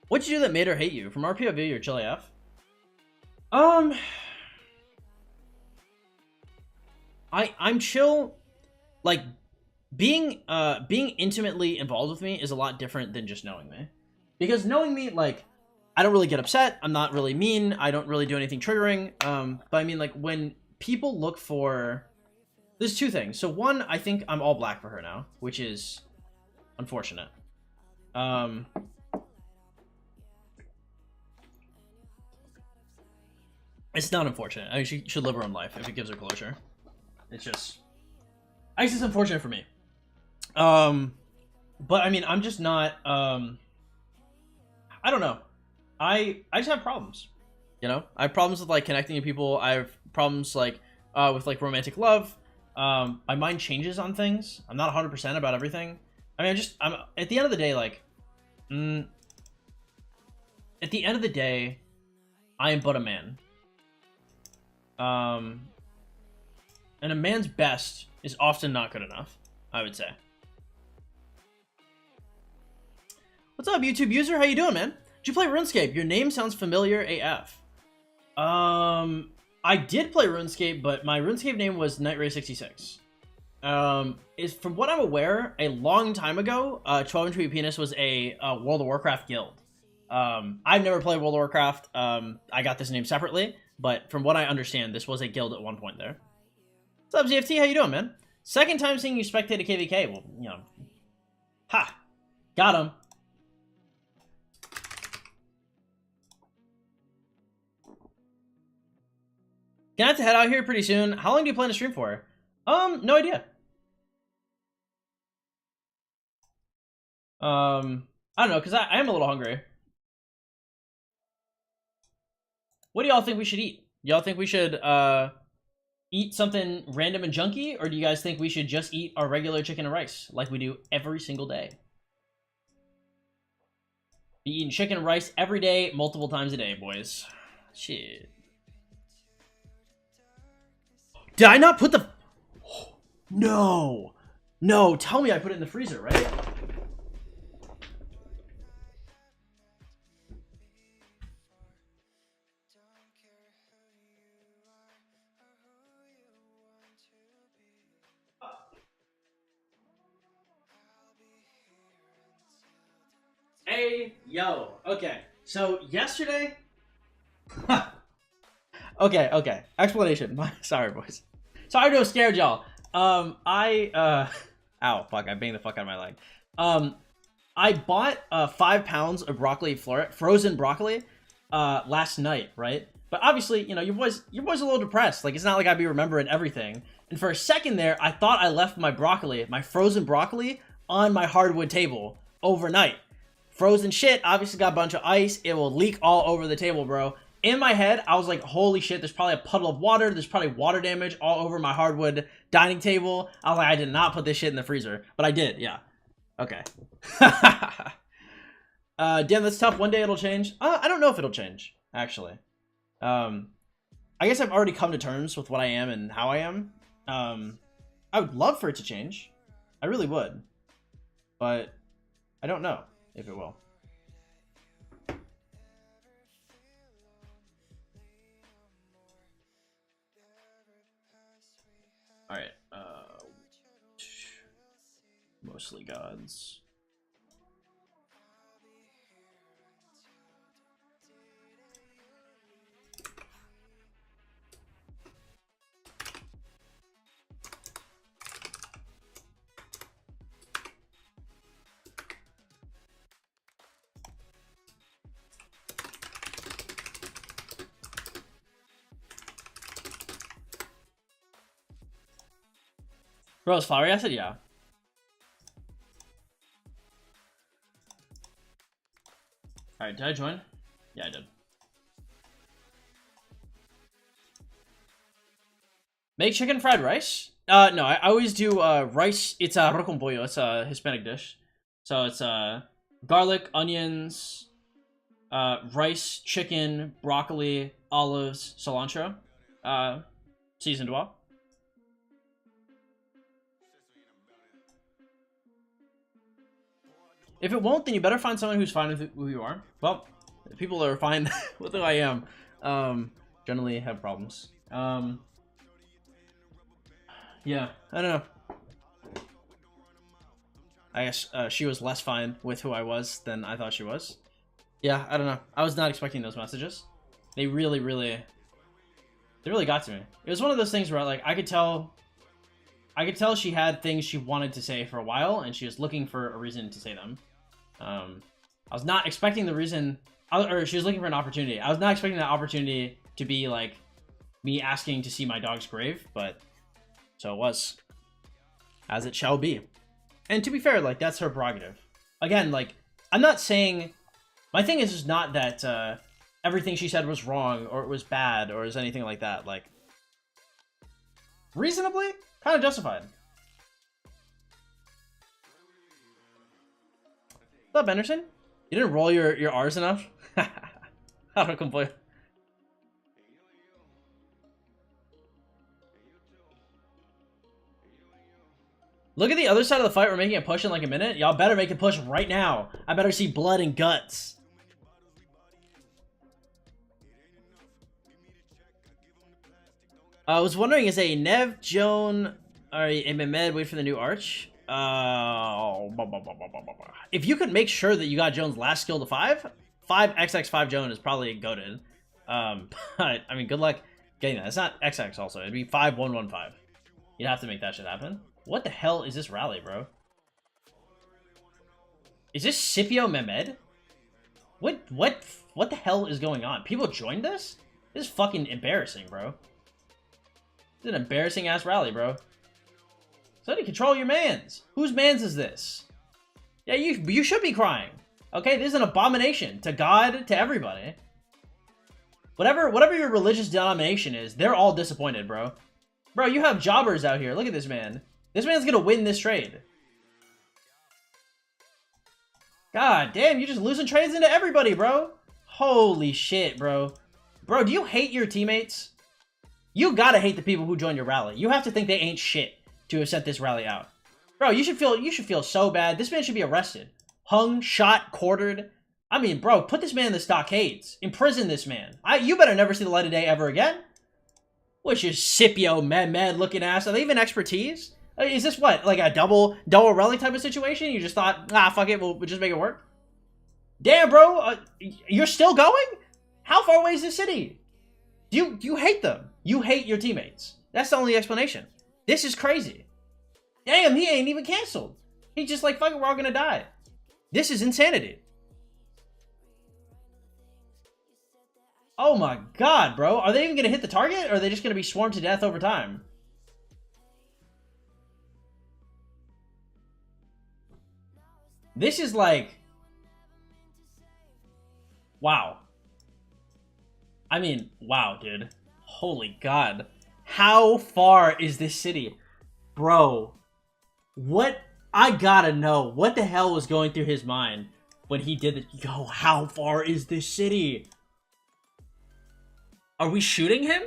What'd you do that made her hate you? From our POV, you're chill AF. I'm chill. Like, being intimately involved with me is a lot different than just knowing me. Because knowing me, like, I don't really get upset. I'm not really mean. I don't really do anything triggering. But I mean, like, when people look for... There's two things. So one, I think I'm all black for her now, which is unfortunate. It's not unfortunate. I mean, she should live her own life if it gives her closure. It's just... I guess it's unfortunate for me. But I mean, I'm just not... I don't know. I just have problems, you know? I have problems with, like, connecting to people. I have problems, like, with, like, romantic love. My mind changes on things. I'm not 100% about everything. I mean, I'm at the end of the day, like, at the end of the day, I am but a man. And a man's best is often not good enough, I would say. What's up, YouTube user? How you doing, man? Did you play RuneScape? Your name sounds familiar AF. I did play RuneScape, but my RuneScape name was NightRay66. Is from what I'm aware, a long time ago, 12-inch penis was a World of Warcraft guild. I've never played World of Warcraft. I got this name separately, but from what I understand, this was a guild at one point there. What's up, ZFT? How you doing, man? Second time seeing you spectate a KVK. Well, you know. Ha! Got him. Gonna have to head out here pretty soon. How long do you plan to stream for? No idea. I don't know, because I am a little hungry. What do y'all think we should eat? Y'all think we should, eat something random and junky, or do you guys think we should just eat our regular chicken and rice, like we do every single day? Be eating chicken and rice every day, multiple times a day, boys. Shit. Did I not put the... No. No, tell me I put it in the freezer, right? Hey, yo. Okay. So, yesterday... Okay. Explanation. Sorry, boys. Sorry to have scared y'all. Ow, fuck, I banged the fuck out of my leg. I bought 5 pounds of broccoli frozen broccoli last night, right? But obviously, you know, your boy's a little depressed. Like, it's not like I'd be remembering everything. And for a second there, I thought I left my frozen broccoli on my hardwood table overnight. Frozen shit obviously got a bunch of ice. It will leak all over the table, bro. In my head, I was like, holy shit, there's probably a puddle of water. There's probably water damage all over my hardwood dining table. I was like, I did not put this shit in the freezer. But I did, yeah. Okay. Damn, that's tough. One day it'll change. I don't know if it'll change, actually. I guess I've already come to terms with what I am and how I am. I would love for it to change. I really would. But I don't know if it will. Alright, mostly gods. Bro, is flowery acid? Yeah. Alright, did I join? Yeah, I did. Make chicken fried rice? No, I always do rice. It's arroz con pollo. It's a Hispanic dish. So it's garlic, onions, rice, chicken, broccoli, olives, cilantro, seasoned well. If it won't, then you better find someone who's fine with who you are. Well, people that are fine with who I am generally have problems. Yeah, I don't know. I guess she was less fine with who I was than I thought she was. Yeah, I don't know. I was not expecting those messages. They really got to me. It was one of those things where like I could tell she had things she wanted to say for a while, and she was looking for a reason to say them. I was not expecting the reason, or she was looking for an opportunity. I was not expecting that opportunity to be like me asking to see my dog's grave, but so it was, as it shall be. And to be fair, like that's her prerogative. Again, like I'm not saying, my thing is just not that everything she said was wrong or it was bad or is anything like that. Like reasonably, kind of justified. What's up, Anderson? You didn't roll your R's enough? I don't complain. Look at the other side of the fight. We're making a push in like a minute. Y'all better make a push right now. I better see blood and guts. I was wondering, is a Nev, Joan, or a Mehmed wait for the new arch? If you could make sure that you got Joan's last skill to 5XX5 Joan is probably goated. But I mean, good luck getting that. It's not XX also. It'd be 5115. You'd have to make that shit happen. What the hell is this rally, bro? Is this Scipio Mehmed? What the hell is going on? People joined this? This is fucking embarrassing, bro. This is an embarrassing ass rally, bro. Somebody control your mans. Whose mans is this? Yeah, you should be crying. Okay, this is an abomination to God, to everybody. Whatever your religious denomination is, they're all disappointed, bro. Bro, you have jobbers out here. Look at this man. This man's gonna win this trade. God damn, you're just losing trades into everybody, bro. Holy shit, bro. Bro, do you hate your teammates? You gotta hate the people who joined your rally. You have to think they ain't shit to have sent this rally out. Bro, you should feel so bad. This man should be arrested. Hung, shot, quartered. I mean, bro, put this man in the stockades. Imprison this man. You better never see the light of day ever again. Which is Scipio Mehmed looking ass. Are they even expertise? Is this what, like a double relic type of situation? You just thought, fuck it, we'll just make it work? Damn, bro, you're still going? How far away is this city? You hate them. You hate your teammates. That's the only explanation. This is crazy. Damn, he ain't even canceled. He's just like, fuck it, we're all gonna die. This is insanity. Oh my god, bro. Are they even gonna hit the target, or are they just gonna be swarmed to death over time? This is like... wow. I mean, wow, dude. Holy god. How far is this city? Bro. What? I gotta know. What the hell was going through his mind when he did it? Yo, how far is this city? Are we shooting him?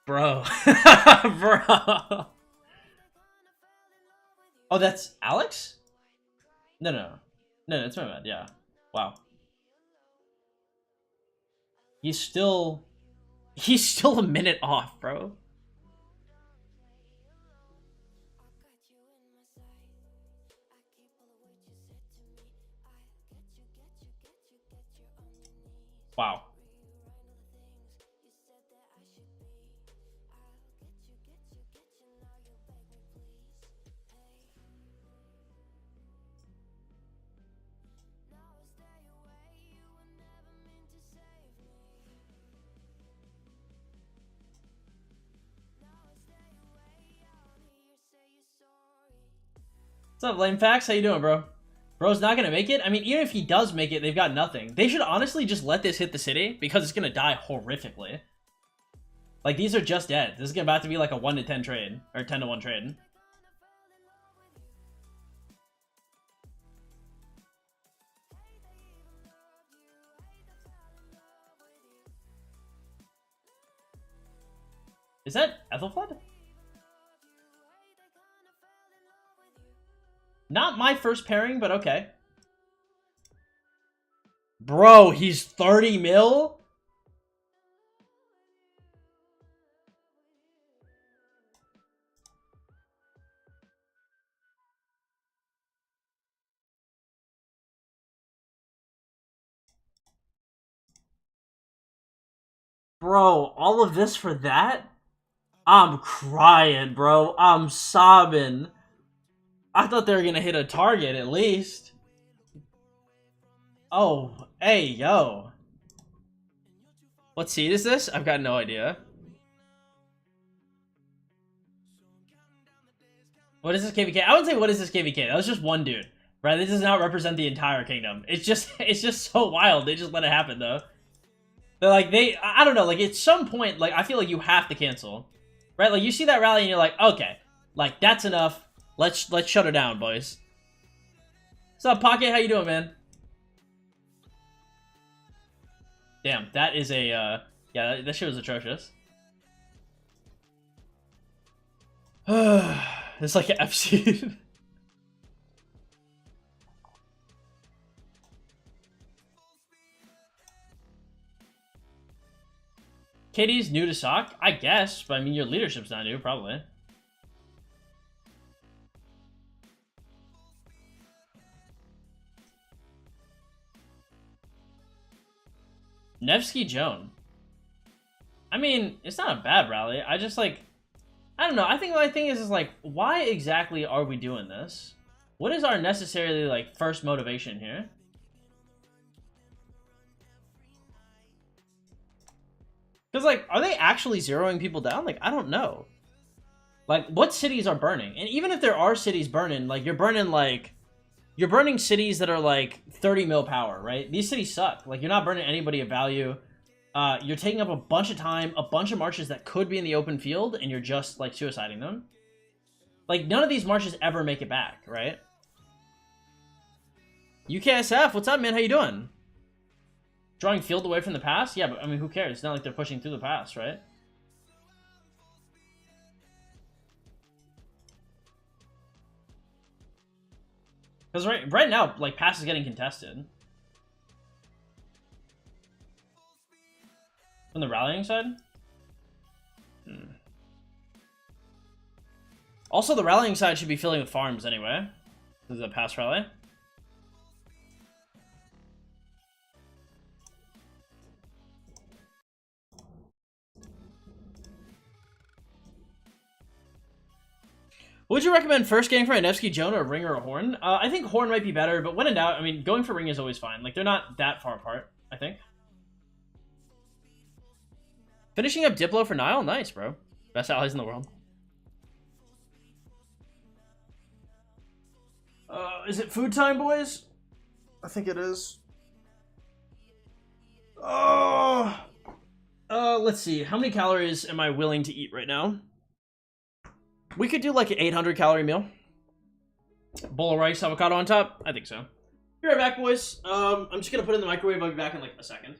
Bro. Bro. Oh, that's Alex? No, it's my bad. Yeah. Wow. He's still a minute off, bro. Wow. What's up, Lame Facts? How you doing, bro? Bro's not gonna make it? I mean, even if he does make it, they've got nothing. They should honestly just let this hit the city, because it's gonna die horrifically. Like, these are just dead. This is about to be like a 1 to 10 trade. Or 10 to 1 trade. Is that Ethelflood? Not my first pairing, but okay. Bro, he's 30 mil? Bro, all of this for that? I'm crying, bro. I'm sobbing. I thought they were gonna hit a target at least. Oh, hey, yo. What seed is this? I've got no idea. What is this KVK? I wouldn't say what is this KVK. That was just one dude. Right? This does not represent the entire kingdom. It's just so wild. They just let it happen though. They're like, I don't know, like at some point, like I feel like you have to cancel. Right? Like you see that rally and you're like, okay, like that's enough. Let's shut her down, boys. What's up, Pocket? How you doing, man? Damn, that is a yeah, that shit was atrocious. It's like an FC. Katie's new to sock? I guess, but I mean your leadership's not new, probably. Nevsky Joan. I mean, it's not a bad rally. I just like, I don't know. I think my thing is like, why exactly are we doing this? What is our necessarily like first motivation here? Because like, are they actually zeroing people down? Like, I don't know. Like, what cities are burning? And even if there are cities burning, like you're burning cities that are like 30 mil power, right? These cities suck. Like, you're not burning anybody of value. You're taking up a bunch of time, a bunch of marches that could be in the open field, and you're just, like, suiciding them. Like, none of these marches ever make it back, right? UKSF, what's up, man? How you doing? Drawing field away from the pass? Yeah, but, I mean, who cares? It's not like they're pushing through the pass, right? Because right now, like, pass is getting contested. From the rallying side? Also, the rallying side should be filling with farms anyway. This is a pass rally. Would you recommend first getting for a Nevsky Joan or a Ring or a Horn? I think Horn might be better, but when in doubt, I mean, going for Ring is always fine. Like, they're not that far apart, I think. Finishing up Diplo for Nile? Nice, bro. Best allies in the world. Is it food time, boys? I think it is. Oh. Let's see. How many calories am I willing to eat right now? We could do like an 800 calorie meal. Bowl of rice, avocado on top. I think so. Be right back, boys. I'm just gonna put it in the microwave. I'll be back in like a second.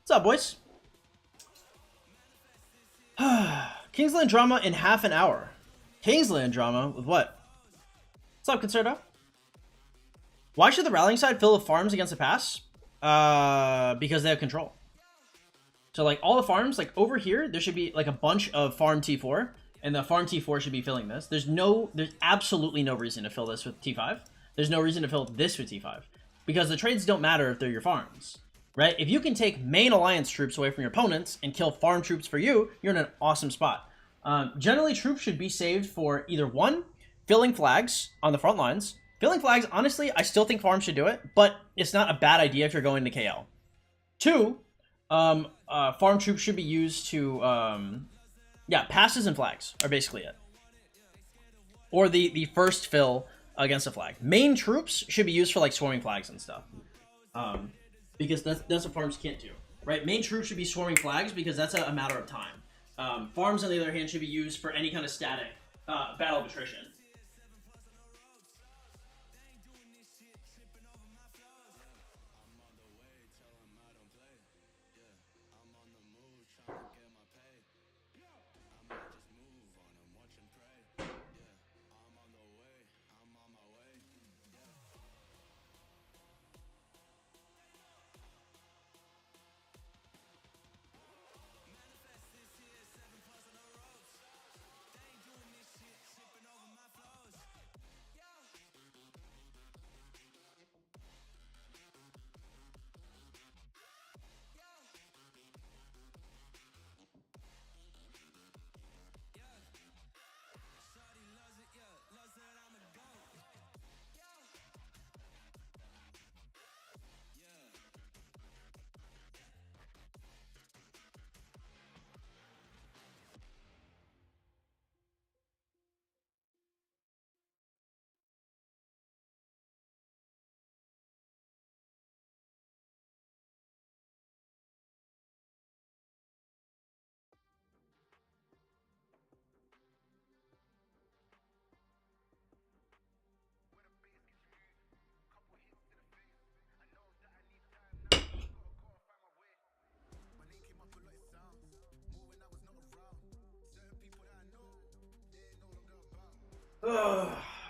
What's up, boys? Kingsland drama in half an hour. Kingsland drama with what? What's up, Concerto? Why should the rallying side fill the farms against the pass? Because they have control. So like all the farms, like over here, there should be like a bunch of farm T4, and the farm T4 should be filling this. There's absolutely no reason to fill this with T5. There's no reason to fill this with T5. Because the trades don't matter if they're your farms, right? If you can take main alliance troops away from your opponents and kill farm troops for you, you're in an awesome spot. Generally, troops should be saved for either one, filling flags on the front lines. Filling flags, honestly, I still think farms should do it, but it's not a bad idea if you're going to KL. Two, farm troops should be used to, yeah, passes and flags are basically it. Or the first fill against a flag. Main troops should be used for like swarming flags and stuff. Because that's what farms can't do, right? Main troops should be swarming flags because that's a matter of time. Farms, on the other hand, should be used for any kind of static battle of attrition.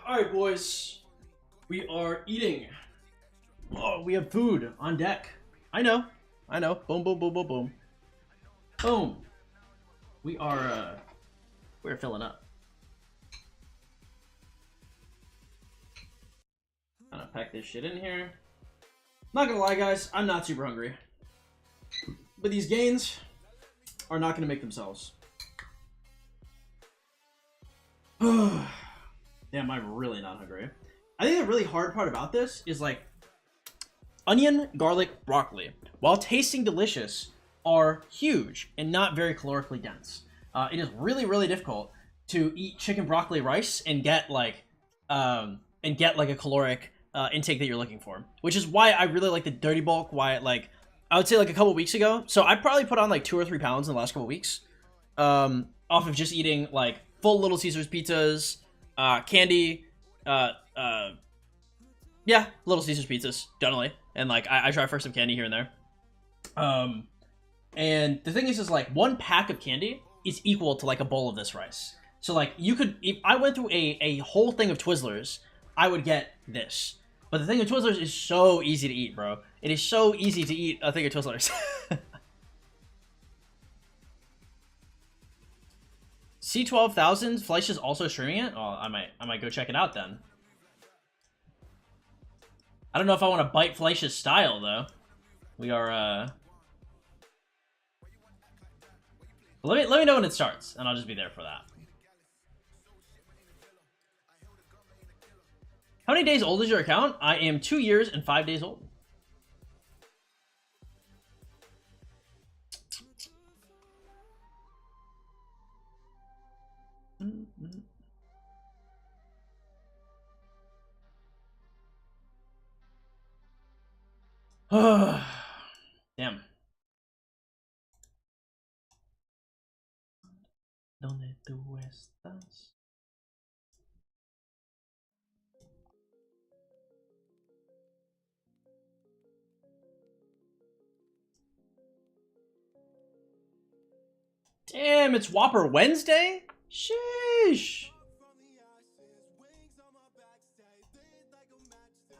Alright, boys. We are eating. Oh, we have food on deck. I know. Boom, boom, boom, boom, boom. Boom. We're filling up. I'm gonna pack this shit in here. Not gonna lie, guys, I'm not super hungry. But these gains are not gonna make themselves. Damn, I'm really not hungry. I think the really hard part about this is like onion, garlic, broccoli, while tasting delicious, are huge and not very calorically dense. It is really, really difficult to eat chicken broccoli rice and get like a caloric intake that you're looking for, which is why I really like the dirty bulk. Why like I would say like a couple weeks ago. So I probably put on like 2 or 3 pounds in the last couple weeks, off of just eating like full Little Caesars pizzas, candy, yeah, Little Caesars pizzas, generally, and like I try for some candy here and there. And the thing is like 1 pack of candy is equal to like a bowl of this rice. So like you could, if I went through a whole thing of Twizzlers, I would get this. But the thing of Twizzlers is so easy to eat, bro. It is so easy to eat a thing of Twizzlers. C12,000, Fleisch is also streaming it. Oh, I might go check it out then. I don't know if I want to bite Fleisch's style though. We are let me know when it starts, and I'll just be there for that. How many days old is your account? I am 2 years and 5 days old. Damn. ¿Dónde tú estás? Damn, it's Whopper Wednesday? Sheesh.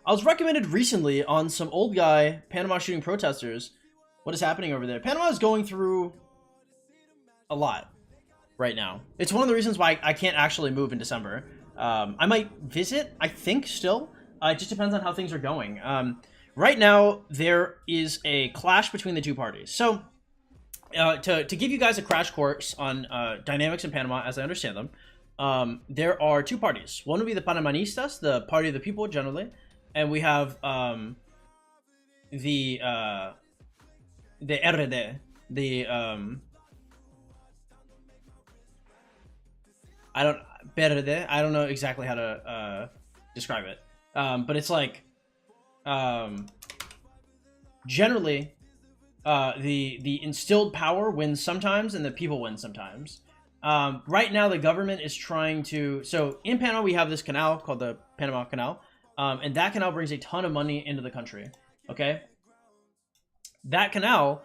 I was recommended recently on some old guy Panama shooting protesters. What is happening over there? Panama is going through a lot right now. It's one of the reasons why I can't actually move in December. I might visit, I think, still. It just depends on how things are going. Right now, there is a clash between the two parties. So, to give you guys a crash course on dynamics in Panama, as I understand them, there are two parties. One would be the Panaministas, the party of the people, generally. And we have the RD, the I don't know exactly how to describe it, but it's like generally the instilled power wins sometimes and the people win sometimes. Right now the government is trying to, so in Panama we have this canal called the Panama Canal, and that canal brings a ton of money into the country. Okay, that canal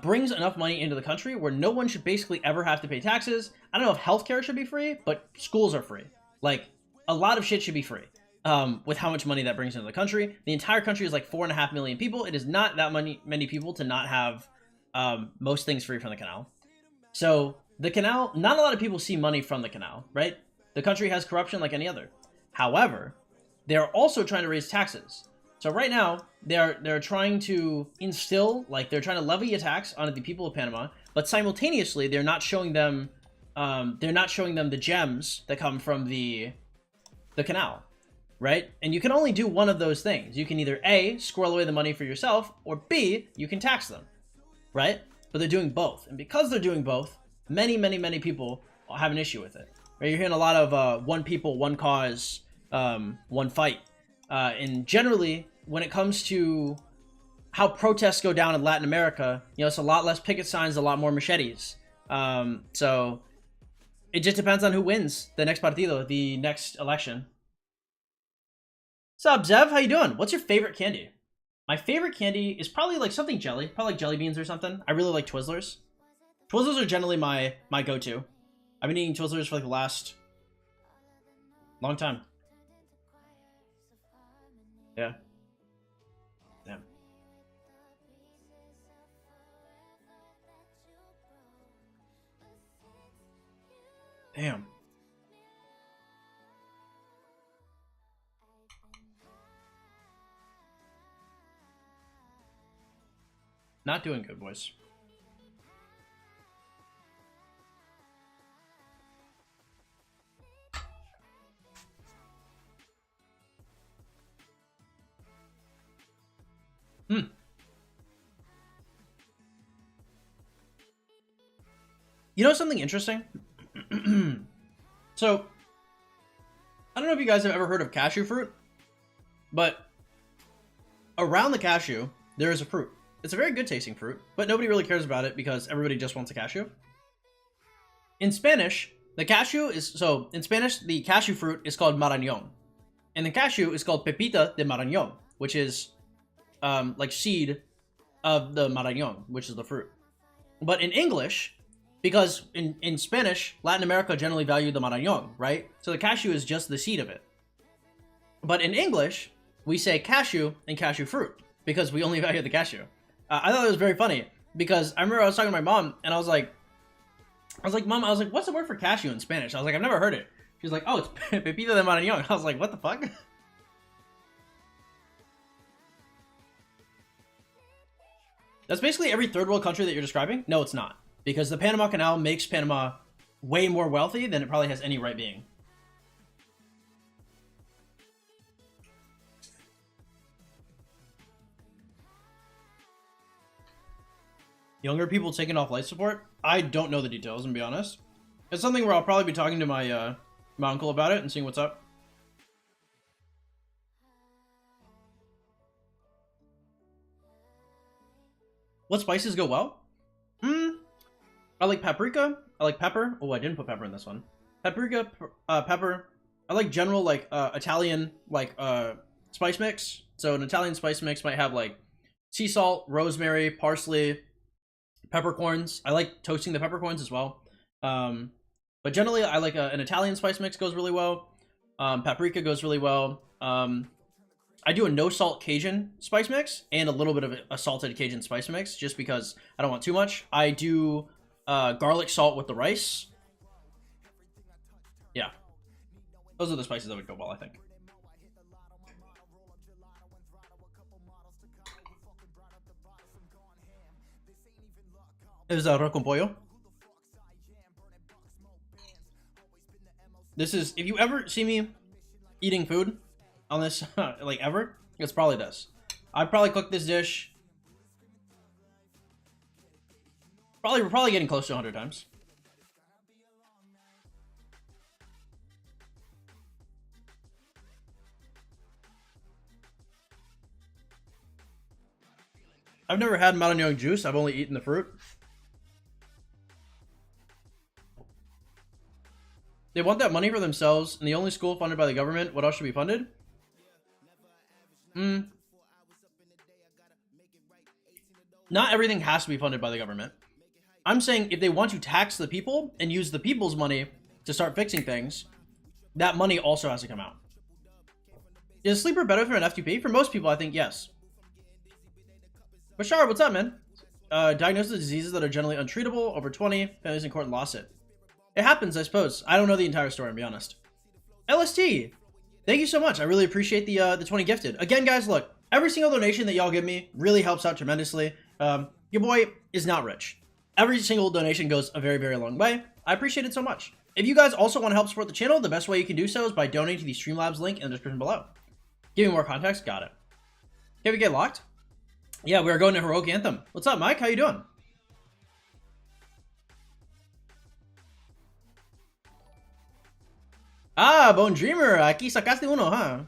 brings enough money into the country where no one should basically ever have to pay taxes. I don't know if healthcare should be free, but schools are free. Like, a lot of shit should be free with how much money that brings into the country. The entire country is like 4.5 million people. It is not that many people to not have most things free from the canal. So the canal, not a lot of people see money from the canal, right? The country has corruption like any other. However, they're also trying to raise taxes. So right now, they're trying to instill, like they're trying to levy a tax on the people of Panama, but simultaneously they're not showing them the gems that come from the canal, right? And you can only do one of those things. You can either A, squirrel away the money for yourself, or B, you can tax them, right? But they're doing both, and because they're doing both, many people have an issue with it. Right? You're hearing a lot of one people, one cause, one fight, and generally, when it comes to how protests go down in Latin America, you know, it's a lot less picket signs, a lot more machetes. So it just depends on who wins the next partido, the next election. What's up, Zev? How you doing? What's your favorite candy? My favorite candy is probably like something jelly, probably like jelly beans or something. I really like Twizzlers. Twizzlers are generally my go-to. I've been eating Twizzlers for like the last long time. Yeah. Damn. Damn. Not doing good, boys. You know something interesting? So, I don't know if you guys have ever heard of cashew fruit, but around the cashew, there is a fruit. It's a very good tasting fruit, but nobody really cares about it because everybody just wants a cashew. In Spanish, the cashew is, so in Spanish, the cashew fruit is called marañón. And the cashew is called pepita de marañón, which is like seed of the marañón, which is the fruit. But in English, because in Spanish, Latin America generally valued the marañón, right? So the cashew is just the seed of it. But in English, we say cashew and cashew fruit because we only value the cashew. I thought it was very funny because I remember I was talking to my mom and I was like, Mom, what's the word for cashew in Spanish? I was like, I've never heard it. She's like, oh, it's pepita de marañón. I was like, what the fuck? That's basically every third world country that you're describing? No, it's not. Because the Panama Canal makes Panama way more wealthy than it probably has any right being. Younger people taking off life support? I don't know the details, to be honest. It's something where I'll probably be talking to my my uncle about it and seeing what's up. What spices go well? I like paprika. I like pepper. Oh, I didn't put pepper in this one. Paprika, pepper. I like general like Italian like spice mix. So an Italian spice mix might have like sea salt, rosemary, parsley, peppercorns. I like toasting the peppercorns as well. But generally, I like an Italian spice mix goes really well. Paprika goes really well. I do a no salt Cajun spice mix and a little bit of a salted Cajun spice mix just because I don't want too much. I do garlic salt with the rice. Yeah. Those are the spices that would go well, I think. Is arroz con pollo. This is, if you ever see me eating food on this, like ever, it's probably this. I'd probably cook this dish. We're probably getting close to 100 times. I've never had marañón juice. I've only eaten the fruit. They want that money for themselves, and the only school funded by the government. What else should be funded? Not everything has to be funded by the government. I'm saying if they want to tax the people and use the people's money to start fixing things, that money also has to come out. Is sleeper better for an F2P? For most people, I think yes. Bashar, what's up, man? Diagnosis of diseases that are generally untreatable, over 20, families in court and lost it. It happens, I suppose. I don't know the entire story, to be honest. LST, thank you so much. I really appreciate the 20 gifted. Again, guys, look, every single donation that y'all give me really helps out tremendously. Your boy is not rich. Every single donation goes a very, very long way. I appreciate it so much. If you guys also want to help support the channel, the best way you can do so is by donating to the Streamlabs link in the description below. Give me more context. Got it. KVK locked? Yeah, we are going to Heroic Anthem. What's up, Mike? How you doing? Ah, Bone Dreamer. Aquí sacaste uno, huh?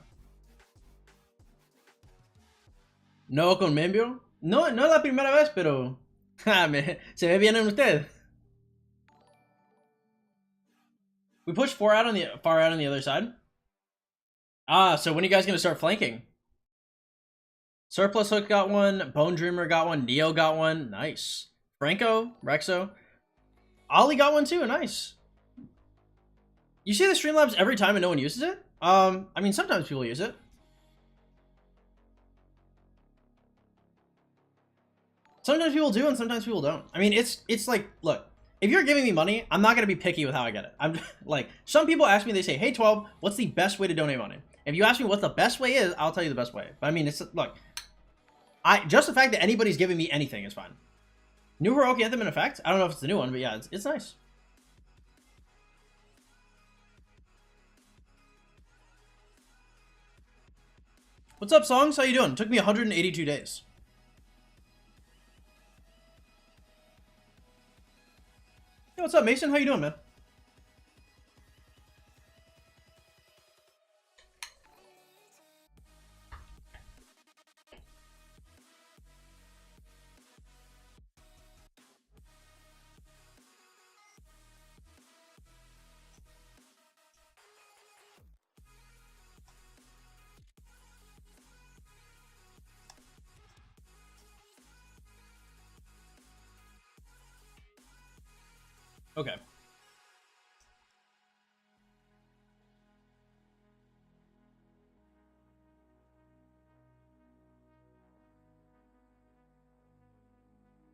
No con Membio. No, no es la primera vez, pero... se ve bien en usted. We pushed far out on the other side. Ah, so when are you guys gonna start flanking? Surplus Hook got one. Bone Dreamer got one. Neo got one. Nice. Franco, Rexo, Ollie got one too. Nice. You see the Streamlabs every time and no one uses it? I mean, sometimes people use it. Sometimes people do and sometimes people don't. I mean, it's like, look, if you're giving me money, I'm not going to be picky with how I get it. I'm like, some people ask me, they say, hey, 12, what's the best way to donate money? If you ask me what the best way is, I'll tell you the best way. But I mean, it's, look, just the fact that anybody's giving me anything is fine. New Heroic Anthem in effect? I don't know if it's the new one, but yeah, it's nice. What's up, Songs? How you doing? It took me 182 days. Hey, what's up, Mason? How you doing, man? Okay.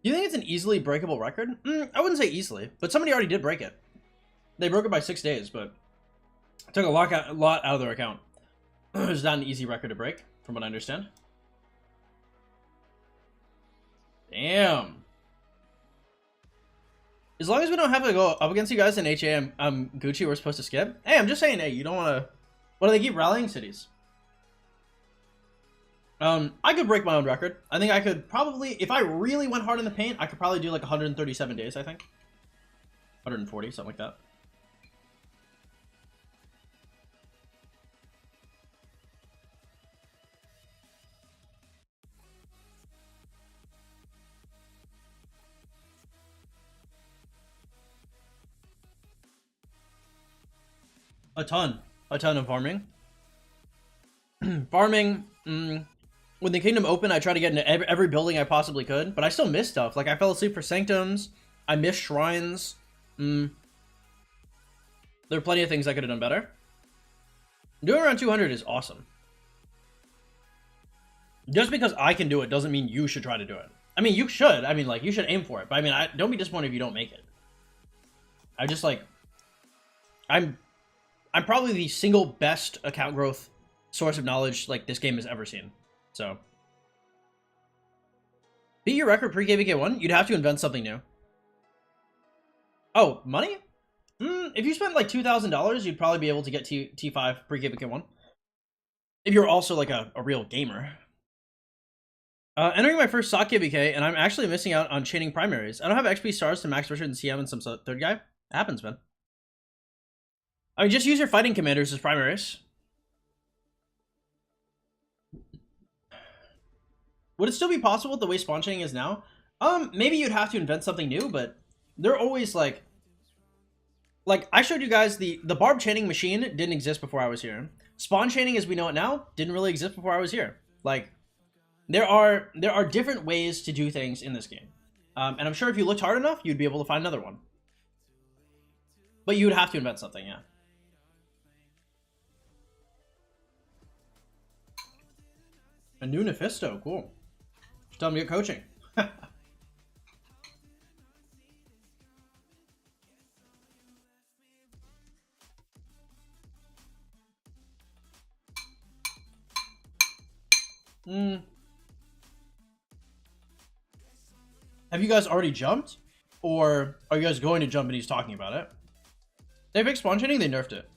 Do you think it's an easily breakable record? I wouldn't say easily, but somebody already did break it. They broke it by 6 days, but it took a lot out of their account. It's not an easy record to break, from what I understand. Damn. As long as we don't have to go up against you guys in HA, I'm Gucci, we're supposed to skip. Hey, I'm just saying, hey, you don't want to... What do they keep rallying cities? I could break my own record. I think I could probably, if I really went hard in the paint, I could probably do like 137 days, I think. 140, something like that. A ton of farming. Farming, when the kingdom opened, I tried to get into every building I possibly could, but I still missed stuff. Like, I fell asleep for sanctums, I missed shrines. There are plenty of things I could have done better. Doing around 200 is awesome. Just because I can do it doesn't mean you should try to do it. I mean, you should. I mean, like, you should aim for it. But I mean, don't be disappointed if you don't make it. I just, like... I'm probably the single best account growth source of knowledge, like, this game has ever seen. So... Beat your record pre-KVK 1? You'd have to invent something new. Oh, money? If you spent, like, $2,000, you'd probably be able to get T5 pre-KVK 1. If you're also, like, a real gamer. Entering my first SOC KVK, and I'm actually missing out on chaining primaries. I don't have XP stars to max Richard and CM and some third guy. It happens, man. I mean, just use your fighting commanders as primaries. Would it still be possible with the way spawn chaining is now? Maybe you'd have to invent something new, but they're always, like, I showed you guys the barb chaining machine didn't exist before I was here. Spawn chaining as we know it now didn't really exist before I was here. Like, there are different ways to do things in this game. And I'm sure if you looked hard enough, you'd be able to find another one. But you would have to invent something, yeah. A new Nephisto, cool. Tell him to get coaching. Have you guys already jumped? Or are you guys going to jump and he's talking about it? They fixed spawn chaining, they nerfed it.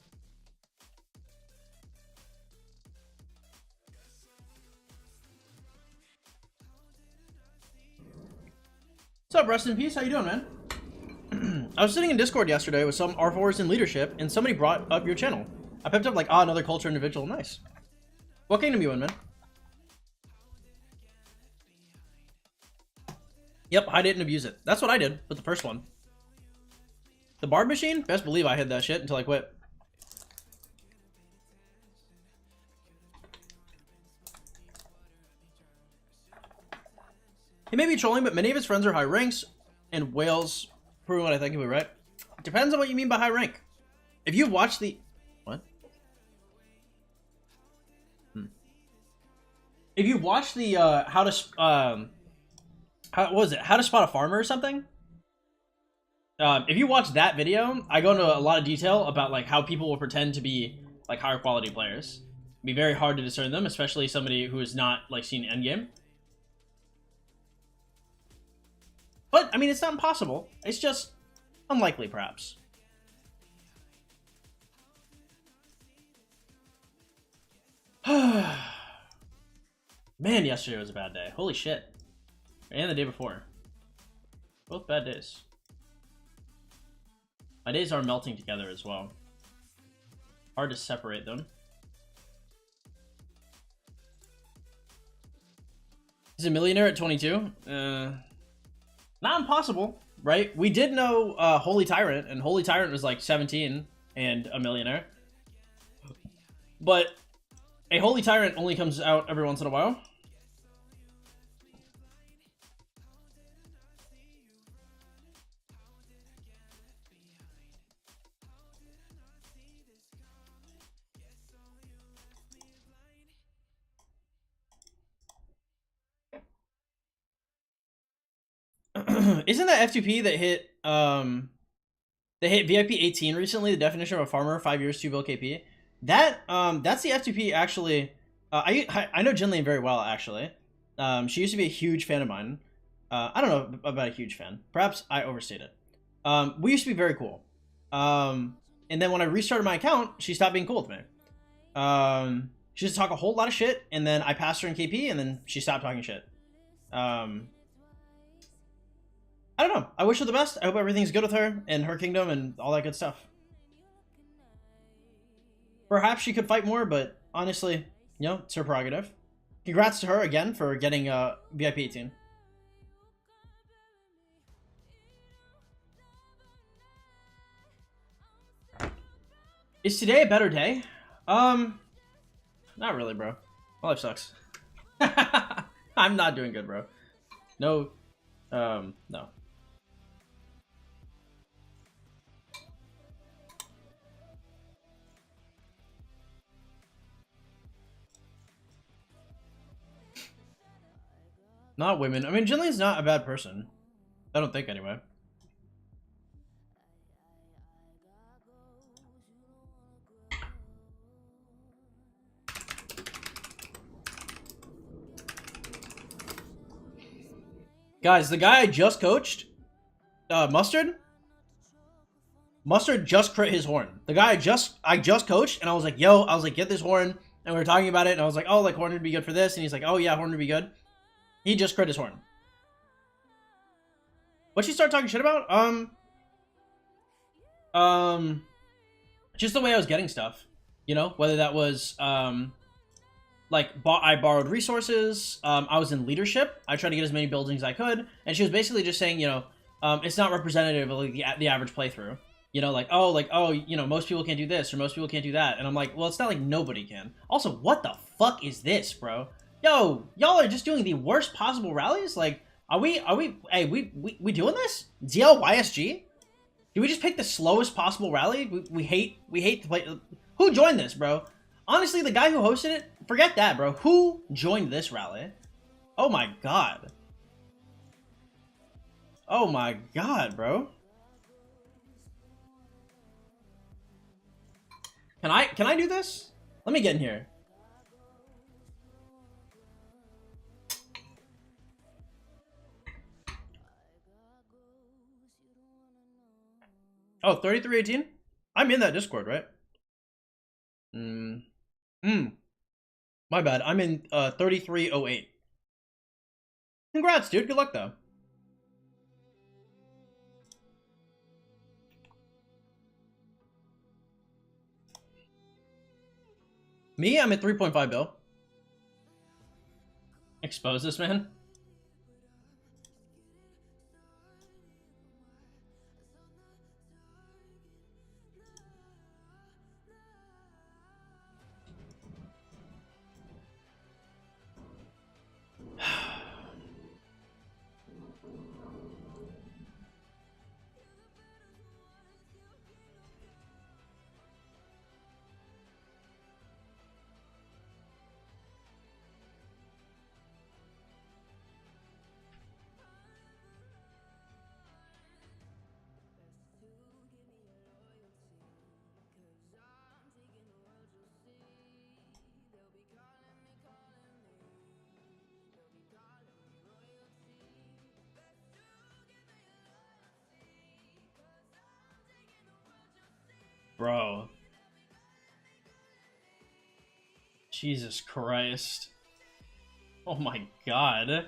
What's up, rest in peace? How you doing, man? I was sitting in Discord yesterday with some R4s in leadership, and somebody brought up your channel. I picked up, like, another culture individual. Nice. What kingdom you in, man? Yep, hide it and abuse it. That's what I did with the first one. The barb machine? Best believe I hid that shit until I quit. He may be trolling, but many of his friends are high ranks, and whales proving what I think of it, right? Depends on what you mean by high rank. If you've watched the... What? If you watched the, how to spot a farmer or something? If you watch that video, I go into a lot of detail about, like, how people will pretend to be, like, higher quality players. It'd be very hard to discern them, especially somebody who has not, like, seen endgame. But, I mean, it's not impossible. It's just unlikely, perhaps. Man, yesterday was a bad day. Holy shit. And the day before. Both bad days. My days are melting together as well. Hard to separate them. He's a millionaire at 22. Not impossible, right? We did know Holy Tyrant, and Holy Tyrant was like 17 and a millionaire. But a Holy Tyrant only comes out every once in a while. Isn't that F2P that hit VIP 18 recently? The definition of a farmer, 5 years, 2 bill KP. That's the F2P actually. I know Jinlian very well actually. She used to be a huge fan of mine. I don't know about a huge fan. Perhaps I overstated. We used to be very cool. And then when I restarted my account, she stopped being cool with me. She used to talk a whole lot of shit, and then I passed her in KP, and then she stopped talking shit. I don't know. I wish her the best. I hope everything's good with her and her kingdom and all that good stuff. Perhaps she could fight more, but honestly, you know, it's her prerogative. Congrats to her again for getting VIP 18. Is today a better day? Not really, bro. My life sucks. I'm not doing good, bro. No. No. Not women. I mean, Jinlian's not a bad person. I don't think, anyway. Guys, the guy I just coached, Mustard just crit his horn. The guy I just coached, and I was like, yo, I was like, get this horn. And we were talking about it, and I was like, oh, like, horn would be good for this. And he's like, oh, yeah, horn would be good. He just crit his horn. What'd she start talking shit about? Just the way I was getting stuff. You know, whether that was, like, I borrowed resources. I was in leadership. I tried to get as many buildings as I could. And she was basically just saying, you know, it's not representative of, like, the average playthrough. You know, like, oh, you know, most people can't do this, or most people can't do that. And I'm like, well, it's not like nobody can. Also, what the fuck is this, bro? Yo, y'all are just doing the worst possible rallies? Like, hey, we doing this? ZL YSG? Do we just pick the slowest possible rally? We hate to play. Who joined this, bro? Honestly, the guy who hosted it, forget that, bro. Who joined this rally? Oh my god. Oh my god, bro. Can I do this? Let me get in here. Oh, 3318? I'm in that Discord, right? My bad. I'm in 3308. Congrats, dude. Good luck, though. Me, I'm at 3.5 bill. Expose this man. Bro. Jesus Christ. Oh my god.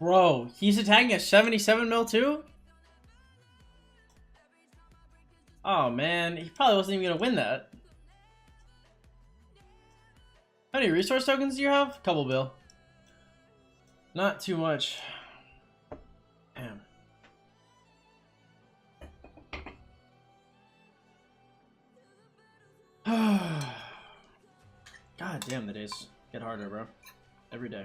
Bro, he's attacking a 77 mil too? Oh man, he probably wasn't even gonna win that. How many resource tokens do you have? Couple, Bill. Not too much. Damn. God damn, the days get harder, bro. Every day.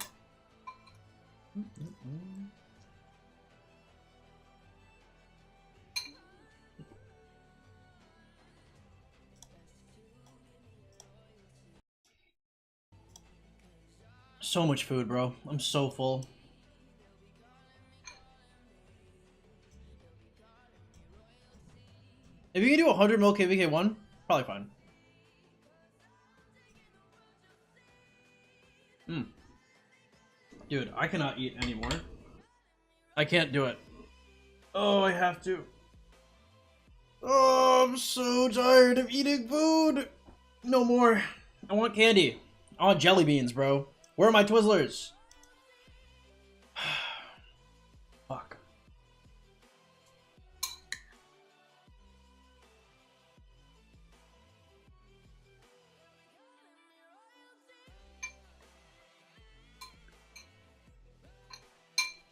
So much food, bro. I'm so full. If you can do 100 mil KVK 1, probably fine. Dude, I cannot eat anymore. I can't do it. Oh, I have to. Oh, I'm so tired of eating food. No more. I want candy. I want jelly beans, bro. Where are my Twizzlers? Fuck.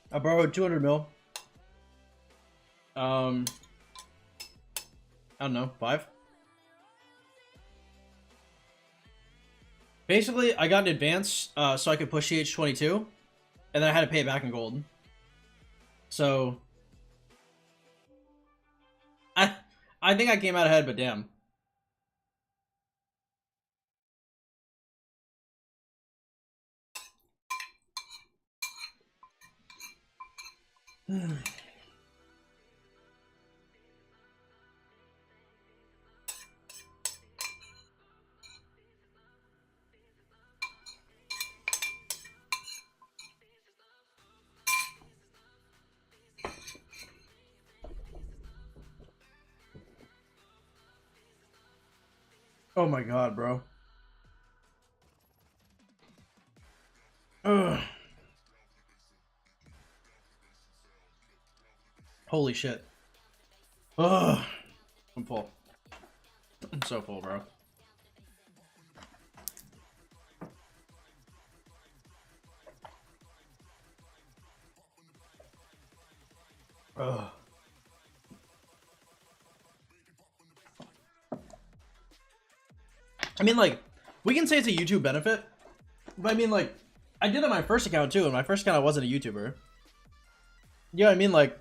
I borrowed 200 mil. I don't know, 5? Basically, I got an advance so I could push CH22, and then I had to pay it back in gold. So, I think I came out ahead, but damn. Oh my god, bro. Ugh. Holy shit. Ugh. I'm full. I'm so full, bro. Ugh. I mean, like, we can say it's a YouTube benefit, but I mean, like, I did it on my first account too, and my first account I wasn't a YouTuber. You know what I mean? Like,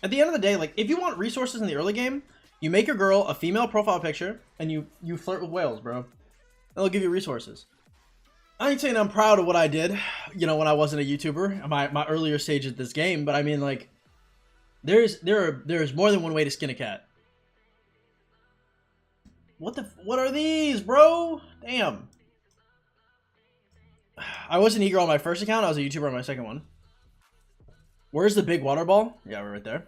at the end of the day, like, if you want resources in the early game, you make your girl a female profile picture, and you flirt with whales, bro. They'll give you resources. I ain't saying I'm proud of what I did, you know, when I wasn't a YouTuber, my earlier stage of this game, but I mean, like, there's more than one way to skin a cat. What are these, bro? Damn. I was an e-girl on my first account. I was a YouTuber on my second one. Where's the big water ball? Yeah, we're right there.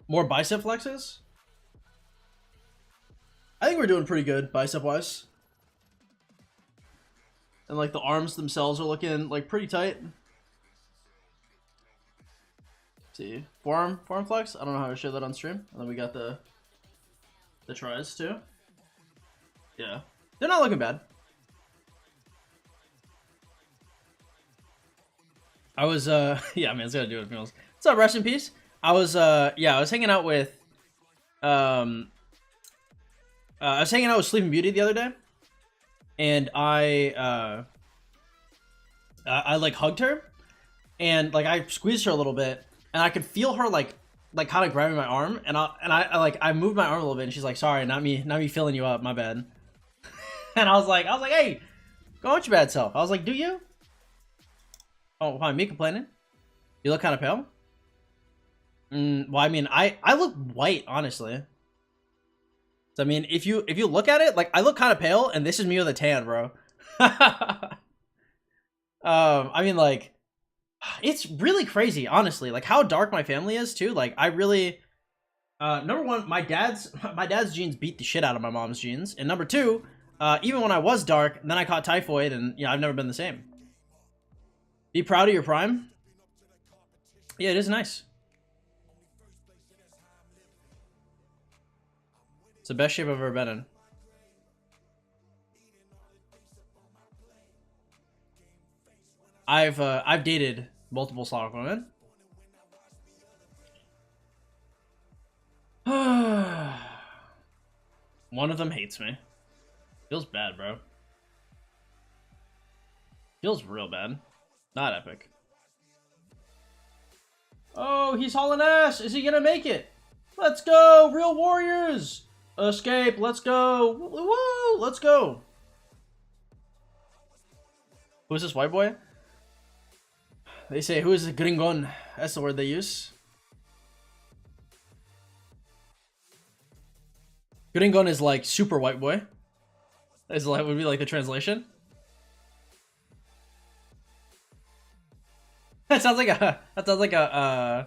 More bicep flexes? I think we're doing pretty good bicep-wise. And, like, the arms themselves are looking, like, pretty tight. Let's see. Forearm flex? I don't know how to show that on stream. And then we got the tries, too. Yeah. They're not looking bad. I was, yeah, man, it's gotta do it. What's up, rest in peace? I was hanging out with, I was hanging out with Sleeping Beauty the other day, and I like hugged her, and like I squeezed her a little bit, and I could feel her like kind of grabbing my arm, and I moved my arm a little bit, and she's like, "Sorry, not me filling you up, my bad." And I was like, "Hey, go on with your bad self." I was like, "Do you?" Oh, why, me complaining? You look kind of pale? Well, I mean, I look white, honestly. So, I mean, if you look at it, like, I look kind of pale, and this is me with a tan, bro. I mean, like, it's really crazy, honestly. Like, how dark my family is, too. Like, I really... number one, my dad's genes beat the shit out of my mom's genes. And number two, even when I was dark, then I caught typhoid, and, you know, I've never been the same. Be proud of your prime. Yeah, it is nice. It's the best shape I've ever been in. I've dated multiple Slavic women. One of them hates me. Feels bad, bro. Feels real bad. Not epic. Oh, he's hauling ass. Is he gonna make it? Let's go, real warriors. Escape. Let's go. Woo! Let's go. Who's this white boy? They say, who is the gringon? That's the word they use. Gringon is like super white boy. Is like would be like the translation. That sounds like a that's like a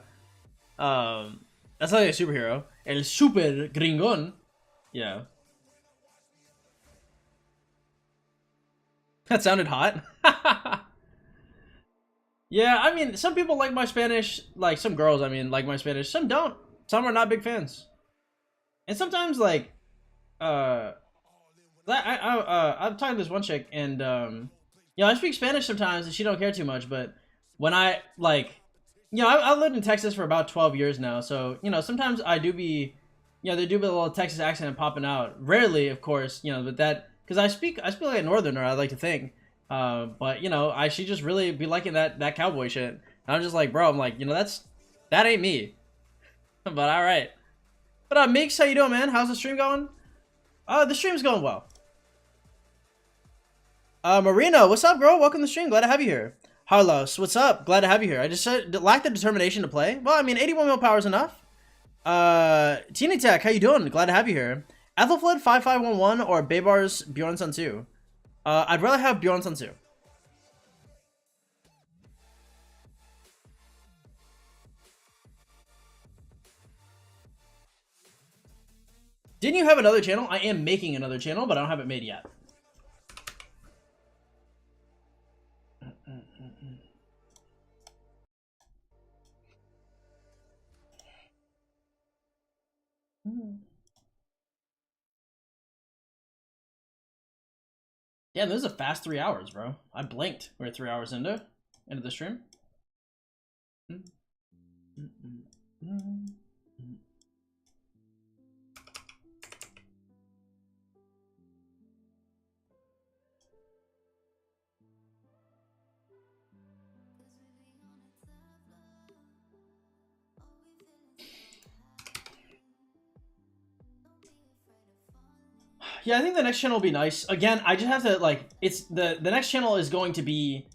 superhero. El super gringon. Yeah. That sounded hot. Yeah, I mean, some people like my Spanish, like some girls, I mean, like my Spanish. Some don't. Some are not big fans. And sometimes, like, I'm talking to this one chick, and you know, I speak Spanish sometimes, and she don't care too much. But when I like, you know, I lived in Texas for about 12 years now, so you know, sometimes I do be, you know, there do be a little Texas accent popping out. Rarely, of course, you know, but that because I speak like a northerner, I like to think. But you know, she just really be liking that cowboy shit. And I'm just like, bro, I'm like, you know, that ain't me. But all right. But Meeks, how you doing, man? How's the stream going? The stream's going well. Marina, what's up, girl? Welcome to the stream. Glad to have you here. Harlos, what's up? Glad to have you here. I just lack the determination to play. Well, I mean, 81 mil power is enough. Teeny Tech, how you doing? Glad to have you here. Ethelfled 5511 or Baybar's Bjornsson 2. I'd rather have Bjornsson 2. Didn't you have another channel? I am making another channel, but I don't have it made yet. Yeah, this is a fast 3 hours, bro. I blinked. We're 3 hours into the stream. Yeah, I think the next channel will be nice. Again, I just have to like it's the next channel is going to be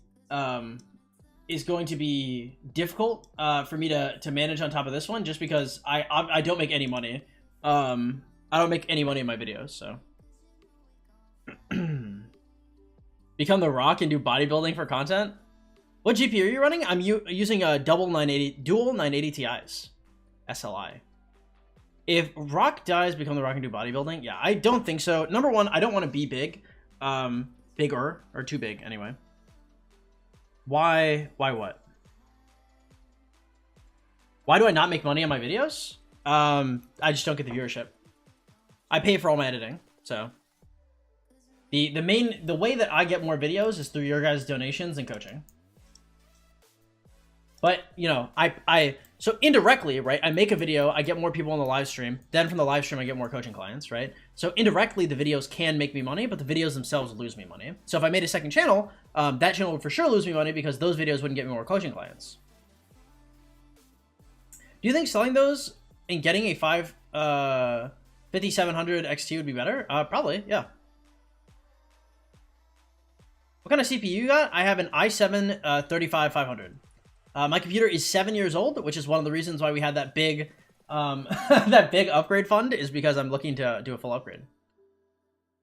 difficult for me to manage on top of this one just because I don't make any money. I don't make any money in my videos, so become the Rock and do bodybuilding for content. What GPU are you running? I'm using a dual 980 Ti's SLI. If Rock dies, become the Rock and do bodybuilding? Yeah, I don't think so. Number one, I don't want to be big. Bigger, or too big, anyway. Why what? Why do I not make money on my videos? I just don't get the viewership. I pay for all my editing, so. The way that I get more videos is through your guys' donations and coaching. But, you know, so indirectly, right, I make a video, I get more people on the live stream, then from the live stream I get more coaching clients, right? So indirectly, the videos can make me money, but the videos themselves lose me money. So if I made a second channel, that channel would for sure lose me money because those videos wouldn't get me more coaching clients. Do you think selling those and getting a 5700 XT would be better? Probably, yeah. What kind of CPU you got? I have an i7 35500. My computer is 7 years old, which is one of the reasons why we had that big that big upgrade fund is because I'm looking to do a full upgrade.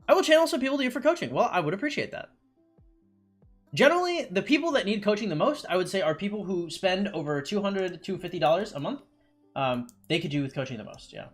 I will channel some people to you for coaching. Well, I would appreciate that. Generally, the people that need coaching the most, I would say, are people who spend over $200 to $250 a month. They could do with coaching the most, yeah.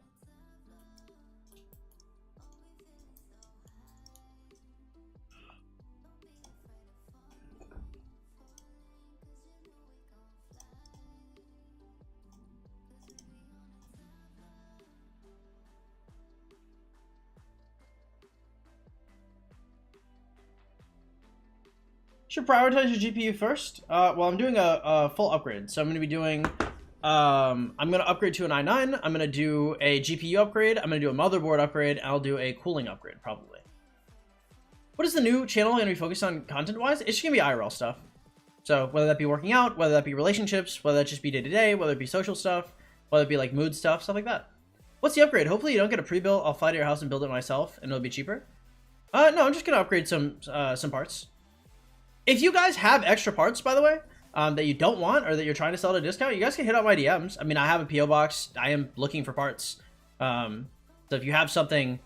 Should prioritize your GPU first. Well, I'm doing a full upgrade, so I'm going to be doing. I'm going to upgrade to an i9. I'm going to do a GPU upgrade. I'm going to do a motherboard upgrade. And I'll do a cooling upgrade probably. What is the new channel going to be focused on content-wise? It's just going to be IRL stuff. So whether that be working out, whether that be relationships, whether that just be day-to-day, whether it be social stuff, whether it be like mood stuff like that. What's the upgrade? Hopefully you don't get a pre-built. I'll fly to your house and build it myself, and it'll be cheaper. No, I'm just going to upgrade some parts. If you guys have extra parts, by the way, that you don't want or that you're trying to sell at a discount, you guys can hit up my DMs. I mean, I have a PO box. I am looking for parts. So if you have something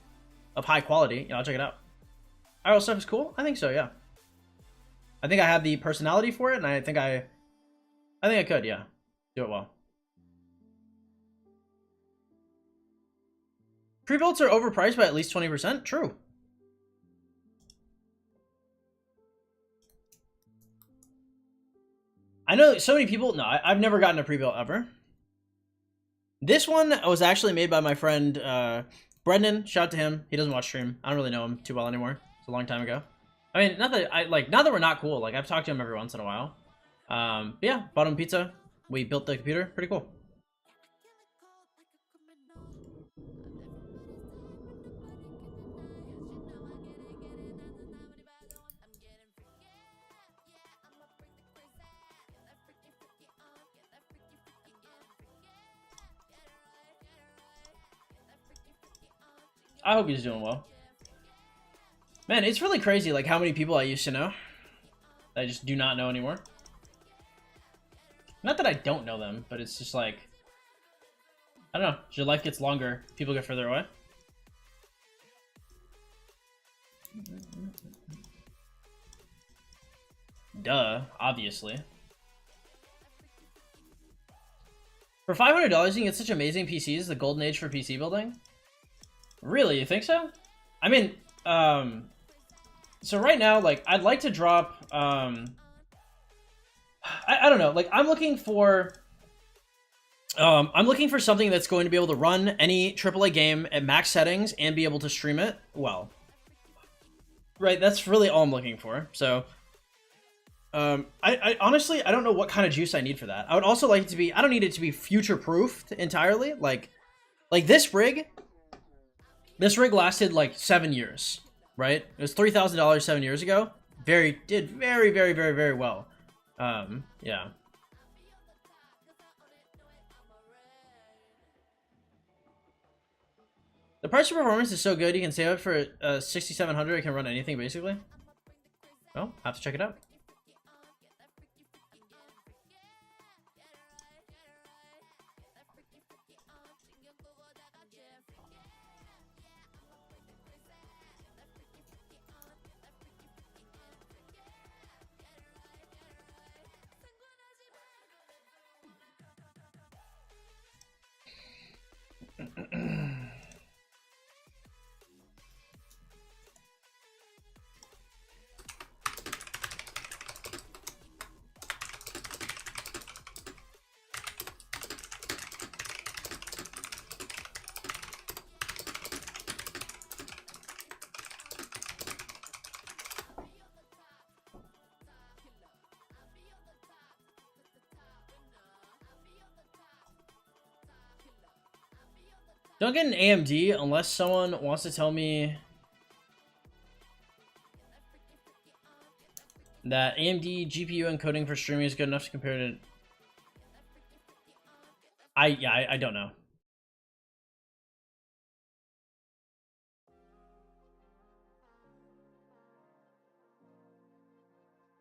of high quality, you know, I'll check it out. IRL stuff is cool? I think so, yeah. I think I have the personality for it, and I think I could, yeah. Do it well. Pre-builts are overpriced by at least 20%? True. I know so many people... No, I've never gotten a pre-built ever. This one was actually made by my friend, Brendan. Shout out to him. He doesn't watch stream. I don't really know him too well anymore. It's a long time ago. I mean, not that now that we're not cool. Like, I've talked to him every once in a while. But yeah, bought him pizza. We built the computer. Pretty cool. I hope he's doing well. Man, it's really crazy, like, how many people I used to know that I just do not know anymore. Not that I don't know them, but it's just like, I don't know, as your life gets longer, people get further away. Duh, obviously. For $500, you can get such amazing PCs, the golden age for PC building. Really, you think so? I mean, so right now, like, I'd like to drop, I don't know, like, I'm looking for something that's going to be able to run any AAA game at max settings and be able to stream it well. Right, that's really all I'm looking for. So, I honestly, I don't know what kind of juice I need for that. I would also like it to be, I don't need it to be future-proofed entirely. Like this rig lasted like 7 years, right? It was $3,000 7 years ago. Did very, very, very, very well. Yeah. The price of performance is so good, you can save it for 6,700. It can run anything basically. Well, I have to check it out. Don't get an AMD unless someone wants to tell me that AMD GPU encoding for streaming is good enough to compare to... I don't know.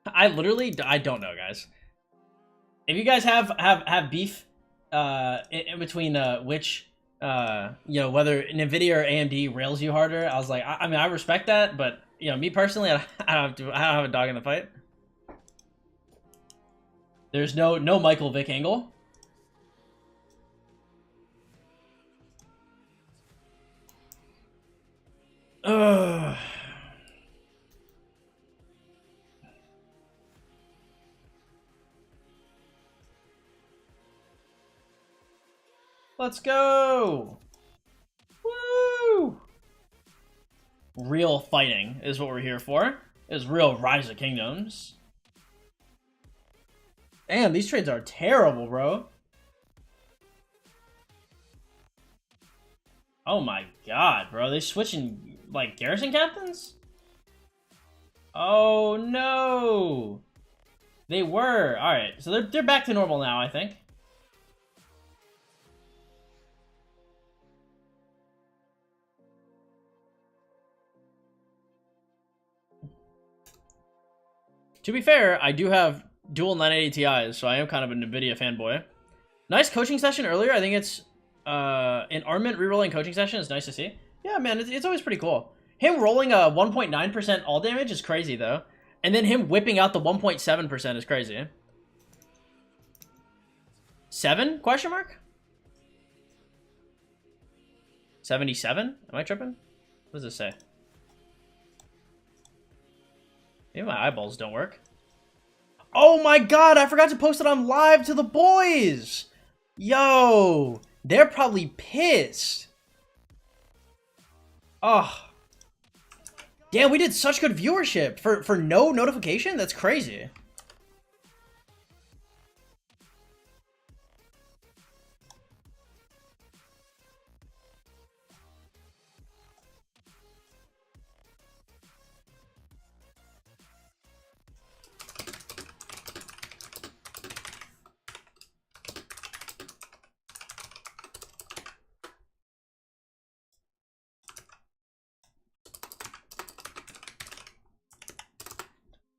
I don't know, guys. If you guys have beef in between which you know, whether Nvidia or AMD rails you harder, I was like, I mean, I respect that, but you know, me personally, I don't have a dog in the fight. There's no Michael Vick angle. Ugh. Let's go! Woo! Real fighting is what we're here for. Is real Rise of Kingdoms. Damn, these trades are terrible, bro. Oh my god, bro. They switching, like, garrison captains? Oh, no. They were. Alright, so they're back to normal now, I think. To be fair, I do have dual 980 Ti's, so I am kind of a NVIDIA fanboy. Nice coaching session earlier. I think it's an armament rerolling coaching session is nice to see. Yeah, man, it's always pretty cool. Him rolling a 1.9% all damage is crazy, though. And then him whipping out the 1.7% is crazy. 7? Question mark? 77? Am I tripping? What does this say? Maybe my eyeballs don't work. Oh my god, I forgot to post it on live to the boys! Yo, they're probably pissed. Oh. Damn, we did such good viewership for no notification? That's crazy.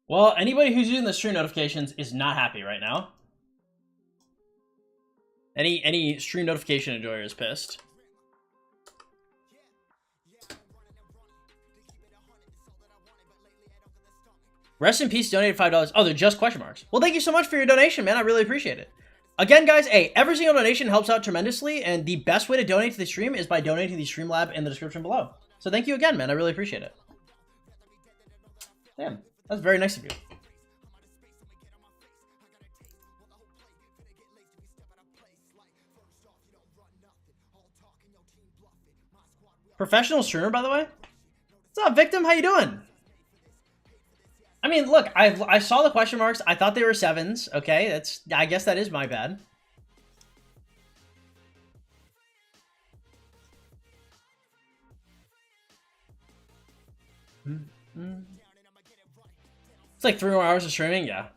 Well, anybody who's using the stream notifications is not happy right now. Any stream notification enjoyer is pissed. Rest in peace donated $5. Oh, they're just question marks. Well, thank you so much for your donation, man. I really appreciate it. Again, guys, hey, every single donation helps out tremendously, and the best way to donate to the stream is by donating to the Streamlab in the description below. So thank you again, man. I really appreciate it. Damn. That's very nice of you. Professional streamer, by the way. What's up, Victim? How you doing? I mean, look, I saw the question marks. I thought they were 7s. Okay, I guess that is my bad. It's like 3 more hours of streaming, yeah.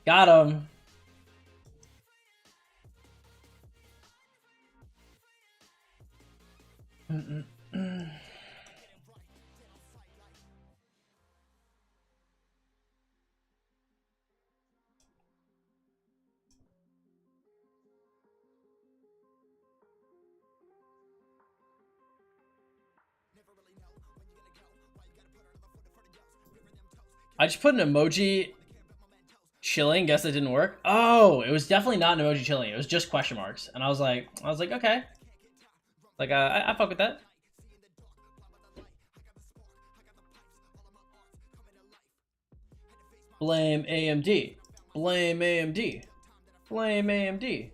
Got him. I just put an emoji chilling. Guess that didn't work. Oh, it was definitely not an emoji chilling. It was just question marks. And I was like, okay. Like, I fuck with that. Blame AMD. Blame AMD. Blame AMD.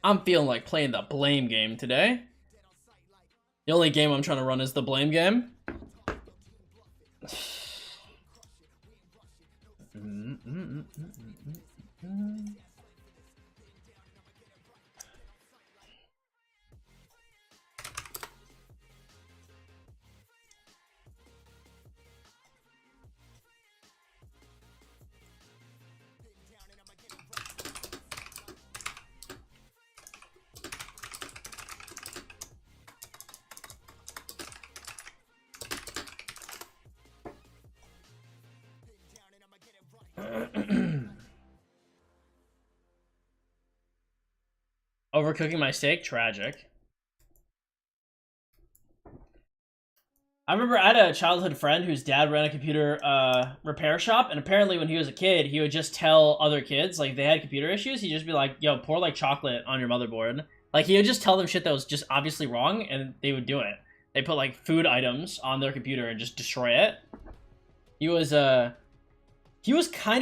I'm feeling like playing the blame game today. The only game I'm trying to run is the blame game. Overcooking my steak? Tragic. I remember I had a childhood friend whose dad ran a computer repair shop, and apparently when he was a kid, he would just tell other kids, like, they had computer issues, he'd just be like, yo, pour, like, chocolate on your motherboard. Like, he would just tell them shit that was just obviously wrong, and they would do it. They put, like, food items on their computer and just destroy it. He was kind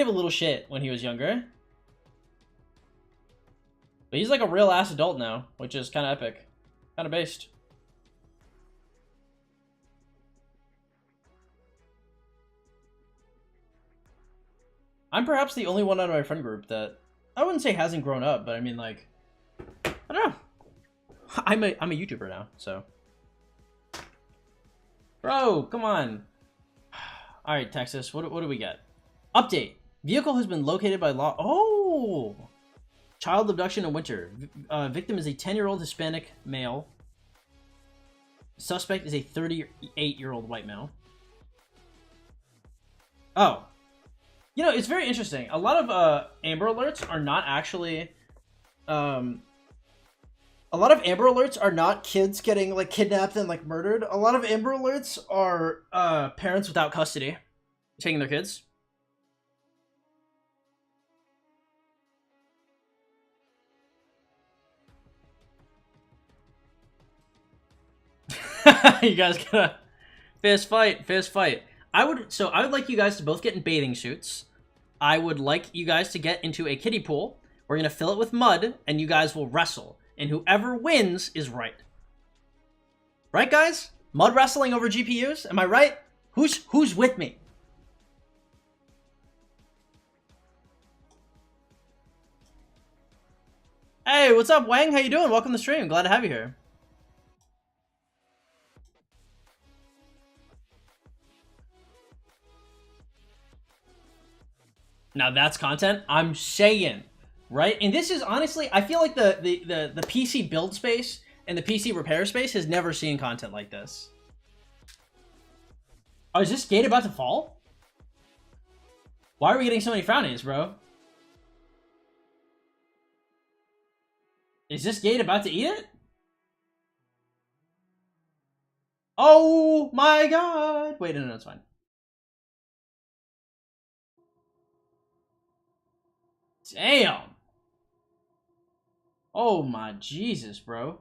of a little shit when he was younger. But he's like a real ass adult now, which is kind of epic. Kind of based. I'm perhaps the only one out of my friend group that I wouldn't say hasn't grown up, but I mean, like, I don't know. I'm a YouTuber now, so. Bro, come on. All right, Texas. What do we get? Update. Vehicle has been located by law. Oh, child abduction in winter. Victim is a 10-year-old Hispanic male. Suspect is a 38-year-old white male. Oh. You know, it's very interesting. A lot of Amber Alerts are not actually... a lot of Amber Alerts are not kids getting, like, kidnapped and, like, murdered. A lot of Amber Alerts are parents without custody taking their kids. You guys gotta... Fist fight, fist fight. I would like you guys to both get in bathing suits. I would like you guys to get into a kiddie pool. We're gonna fill it with mud, and you guys will wrestle. And whoever wins is right. Right, guys? Mud wrestling over GPUs? Am I right? Who's with me? Hey, what's up, Wang? How you doing? Welcome to the stream. Glad to have you here. Now that's content. I'm saying, right? And this is honestly, I feel like the PC build space and the PC repair space has never seen content like this. Oh, is this gate about to fall? Why are we getting so many frownies, bro? Is this gate about to eat it? Oh my god! Wait, no, it's fine. Damn! Oh my Jesus, bro.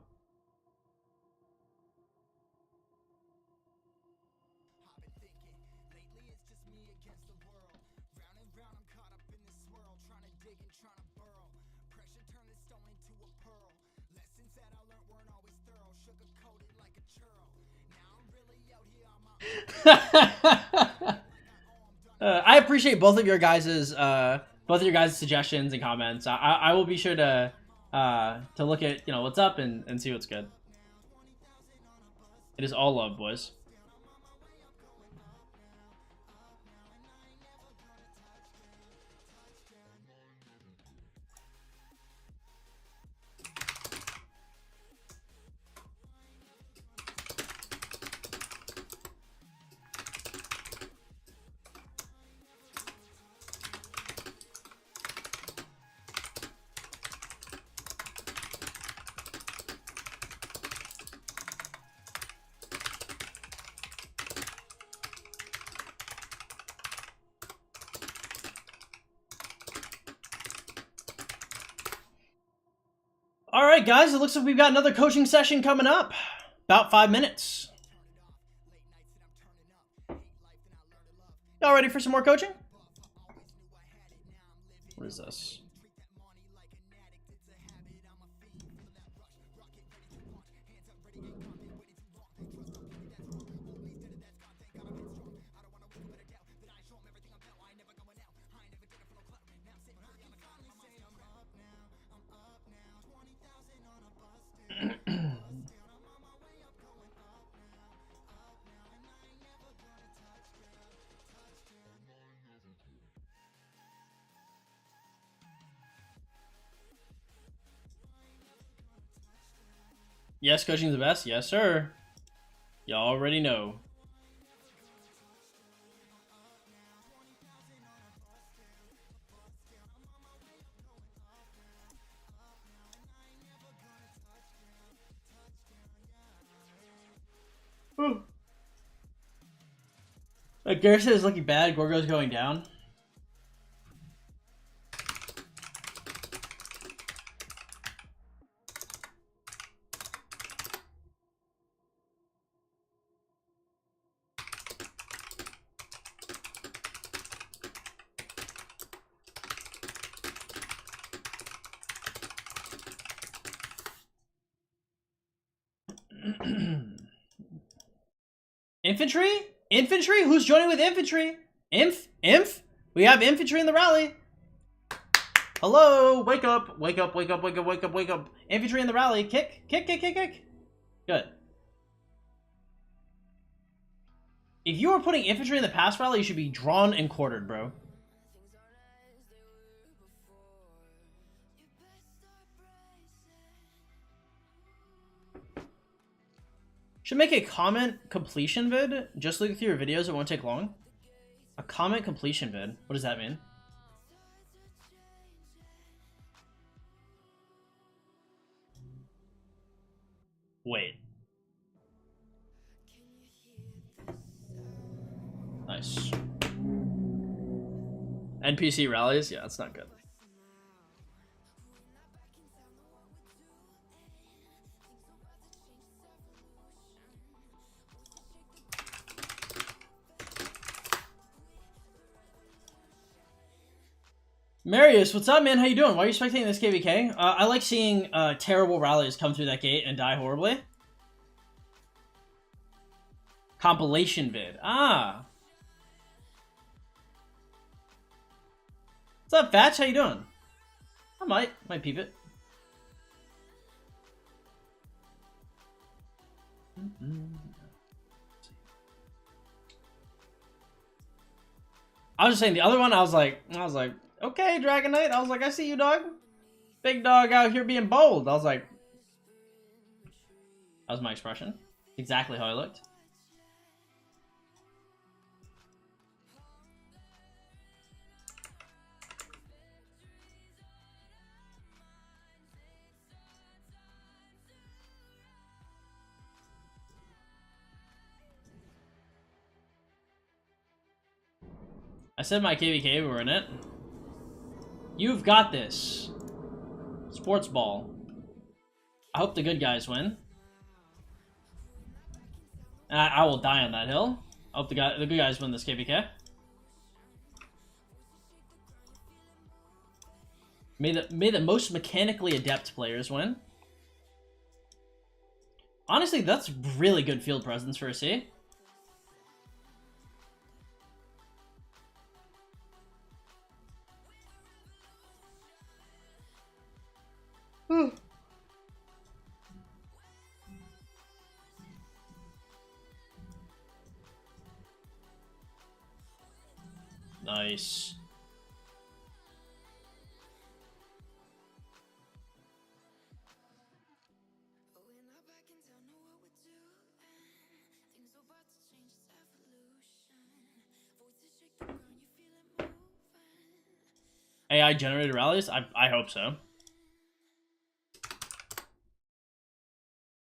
I appreciate both of your guys' suggestions and comments. I will be sure to look at, you know, what's up and see what's good. It is all love, boys. All right, guys, it looks like we've got another coaching session coming up. About 5 minutes. Y'all ready for some more coaching? What is this? Yes, coaching's the best. Yes, sir. Y'all already know. Garrison is looking bad. Gorgo's going down. Infantry? Infantry? Who's joining with infantry? Inf? We have infantry in the rally. Hello, wake up, wake up, wake up, wake up, wake up, wake up. Infantry in the rally. Kick. Good. If you are putting infantry in the pass rally, you should be drawn and quartered, bro. Should make a comment completion vid. Just look through your videos, it won't take long. A comment completion vid. What does that mean? Wait. Nice. NPC rallies? Yeah, that's not good. Marius, what's up, man? How you doing? Why are you spectating this KVK? I like seeing terrible rallies come through that gate and die horribly. Compilation vid. Ah. What's up, Fatch? How you doing? I might peep it. I was just saying the other one. I was like, okay, Dragon Knight. I was like, I see you, dog. Big dog out here being bold. I was like, that was my expression. Exactly how I looked. I said my KVK, we were in it. You've got this. Sports ball. I hope the good guys win. And I will die on that hill. I hope the good guys win this KVK. May the most mechanically adept players win. Honestly, that's really good field presence for a C. Nice. AI generated rallies? I hope so.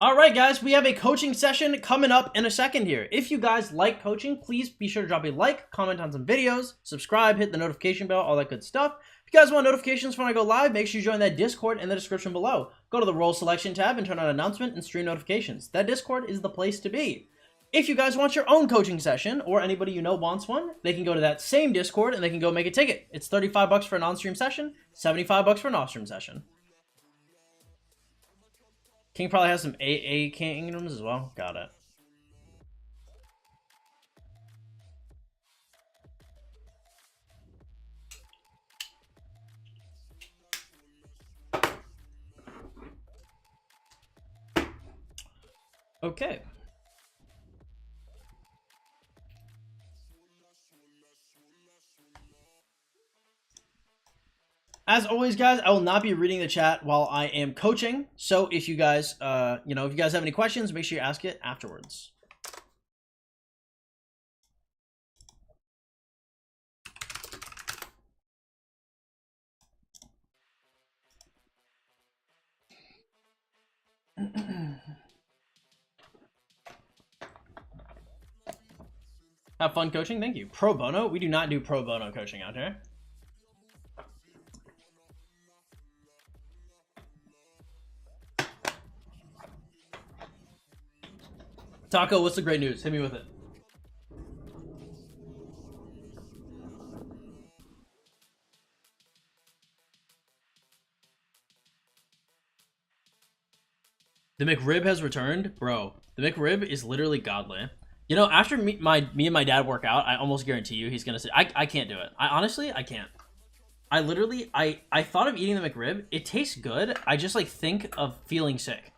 Alright guys, we have a coaching session coming up in a second here. If you guys like coaching, please be sure to drop a like, comment on some videos, subscribe, hit the notification bell, all that good stuff. If you guys want notifications when I go live, make sure you join that Discord in the description below. Go to the role selection tab and turn on announcement and stream notifications. That Discord is the place to be. If you guys want your own coaching session, or anybody you know wants one, they can go to that same Discord and they can go make a ticket. It's 35 bucks for an on-stream session, 75 bucks for an off-stream session. King probably has some AA kingdoms as well. Got it. Okay. As always, guys, I will not be reading the chat while I am coaching. So if you guys, if you guys have any questions, make sure you ask it afterwards. Have fun coaching. Thank you. Pro bono? We do not do pro bono coaching out here. Taco, what's the great news? Hit me with it. The McRib has returned, bro. The McRib is literally godly. You know, after me and my dad work out, I almost guarantee you he's gonna say, I can't do it. I honestly, I can't. I literally, I thought of eating the McRib. It tastes good. I just like think of feeling sick.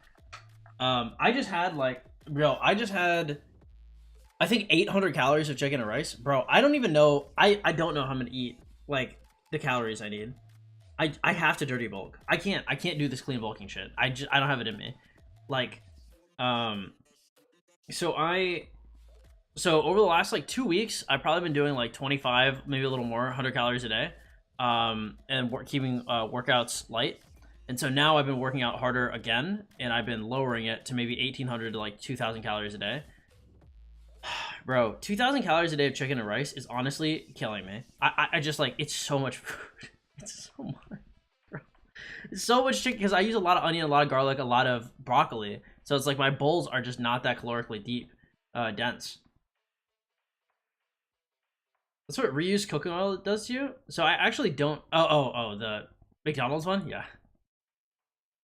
I just had like, bro, I think 800 calories of chicken and rice, bro. I don't even know. I don't know how I'm gonna eat like the calories I need. I have to dirty bulk. I can't do this clean bulking shit. I don't have it in me. Like, so over the last like 2 weeks, I've probably been doing like 25, maybe a little more, 100 calories a day, and keeping workouts light. And so now I've been working out harder again, and I've been lowering it to maybe 1,800 to like 2,000 calories a day. Bro, 2,000 calories a day of chicken and rice is honestly killing me. I just like, it's so much food. It's so much, bro. It's so much chicken because I use a lot of onion, a lot of garlic, a lot of broccoli. So it's like my bowls are just not that calorically dense. That's what reused cooking oil does to you. So I actually don't. Oh, the McDonald's one, yeah.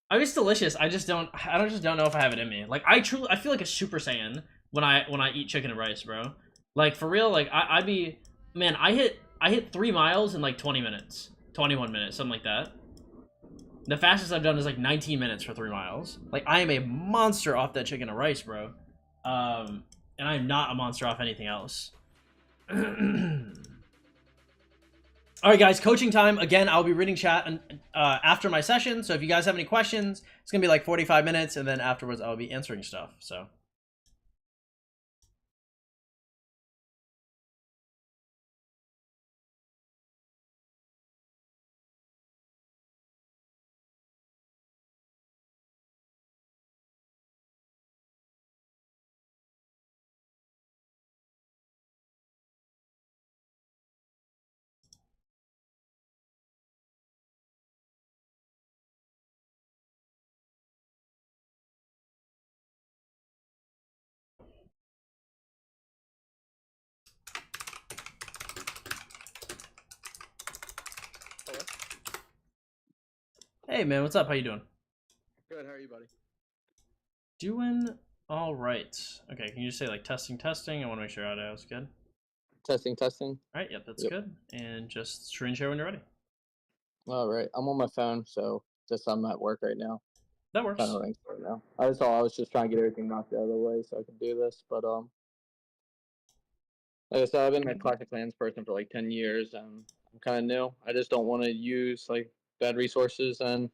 I mean, it's delicious. I just don't know if I have it in me. Like I feel like a Super Saiyan when I eat chicken and rice, bro. Like for real, like I hit 3 miles in like 20 minutes, 21 minutes, something like that. The fastest I've done is like 19 minutes for 3 miles. Like I am a monster off that chicken and rice, bro. And I'm not a monster off anything else. All right, guys, coaching time. Again, I'll be reading chat after my session. So if you guys have any questions, it's going to be like 45 minutes. And then afterwards, I'll be answering stuff. So. Hey, man, what's up? How you doing? Good. How are you, buddy? Doing all right. Okay, can you just say like testing? I want to make sure audio is good. Testing. All right, yep, that's good. And just screen share when you're ready. All right. I'm on my phone, so I'm at work right now. That works. Kind of right now. I was just trying to get everything knocked out of the way so I can do this. But like I said, I've been a Classic Lands person for like 10 years, and I'm kind of new. I just don't want to use like bad resources, and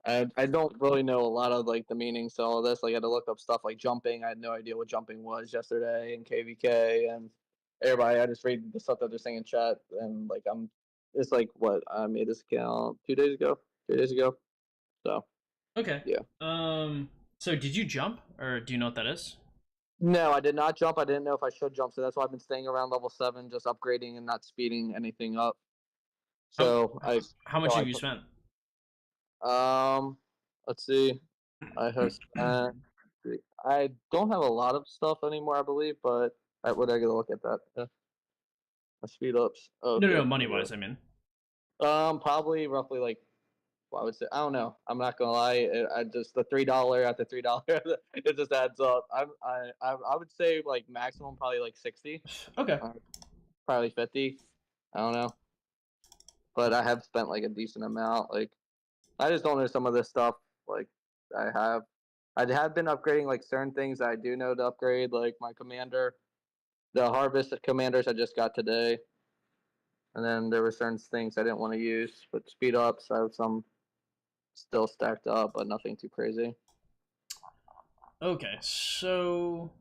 I don't really know a lot of like the meanings to all of this. Like I had to look up stuff like jumping. I had no idea what jumping was yesterday, and KVK, and everybody. I just read the stuff that they're saying in chat, and like it's like what I made this account 2 days ago, 3 days ago. So Okay. yeah. So did you jump, or do you know what that is? No, I did not jump. I didn't know if I should jump, so that's why I've been staying around level 7, just upgrading and not speeding anything up. So how much have you spent? Let's see. I have spent. I don't have a lot of stuff anymore, I believe, but would I get a look at that? My speed ups. Oh, No, money wise, I mean. Probably roughly like, well, I would say, I don't know. I'm not gonna lie. I just the $3 at the $3, it just adds up. I would say like maximum probably like 60. Okay. Probably 50. I don't know. But I have spent like a decent amount. Like I just don't know some of this stuff. Like I have been upgrading like certain things that I do know to upgrade, like my commander, the harvest commanders I just got today, and then there were certain things I didn't want to use, but speed ups. I have some still stacked up, but nothing too crazy. Okay, so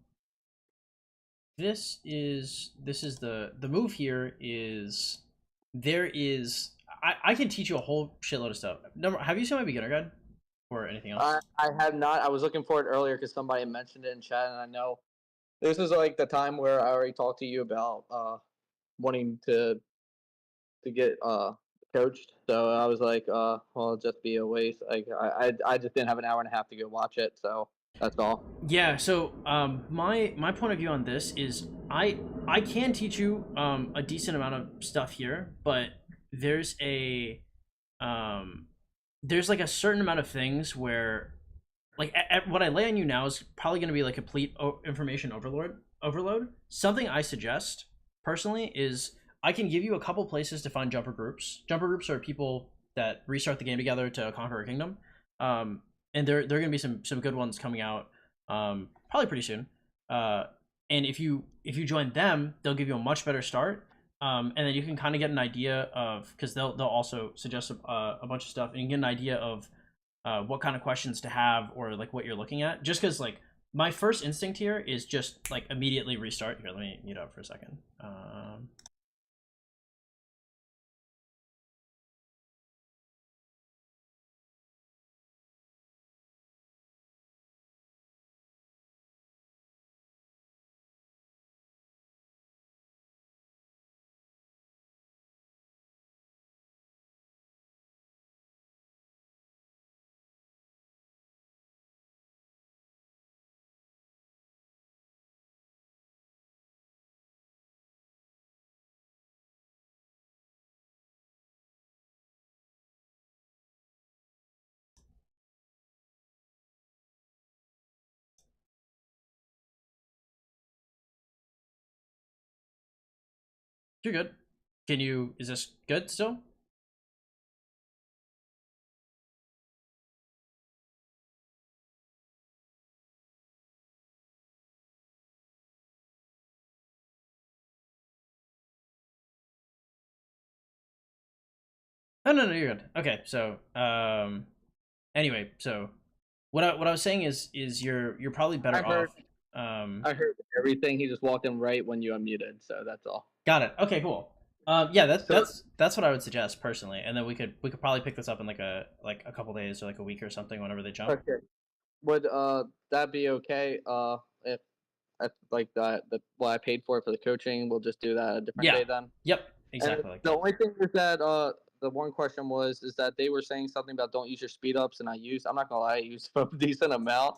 this is the move here is there is I can teach you a whole shitload of stuff. Have you seen my beginner guide or anything else? I have not. I was looking for it earlier because somebody mentioned it in chat, and I know this is like the time where I already talked to you about wanting to get coached. So I was like, well, it'll just be a waste. Like I just didn't have an hour and a half to go watch it, so that's all. Yeah, so my point of view on this is I can teach you a decent amount of stuff here, but there's a there's like a certain amount of things where like what I lay on you now is probably going to be like complete information overload. Something I suggest personally is I can give you a couple places to find jumper groups. Jumper groups are people that restart the game together to conquer a kingdom, and there are going to be some good ones coming out probably pretty soon. And if you join them, they'll give you a much better start. And then you can kind of get an idea of, because they'll also suggest a bunch of stuff, and you can get an idea of what kind of questions to have, or like what you're looking at. Just because like my first instinct here is just like immediately restart. Here, let me mute up for a second. You're good. Can you? Is this good still? Oh no, you're good. Okay, so anyway, so what I was saying is you're probably better off. I heard everything. He just walked in right when you unmuted, so that's all. Got it. Okay, cool. Yeah, So- that's what I would suggest personally, and then we could probably pick this up in like a couple days or like a week or something whenever they jump. Okay. Would that be okay? If like the what I paid for the coaching, we'll just do that a different Yeah. day then. Yep. Exactly And like the that. only thing is that the one question is that they were saying something about don't use your speed ups, and I'm not gonna lie, I used a decent amount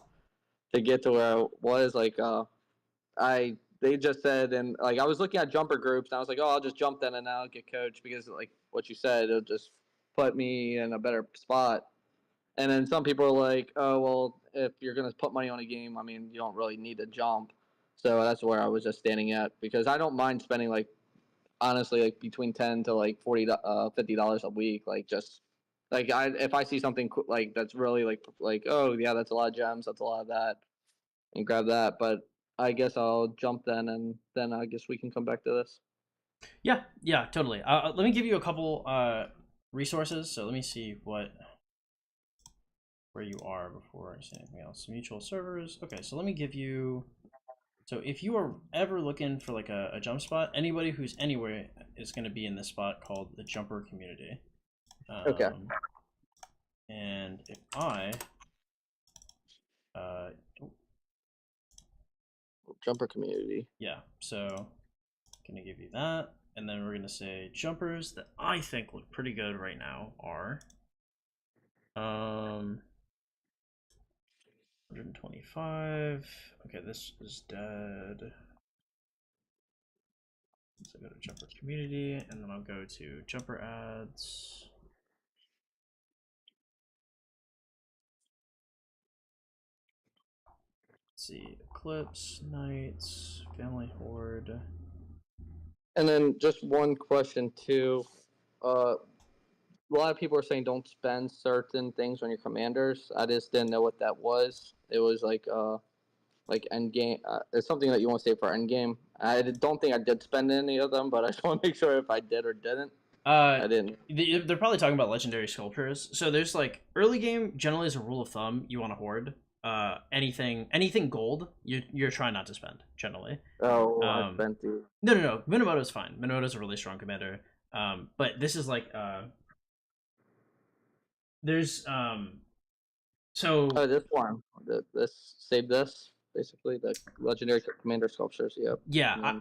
to get to where I was. Like they just said, and like I was looking at jumper groups, and I was like, oh, I'll just jump then and I'll get coached, because like what you said, it'll just put me in a better spot. And then some people are like, oh, well, if you're going to put money on a game, I mean, you don't really need to jump. So that's where I was just standing at, because I don't mind spending, like, honestly, like between 10 to like $50 a week. Like, just like if I see something like that's really like, oh, yeah, that's a lot of gems, that's a lot of that, and grab that. But I guess I'll jump then, and then I guess we can come back to this. Yeah, totally. Let me give you a couple resources. So let me see where you are before I say anything else. Mutual servers. Okay, so let me give you. So if you are ever looking for like a jump spot, anybody who's anywhere is going to be in this spot called the jumper community. Okay. And if I Jumper community. yeah, so gonna give you that, and then we're gonna say jumpers that I think look pretty good right now are 125. Okay, this is dead. So go to jumper community, and then I'll go to jumper ads. Let's see, Eclipse, Knights, Family Horde. And then just one question too. A lot of people are saying don't spend certain things on your commanders. I just didn't know what that was. It was like end game. It's something that you want to save for end game. I don't think I did spend any of them, but I just want to make sure if I did or didn't. I didn't. They're probably talking about legendary sculptures. So there's like early game, generally as a rule of thumb, you want to hoard. Anything gold, you're trying not to spend generally. Oh, I spent the. No. Minamoto's fine. Minamoto's a really strong commander. But this is like there's so Oh, this one. This save this basically the legendary commander sculptures. Yep. yeah.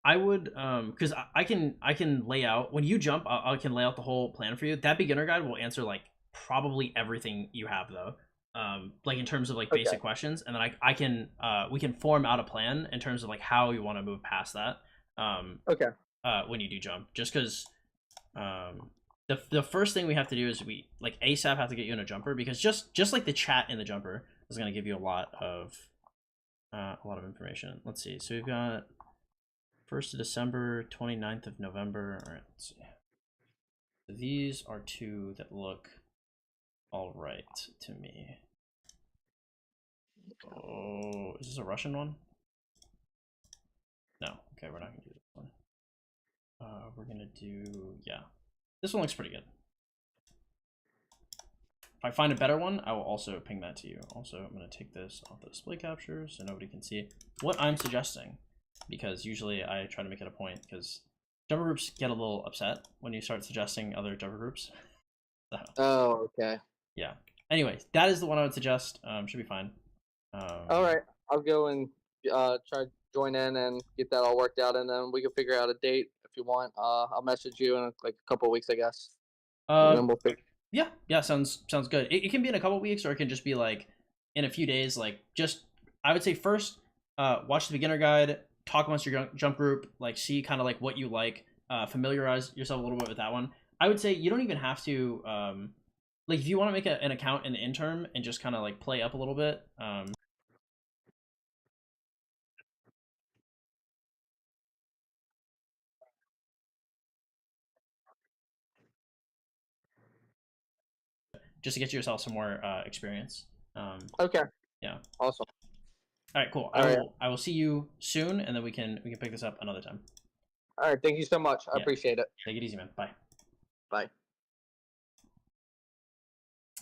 I would because I can lay out when you jump. I can lay out the whole plan for you. That beginner guide will answer like probably everything you have though. Like in terms of like basic questions, and then I can we can form out a plan in terms of like how you want to move past that. Okay. When you do jump, just because the first thing we have to do is we like ASAP have to get you in a jumper, because just like the chat in the jumper is going to give you a lot of information. Let's see. So we've got 1st of December, 29th of November. All right, let's see. So these are 2 that look all right to me. Oh, is this a Russian one? No. Okay, we're not gonna do this one. We're gonna do, yeah. This one looks pretty good. If I find a better one, I will also ping that to you. Also, I'm gonna take this off the display capture so nobody can see what I'm suggesting, because usually I try to make it a point, because jumper groups get a little upset when you start suggesting other jumper groups. So, Oh, okay. yeah. Anyway, that is the one I would suggest. Should be fine. All right, I'll go and try to join in and get that all worked out, and then we can figure out a date if you want. I'll message you in like a couple of weeks, I guess. And then we'll figure. Yeah, sounds good. It can be in a couple of weeks, or it can just be like in a few days. Like, just I would say first, watch the beginner guide, talk amongst your jump group, like see kind of like what you like, familiarize yourself a little bit with that one. I would say you don't even have to like, if you want to make an account in the interim and just kind of like play up a little bit. Just to get yourself some more experience. Okay. Yeah. Awesome. All right, cool. I will see you soon, and then we can pick this up another time. All right. Thank you so much. I appreciate it. Take it easy, man. Bye. Bye.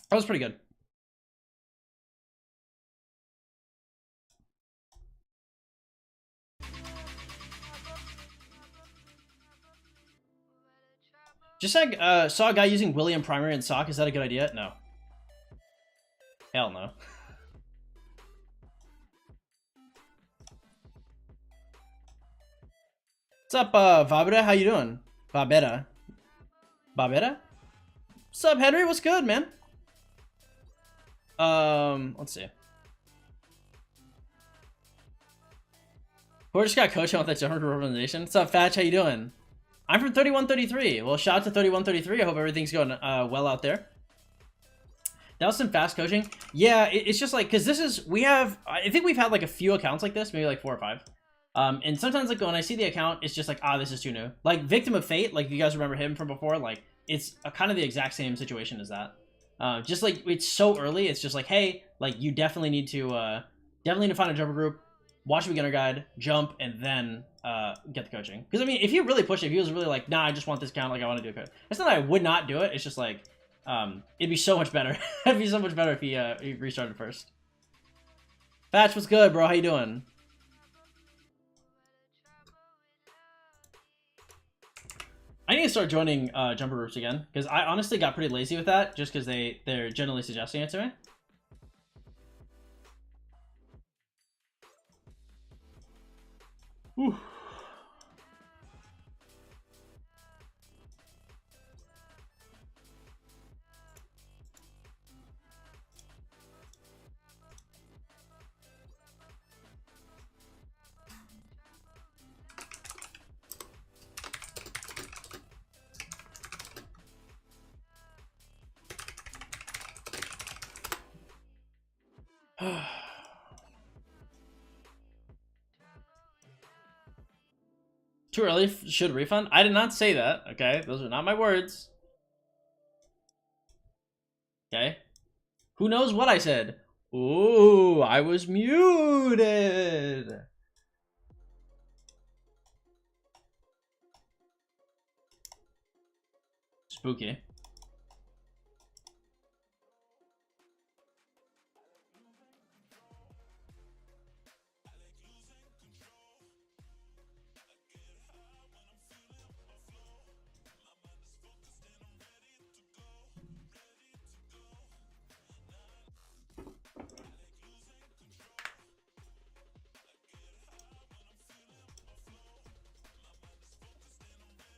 That was pretty good. Just like saw a guy using William primary and sock. Is that a good idea? No. Hell no. What's up, Vabera? How you doing? Babera? What's up, Henry? What's good, man? Let's see. Who just got coaching with that jumper organization? What's up, Fatch? How you doing? I'm from 3133. Well, shout out to 3133. I hope everything's going well out there. That was some fast coaching. Yeah, it's just like, because this is, I think we've had like a few accounts like this, maybe like 4 or 5. And sometimes like when I see the account, it's just like, this is too new. Like Victim of Fate, like if you guys remember him from before, like it's kind of the exact same situation as that. Just like it's so early, it's just like, hey, like you definitely need to find a jumper group, watch the beginner guide, jump, and then get the coaching. Because I mean, if you really push it, if he was really like, nah, I just want this account, like I want to do a coach. It's not that I would not do it. It's just like, it'd be so much better. It'd be so much better if he restarted first. Batch, what's good, bro? How you doing? I need to start joining jumper groups again, because I honestly got pretty lazy with that, just because they're generally suggesting it to me. Whew. Too early, should refund? I did not say that, okay? Those are not my words. Okay? Who knows what I said? Ooh, I was muted! Spooky.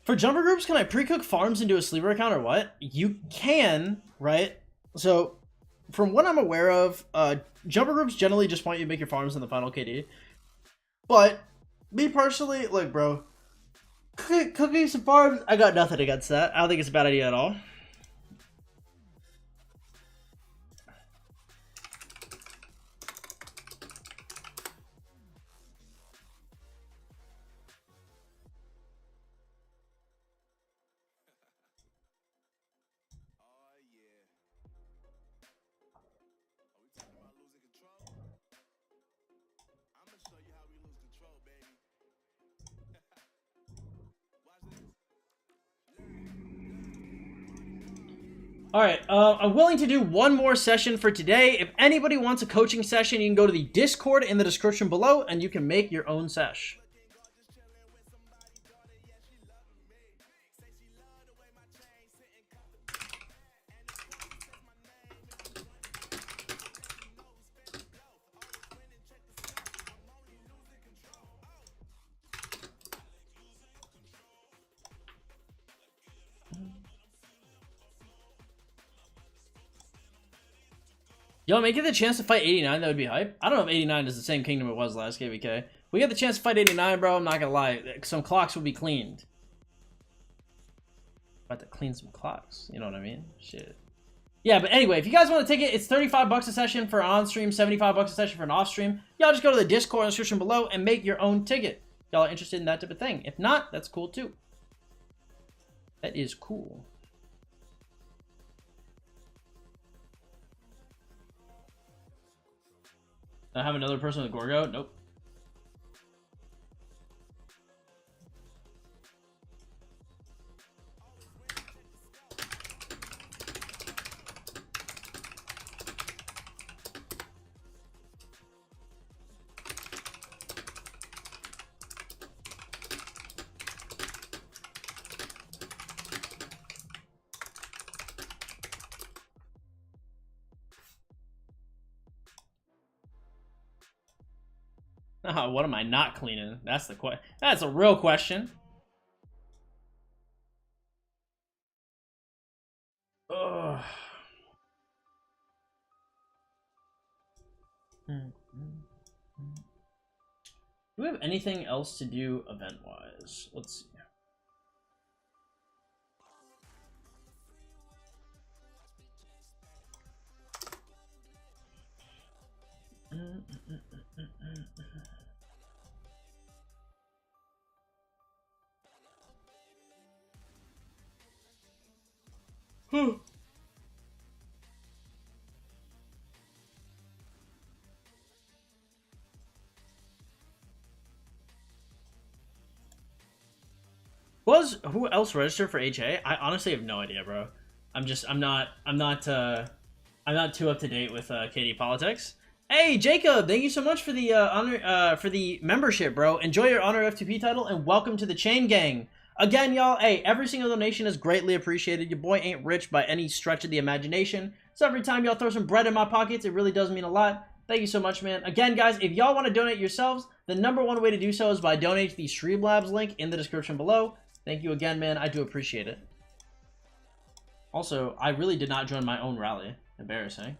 For jumper groups, can I pre-cook farms into a sleeper account or what? You can, right? So, from what I'm aware of, jumper groups generally just want you to make your farms in the final KD. But, me personally, look, bro, cooking some farms. I got nothing against that. I don't think it's a bad idea at all. Alright, I'm willing to do one more session for today. If anybody wants a coaching session, you can go to the Discord in the description below, and you can make your own sesh. Yo, may get the chance to fight 89, that would be hype. I don't know if 89 is the same kingdom it was last KVK. We get the chance to fight 89, bro, I'm not gonna lie. Some clocks will be cleaned. About to clean some clocks, you know what I mean? Shit. Yeah, but anyway, if you guys want a ticket, it's 35 bucks a session for an on-stream, 75 bucks a session for an off-stream. Y'all just go to the Discord in the description below and make your own ticket. Y'all are interested in that type of thing. If not, that's cool too. That is cool. I have another person with Gorgo? Nope. What am I not cleaning? That's the question. That's a real question. Ugh. Do we have anything else to do event-wise? Let's see. Who else registered for HA? I honestly have no idea, bro. I'm not too up to date with KD politics. Hey Jacob, thank you so much for the honor for the membership, bro. Enjoy your honor F2P title and welcome to the chain gang. Again, y'all, hey, every single donation is greatly appreciated. Your boy ain't rich by any stretch of the imagination. So every time y'all throw some bread in my pockets, it really does mean a lot. Thank you so much, man. Again, guys, if y'all want to donate yourselves, the #1 way to do so is by donating to the Streamlabs link in the description below. Thank you again, man. I do appreciate it. Also, I really did not join my own rally. Embarrassing.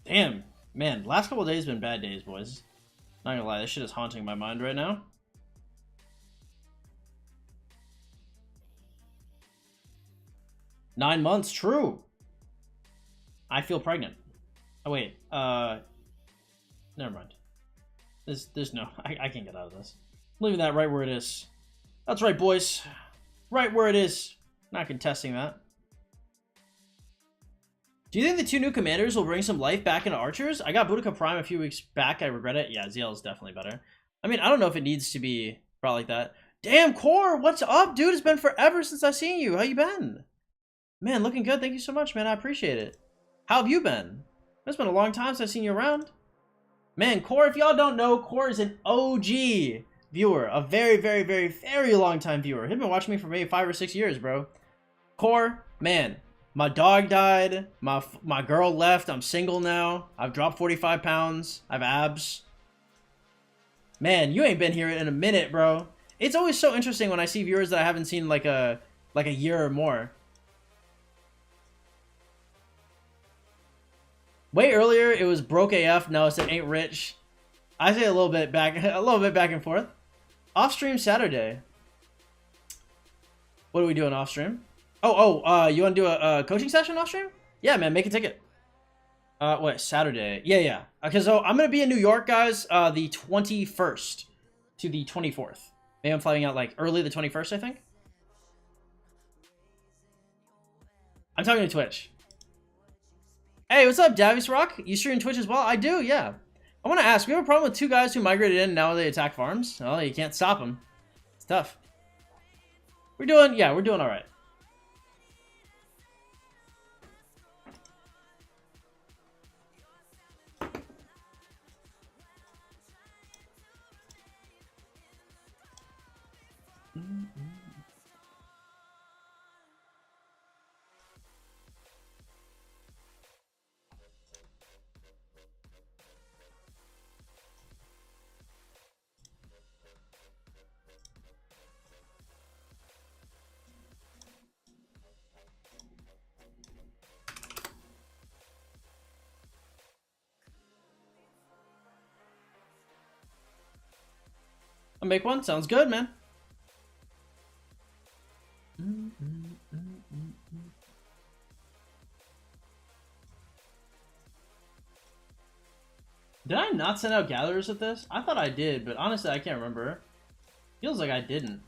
Damn, man, last couple of days been bad days, boys. Not gonna lie, this shit is haunting my mind right now. Nine months, true. I feel pregnant. Oh wait, never mind. There's no, I can't get out of this. I'm leaving that right where it is. That's right, boys. Right where it is. Not contesting that. Do you think the 2 new commanders will bring some life back into archers? I got Boudica Prime a few weeks back. I regret it. Yeah, ZL is definitely better. I mean, I don't know if it needs to be brought like that. Damn, Core, what's up, dude? It's been forever since I've seen you. How you been? Man, looking good. Thank you so much, man. I appreciate it. How have you been? It's been a long time since I've seen you around. Man, Core, if y'all don't know, Core is an OG viewer. A very, very, very, very long time viewer. He's been watching me for maybe 5 or 6 years, bro. Core, man, my dog died. My girl left. I'm single now. I've dropped 45 pounds. I have abs. Man, you ain't been here in a minute, bro. It's always so interesting when I see viewers that I haven't seen like a year or more. Way earlier, it was broke AF. Now it's an ain't rich. I say a little bit back and forth. Off stream Saturday. What are we doing off stream? You want to do a coaching session off stream? Yeah, man, make a ticket. What, Saturday? Yeah. Okay, so I'm gonna be in New York, guys. The 21st to the 24th. Maybe I'm flying out like early the 21st, I think. I'm talking to Twitch. Hey, what's up, Davies Rock? You stream Twitch as well? I do, yeah. I want to ask, we have a problem with 2 guys who migrated in and now they attack farms. Well, you can't stop them. It's tough. We're doing all right. I'll make one. Sounds good, man. Did I not send out gatherers with this? I thought I did, but honestly, I can't remember. Feels like I didn't.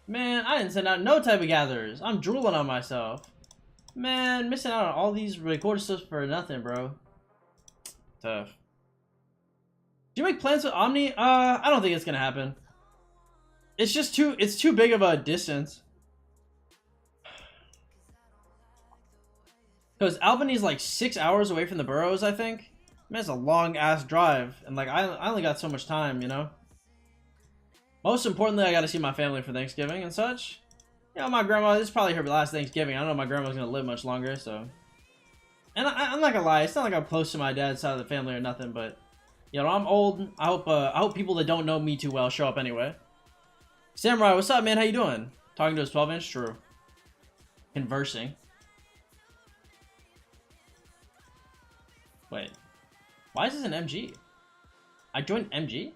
Man, I didn't send out no type of gatherers. I'm drooling on myself. Man, missing out on all these record stuff for nothing, bro. Tough. Do you make plans with Omni? I don't think it's gonna happen. It's just it's too big of a distance. Because Albany's like 6 hours away from the boroughs, I think. Man, it's a long ass drive, and like I only got so much time, you know. Most importantly, I got to see my family for Thanksgiving and such. You know, my grandma. This is probably her last Thanksgiving. I don't know if my grandma's gonna live much longer, so. And I'm not gonna lie, it's not like I'm close to my dad's side of the family or nothing, but. You know, I'm old. I hope people that don't know me too well show up anyway. Samurai, what's up, man? How you doing? Talking to his 12-inch? True. Conversing. Wait. Why is this an MG? I joined MG?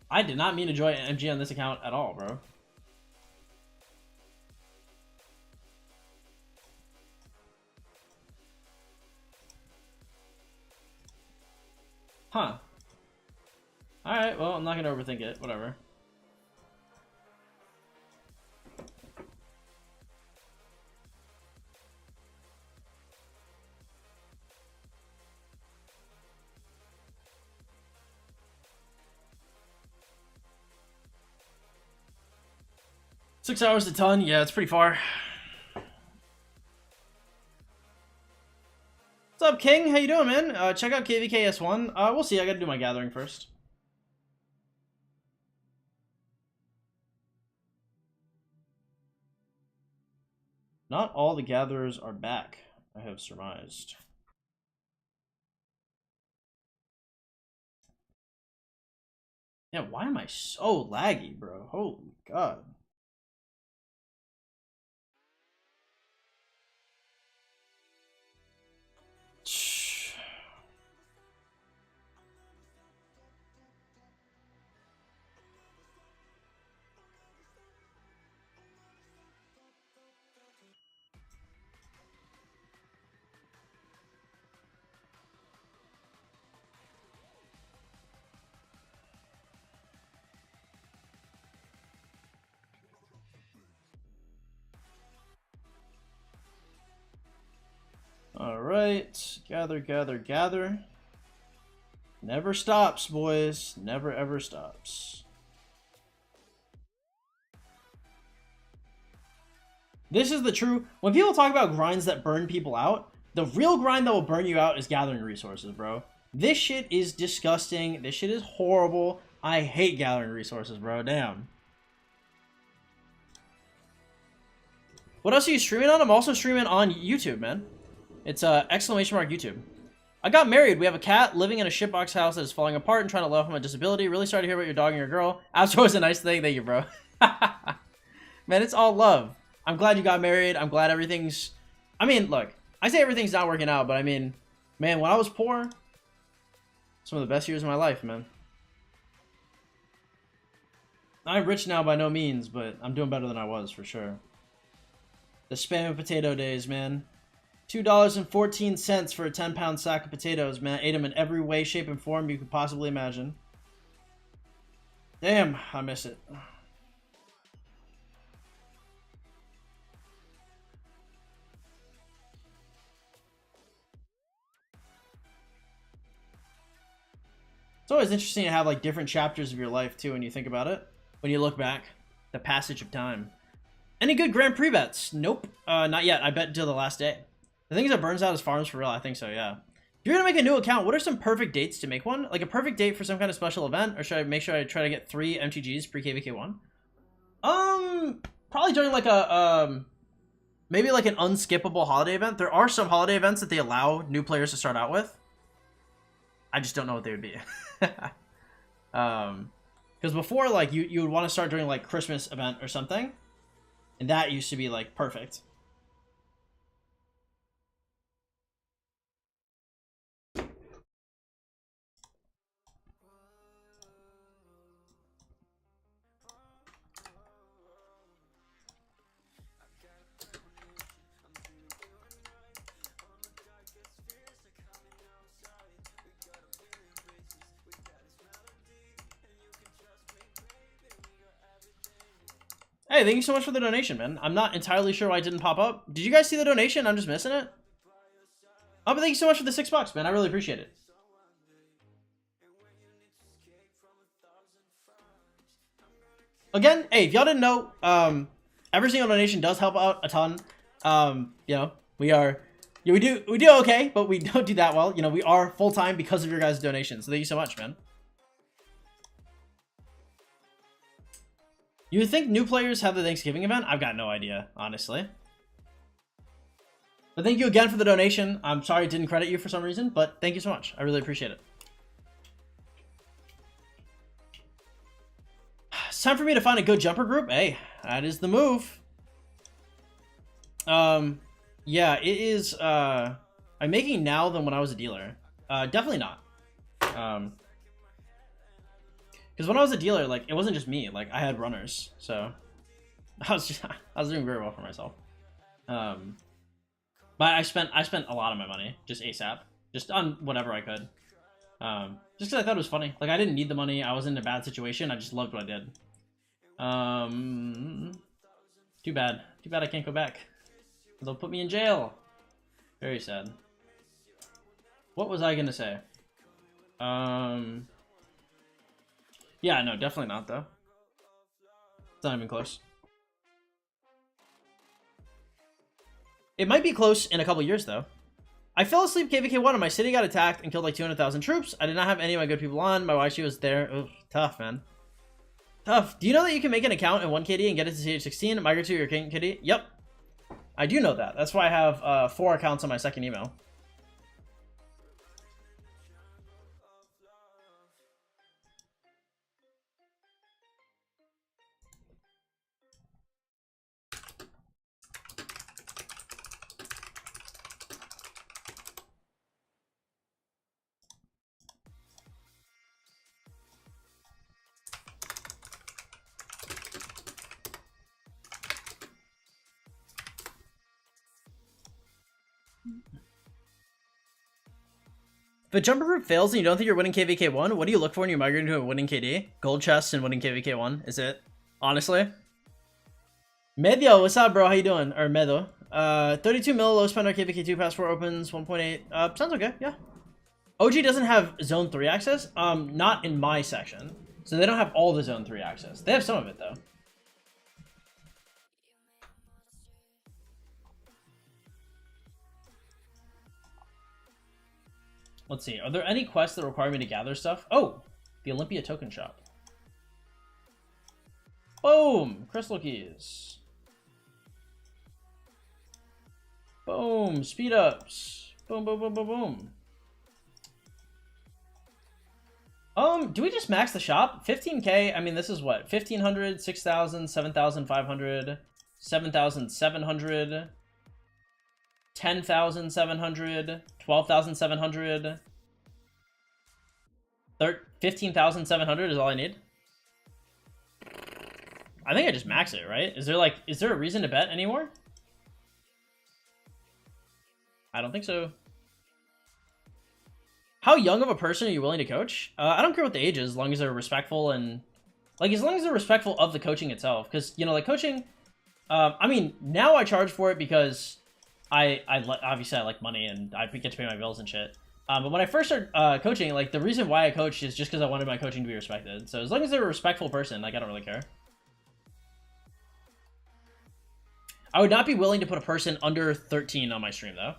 I did not mean to join MG on this account at all, bro. Huh. Alright, well, I'm not gonna overthink it. Whatever. Six hours a ton? Yeah, it's pretty far. What's up, King? How you doing, man? Check out KVK S1. We'll see. I gotta do my gathering first. Not all the gatherers are back, I have surmised. Yeah, why am I so laggy, bro? Holy God. All right, gather, gather, gather. Never stops, boys. Never ever stops. This is the true, when people talk about grinds that burn people out, the real grind that will burn you out is gathering resources, bro. This shit is disgusting. This shit is horrible. I hate gathering resources, bro. Damn. What else are you streaming on? I'm also streaming on YouTube, man. It's exclamation mark YouTube. I got married. We have a cat living in a shitbox house that is falling apart and trying to love him a disability. Really sorry to hear about your dog and your girl. Astro was a nice thing. Thank you, bro. Man, it's all love. I'm glad you got married. I'm glad everything's... I mean, look. I say everything's not working out, but I mean... Man, when I was poor... Some of the best years of my life, man. I'm rich now by no means, but I'm doing better than I was, for sure. The spam and potato days, man. $2.14 for a 10-pound sack of potatoes, man. Ate them in every way, shape, and form you could possibly imagine. Damn, I miss it. It's always interesting to have like different chapters of your life too when you think about it. When you look back, the passage of time. Any good Grand Prix bets? Nope, not yet. I bet until the last day. The thing is that burns out his farms for real. I think so, yeah. If you're gonna make a new account, what are some perfect dates to make one? Like a perfect date for some kind of special event, or should I make sure I try to get 3 MTGs pre KVK1? Probably during like a maybe like an unskippable holiday event. There are some holiday events that they allow new players to start out with. I just don't know what they would be. Because before, like you would want to start during like Christmas event or something, and that used to be like perfect. Hey, thank you so much for the donation, man. I'm not entirely sure why it didn't pop up. Did you guys see the donation? I'm just missing it. Oh, but thank you so much for the $6, man. I really appreciate it. Again, hey, if y'all didn't know, every single donation does help out a ton. You know, we do okay, but we don't do that well. You know, we are full-time because of your guys' donations. So thank you so much, man. You would think new players have the Thanksgiving event? I've got no idea, honestly. But thank you again for the donation. I'm sorry I didn't credit you for some reason, but thank you so much. I really appreciate it. It's time for me to find a good jumper group. Hey, that is the move. Yeah, it is, I'm making now than when I was a dealer. Definitely not. Because when I was a dealer, like, it wasn't just me. Like, I had runners, so I was doing very well for myself. But I spent a lot of my money just ASAP, just on whatever I could. Just because I thought it was funny. Like, I didn't need the money. I was in a bad situation. I just loved what I did. Too bad. Too bad I can't go back. They'll put me in jail. Very sad. What was I gonna say? Yeah, no, definitely not, though. It's not even close. It might be close in a couple years, though. I fell asleep KVK1 and my city got attacked and killed like 200,000 troops. I did not have any of my good people on. My wife, she was there. Ooh, tough, man. Tough. Do you know that you can make an account in 1KD and get it to CH16 migrate to your King KD? Yep. I do know that. That's why I have 4 accounts on my second email. If a jumper group fails and you don't think you're winning KVK1, what do you look for when you're migrating to a winning KD? Gold chests and winning KVK1, is it? Honestly? Medio, what's up, bro? How you doing? Or Medo. 32 mil low spender KVK2 passport opens 1.8. Sounds okay, yeah. OG doesn't have zone 3 access. Not in my section. So they don't have all the zone 3 access. They have some of it though. Let's see. Are there any quests that require me to gather stuff? Oh, the Olympia token shop. Boom! Crystal keys. Boom! Speed ups. Boom, boom, boom, boom, boom. Do we just max the shop? 15k, I mean, this is what? 1500, 6000, 7500, 7700, 10,700, 12,700, 15,700 is all I need. I think I just max it, right? Is there a reason to bet anymore? I don't think so. How young of a person are you willing to coach? I don't care what the age is, as long as they're respectful and like as long as they're respectful of the coaching itself. Because you know, like coaching, I mean, now I charge for it because obviously I like money and I get to pay my bills and shit. But when I first started coaching, like the reason why I coached is just because I wanted my coaching to be respected. So as long as they're a respectful person, like I don't really care. I would not be willing to put a person under 13 on my stream though.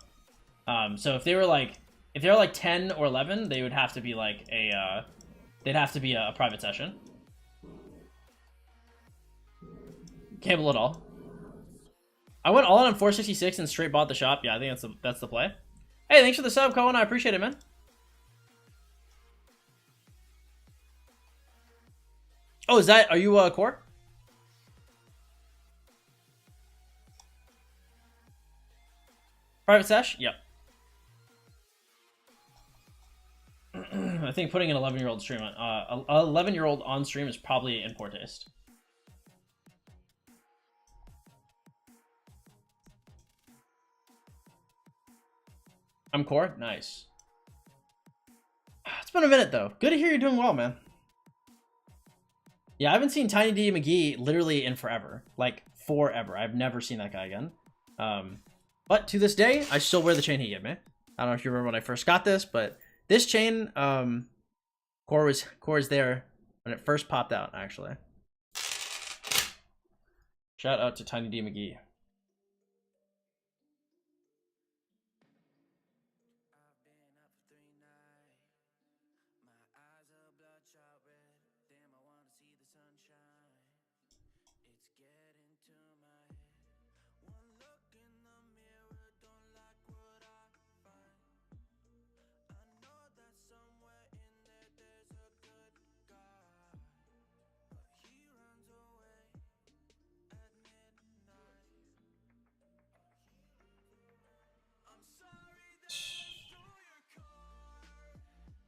So if they were like 10 or 11, they would have to be like they'd have to be a private session. Cable it all. I went all in on 466 and straight bought the shop. Yeah, I think that's the play. Hey, thanks for the sub, Cohen. I appreciate it, man. Oh, are you core? Private sesh? Yep. I think putting an 11-year-old stream on 11-year-old on stream is probably in poor taste. I'm core? Nice. It's been a minute though. Good to hear you're doing well, man. Yeah, I haven't seen Tiny D McGee literally in forever. Like forever. I've never seen that guy again. But to this day, I still wear the chain he gave me. I don't know if you remember when I first got this, but this chain, core was there when it first popped out, actually. Shout out to Tiny D McGee.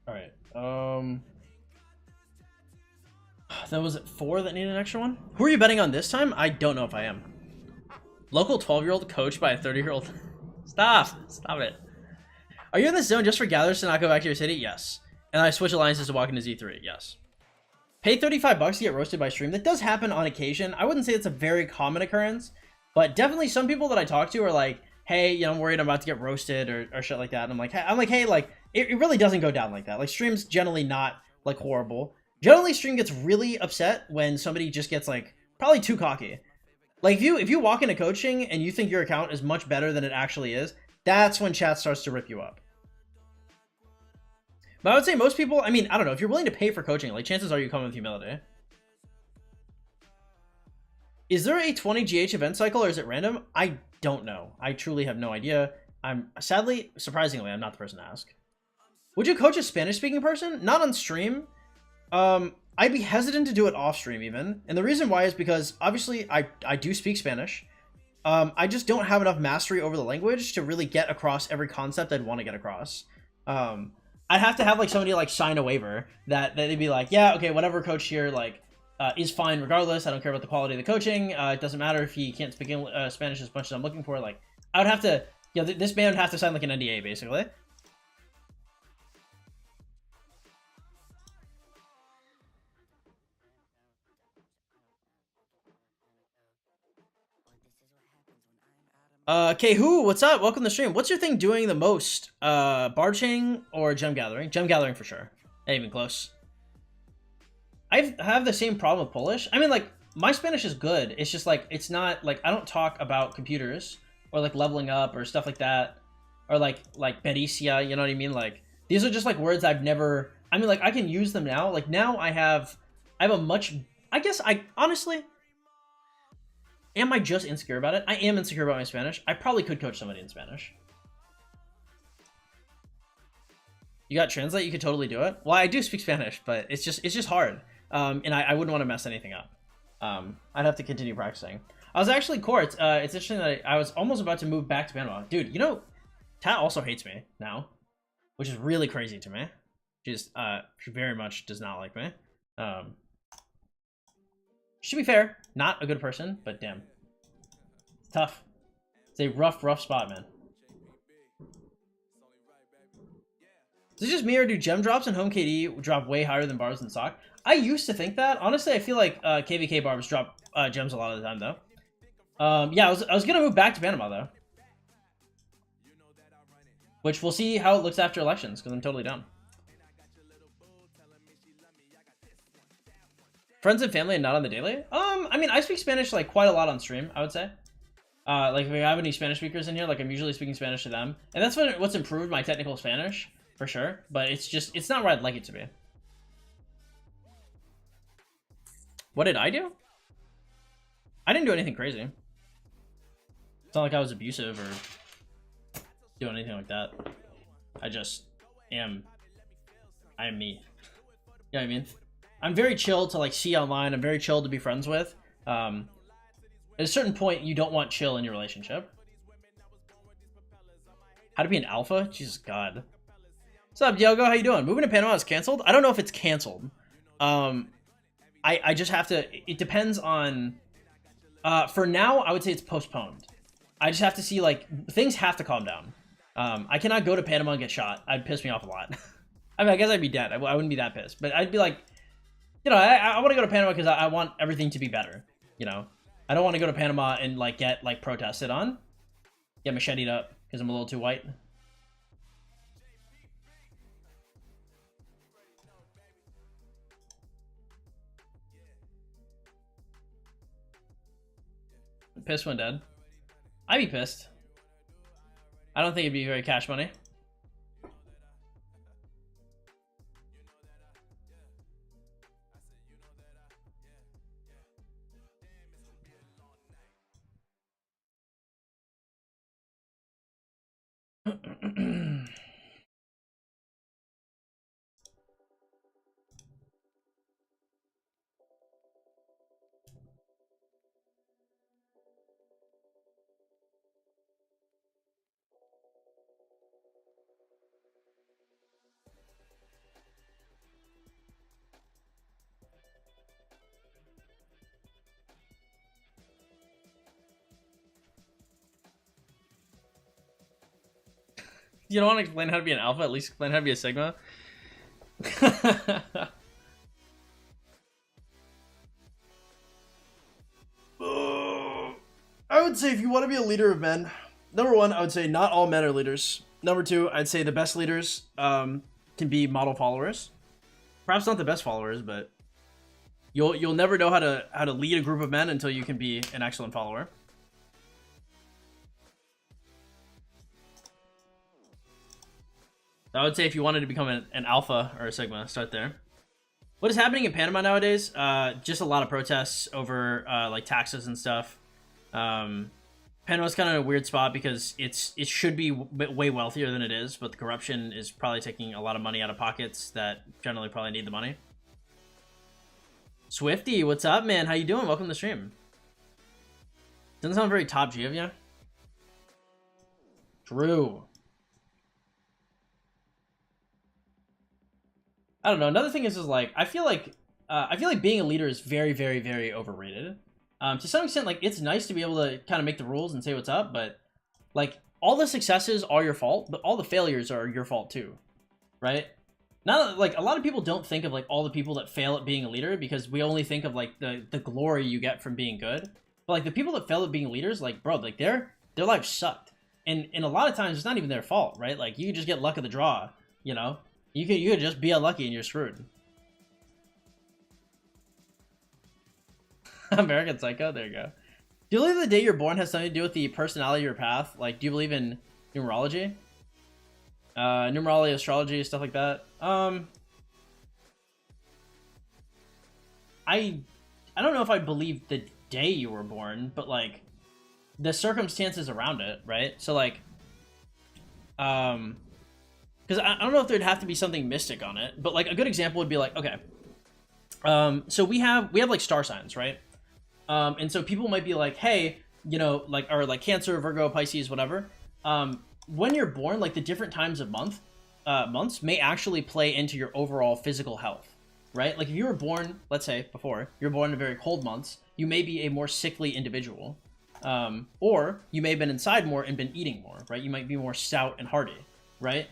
All right. That was it 4 that needed an extra one? Who are you betting on this time? I don't know if I am. Local 12-year-old coached by a 30-year-old. Stop it. Are you in this zone just for gatherers to not go back to your city? Yes. And I switch alliances to walk into Z3. Yes. Pay 35 bucks to get roasted by stream. That does happen on occasion. I wouldn't say it's a very common occurrence, but definitely some people that I talk to are like, hey, you know, I'm worried I'm about to get roasted or shit like that. And I'm like, hey, like, it really doesn't go down like that. Like, stream's generally not, like, horrible. Generally, stream gets really upset when somebody just gets, like, probably too cocky. Like, if you walk into coaching and you think your account is much better than it actually is, that's when chat starts to rip you up. But I would say most people, I mean, I don't know, if you're willing to pay for coaching, like, chances are you come with humility. Is there a 20 GH event cycle or is it random? I don't know. I truly have no idea. Surprisingly, I'm not the person to ask. Would you coach a Spanish-speaking person? Not on stream. I'd be hesitant to do it off stream even. And the reason why is because obviously I do speak Spanish. I just don't have enough mastery over the language to really get across every concept I'd want to get across. I'd have to have like somebody like sign a waiver that they'd be like, yeah, okay, whatever coach here like is fine regardless. I don't care about the quality of the coaching. It doesn't matter if he can't speak Spanish as much as I'm looking for. Like, I would have to, you know, this man would have to sign like an NDA basically. Who? What's up? Welcome to the stream. What's your thing doing the most? Bar chaining or gem gathering? Gem gathering for sure. Not even close. I have the same problem with Polish. I mean, like, my Spanish is good. It's just, like, it's not, like, I don't talk about computers or, like, leveling up or stuff like that. Or, like pericia, you know what I mean? Like, these are just, like, words I've never... I mean, like, I can use them now. Like, now I have a much... I guess honestly, Am I just insecure about it? I am insecure about my Spanish. I probably could coach somebody in Spanish. You got Translate? You could totally do it. Well, I do speak Spanish, but it's just hard. And I wouldn't want to mess anything up. I'd have to continue practicing. I was actually Court. It's interesting that I was almost about to move back to Panama. Dude, you know, Tat also hates me now, which is really crazy to me. She very much does not like me. Should be fair, not a good person, but damn. It's tough. It's a rough spot, man. Is it just me, or do gem drops and home KD drop way higher than barbs and sock? I used to think that. Honestly, I feel like KVK barbs drop gems a lot of the time, though. Yeah, I was gonna move back to Panama, though. Which we'll see how it looks after elections, because I'm totally down. Friends and family and not on the daily? I mean, I speak Spanish, like, quite a lot on stream, I would say. Like, if we have any Spanish speakers in here, like, I'm usually speaking Spanish to them. And that's what's improved my technical Spanish, for sure. But it's not where I'd like it to be. What did I do? I didn't do anything crazy. It's not like I was abusive or doing anything like that. I just am. I am me. You know what I mean? I'm very chill to like see online. I'm very chill to be friends with. At a certain point, you don't want chill in your relationship. How to be an alpha? Jesus God. What's up, Diogo? How you doing? Moving to Panama is canceled? I don't know if it's canceled. I just have to. It depends on. For now, I would say it's postponed. I just have to see, like, things have to calm down. I cannot go to Panama and get shot. I'd piss me off a lot. I mean, I guess I'd be dead. I wouldn't be that pissed, but I'd be like, you know, I want to go to Panama because I want everything to be better. You know, I don't want to go to Panama and like get like protested on, get macheted up because I'm a little too white. Pissed when dead. I'd be pissed. I don't think it'd be very cash money. You don't want to explain how to be an alpha? At least explain how to be a sigma. I would say if you want to be a leader of men, number one, I would say not all men are leaders. Number two, I'd say the best leaders can be model followers. Perhaps not the best followers, but you'll never know how to lead a group of men until you can be an excellent follower. I would say if you wanted to become an alpha or a sigma, start there. What is happening in Panama nowadays? Just a lot of protests over like taxes and stuff. Panama's kind of in a weird spot because it should be way wealthier than it is, but the corruption is probably taking a lot of money out of pockets that generally probably need the money. Swifty, what's up, man? How you doing? Welcome to the stream. Doesn't sound very top G of you. Drew. I don't know. Another thing is like I feel like being a leader is very, very, very overrated. To some extent, like it's nice to be able to kind of make the rules and say what's up, but like all the successes are your fault, but all the failures are your fault too, right? Now, like a lot of people don't think of like all the people that fail at being a leader because we only think of like the glory you get from being good. But like the people that fail at being leaders, like bro, like their life sucked, and a lot of times it's not even their fault, right? Like you could just get luck of the draw, you know. You could just be unlucky and you're screwed. American Psycho, there you go. Do you believe the day you're born has something to do with the personality of your path? Like, do you believe in numerology? Numerology, astrology, stuff like that? I don't know if I believe the day you were born, but like the circumstances around it, right? So like, because I don't know if there'd have to be something mystic on it, but like a good example would be like, okay, so we have like star signs, right? And so people might be like, hey, you know, like, or like Cancer, Virgo, Pisces, whatever. When you're born, like the different times of months may actually play into your overall physical health, right? Like if you were born, let's say before, you're born in very cold months, you may be a more sickly individual. Or you may have been inside more and been eating more, right? You might be more stout and hardy, right?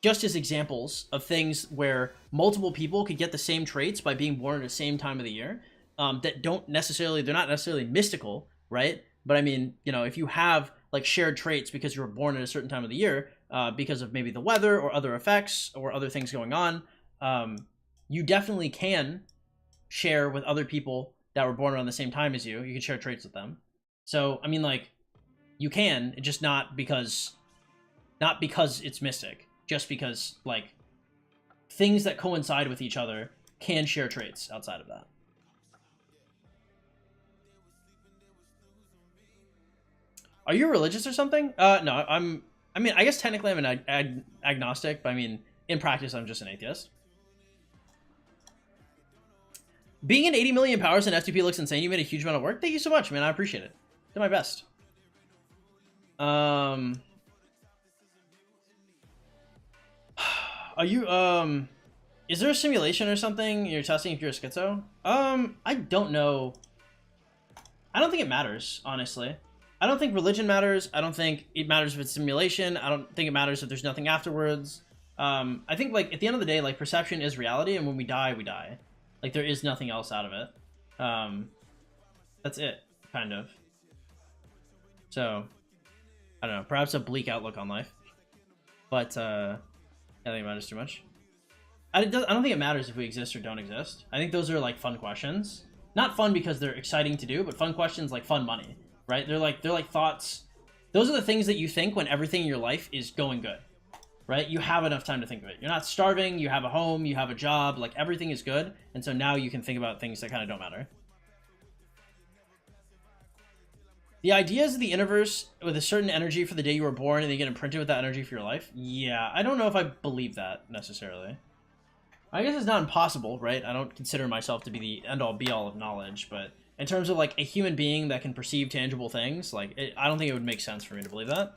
Just as examples of things where multiple people could get the same traits by being born at the same time of the year, that don't necessarily, they're not necessarily mystical, right? But I mean, you know, if you have like shared traits because you were born at a certain time of the year, because of maybe the weather or other effects or other things going on, you definitely can share with other people that were born around the same time as you. You can share traits with them. So, I mean, like, you can, just not because it's mystic, just because, like, things that coincide with each other can share traits outside of that. Are you religious or something? No, I mean, I guess technically I'm an agnostic, but I mean, in practice, I'm just an atheist. Being in 80 million powers in F2P looks insane. You made a huge amount of work. Thank you so much, man. I appreciate it. Did my best. Are you, is there a simulation or something you're testing if you're a schizo? I don't know. I don't think it matters, honestly. I don't think religion matters. I don't think it matters if it's simulation. I don't think it matters if there's nothing afterwards. I think, like, at the end of the day, like, perception is reality, and when we die, we die. Like, there is nothing else out of it. That's it, kind of. So, I don't know. Perhaps a bleak outlook on life. But, I don't think it matters too much. I don't think it matters if we exist or don't exist. I think those are, like, fun questions. Not fun because they're exciting to do, but fun questions like fun money, right? They're like thoughts. Those are the things that you think when everything in your life is going good, right? You have enough time to think of it. You're not starving, you have a home, you have a job, like everything is good. And so now you can think about things that kind of don't matter. The ideas of the universe with a certain energy for the day you were born and they get imprinted with that energy for your life. Yeah, I don't know if I believe that necessarily. I guess it's not impossible, right? I don't consider myself to be the end-all be-all of knowledge, but in terms of like a human being that can perceive tangible things, like I don't think it would make sense for me to believe that.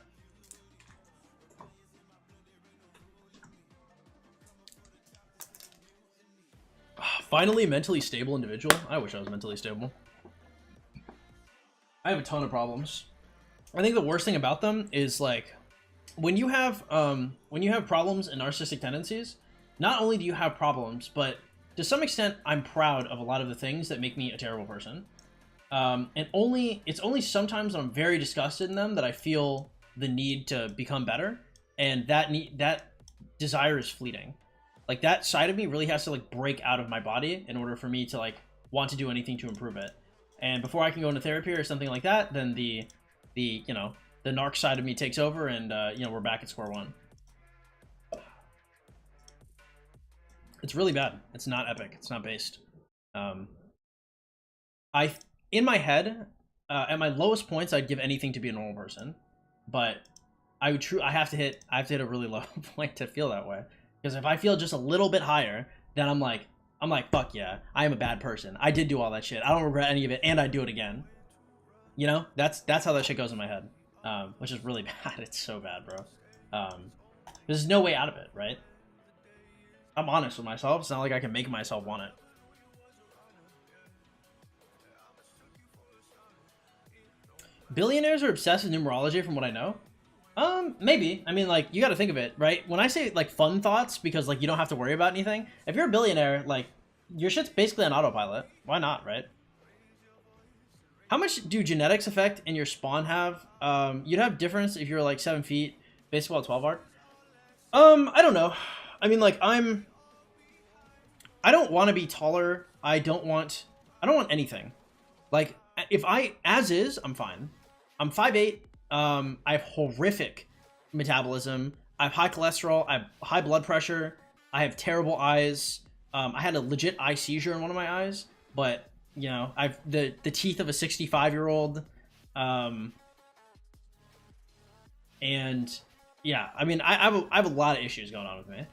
Finally, mentally stable individual. I wish I was mentally stable. I have a ton of problems. I think the worst thing about them is like when you have problems and narcissistic tendencies, not only do you have problems, but to some extent, I'm proud of a lot of the things that make me a terrible person. And it's only sometimes when I'm very disgusted in them that I feel the need to become better, and that desire is fleeting. Like that side of me really has to like break out of my body in order for me to like want to do anything to improve it. And before I can go into therapy or something like that, then the you know, the narc side of me takes over, and you know, we're back at square one. It's really bad. It's not epic. It's not based. In my head, at my lowest points, I'd give anything to be a normal person, but I have to hit a really low point to feel that way. Because if I feel just a little bit higher, then I'm like, fuck yeah, I am a bad person. I did do all that shit. I don't regret any of it, and I'd do it again. You know, that's how that shit goes in my head, which is really bad. It's so bad, bro. There's no way out of it, right? I'm honest with myself. It's not like I can make myself want it. Billionaires are obsessed with numerology from what I know. Maybe. I mean, like, you gotta think of it, right? When I say, like, fun thoughts, because, like, you don't have to worry about anything, if you're a billionaire, like, your shit's basically on autopilot. Why not, right? How much do genetics affect in your spawn have? You'd have difference if you're, like, 7 feet, baseball 12 art. I don't know. I mean, like, I don't want to be taller. I don't want anything. Like, if as is, I'm fine. I'm 5'8". I have horrific metabolism. I have high cholesterol. I have high blood pressure. I have terrible eyes. I had a legit eye seizure in one of my eyes, but you know, I've the teeth of a 65-year-old, and yeah, I mean, I have a lot of issues going on with me,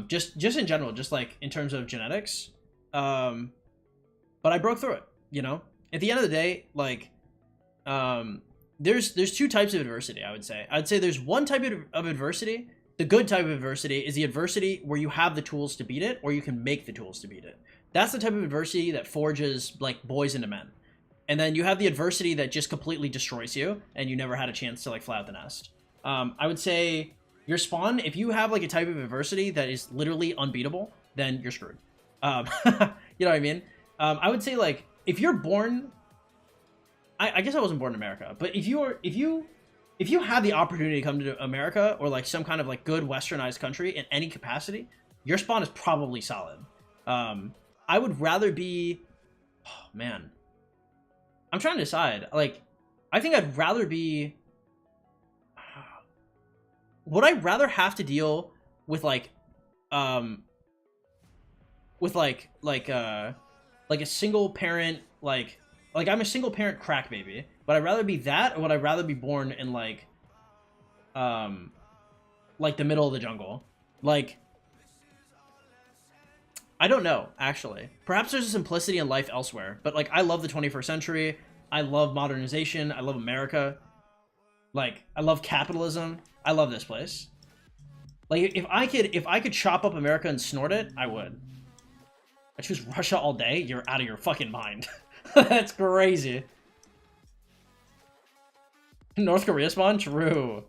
just in general, just like in terms of genetics, but I broke through it. You know, at the end of the day, like, there's two types of adversity. I'd say there's one type of adversity. The good type of adversity is the adversity where you have the tools to beat it, or you can make the tools to beat it. That's the type of adversity that forges like boys into men. And then you have the adversity that just completely destroys you, and you never had a chance to like fly out the nest. I would say your spawn, if you have like a type of adversity that is literally unbeatable, then you're screwed. You know what I mean? I would say like if you're born, I guess I wasn't born in America, but if you have the opportunity to come to America or like some kind of like good westernized country in any capacity, your spawn is probably solid. I would rather be, oh man, I'm trying to decide. Like, I think I'd rather be, would I rather have to deal with like, with like a single parent, like I'm a single parent crack baby. Would I rather be that, or would I rather be born in like the middle of the jungle? Like, I don't know, actually. Perhaps there's a simplicity in life elsewhere, but like I love the 21st century. I love modernization. I love America. Like, I love capitalism. I love this place. Like, if I could chop up America and snort it, I would. I choose Russia all day? You're out of your fucking mind. That's crazy. North Korea spawn? True.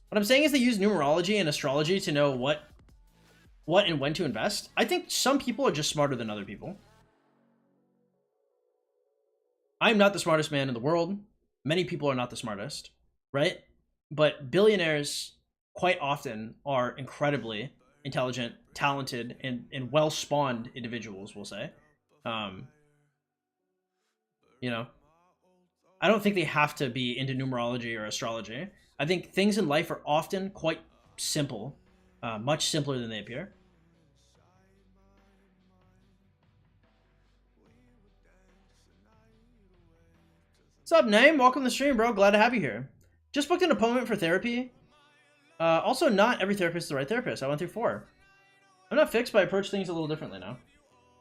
What I'm saying is they use numerology and astrology to know what and when to invest. I think some people are just smarter than other people. I'm not the smartest man in the world. Many people are not the smartest, right? But billionaires quite often are incredibly intelligent, talented, and well-spawned individuals, we'll say. You know, I don't think they have to be into numerology or astrology. I think things in life are often quite simple, much simpler than they appear. What's up, Name? Welcome to the stream, bro. Glad to have you here. Just booked an appointment for therapy. Also, not every therapist is the right therapist. I went through 4. I'm not fixed, but I approach things a little differently now.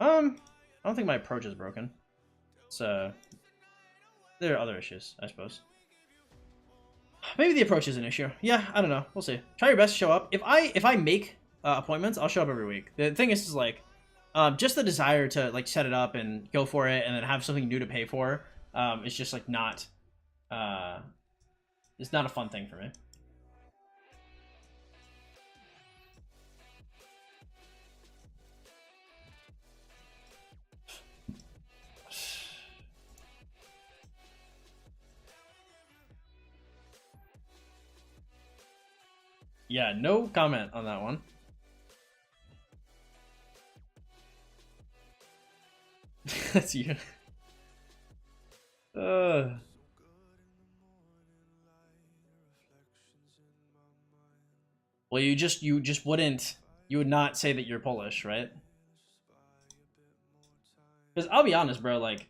I don't think my approach is broken. It's, there are other issues, I suppose. Maybe the approach is an issue. Yeah, I don't know. We'll see. Try your best to show up. If I make appointments, I'll show up every week. The thing is like, just the desire to like set it up and go for it, and then have something new to pay for. It's just like not. It's not a fun thing for me. Yeah, no comment on that one. That's you. Well, you just wouldn't, you would not say that you're Polish, right? Because I'll be honest, bro, like,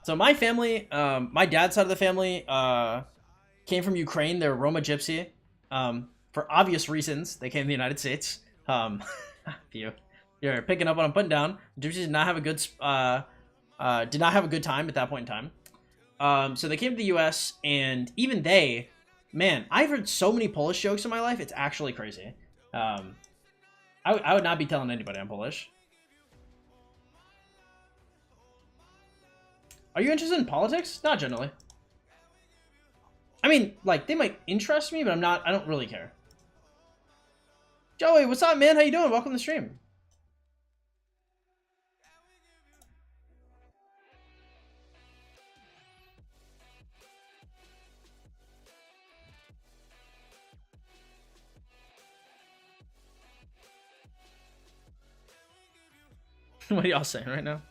so my family, my dad's side of the family, came from Ukraine. They're Roma Gypsy. For obvious reasons, they came to the United States. You're picking up what I'm putting down. Gypsies did not have a good time at that point in time. So they came to the U.S. and even they, man, I've heard so many Polish jokes in my life. It's actually crazy. I would not be telling anybody I'm Polish. Are you interested in politics? Not generally. I mean, like, they might interest me, but I don't really care. Joey, what's up, man? How you doing? Welcome to the stream. What are y'all saying right now?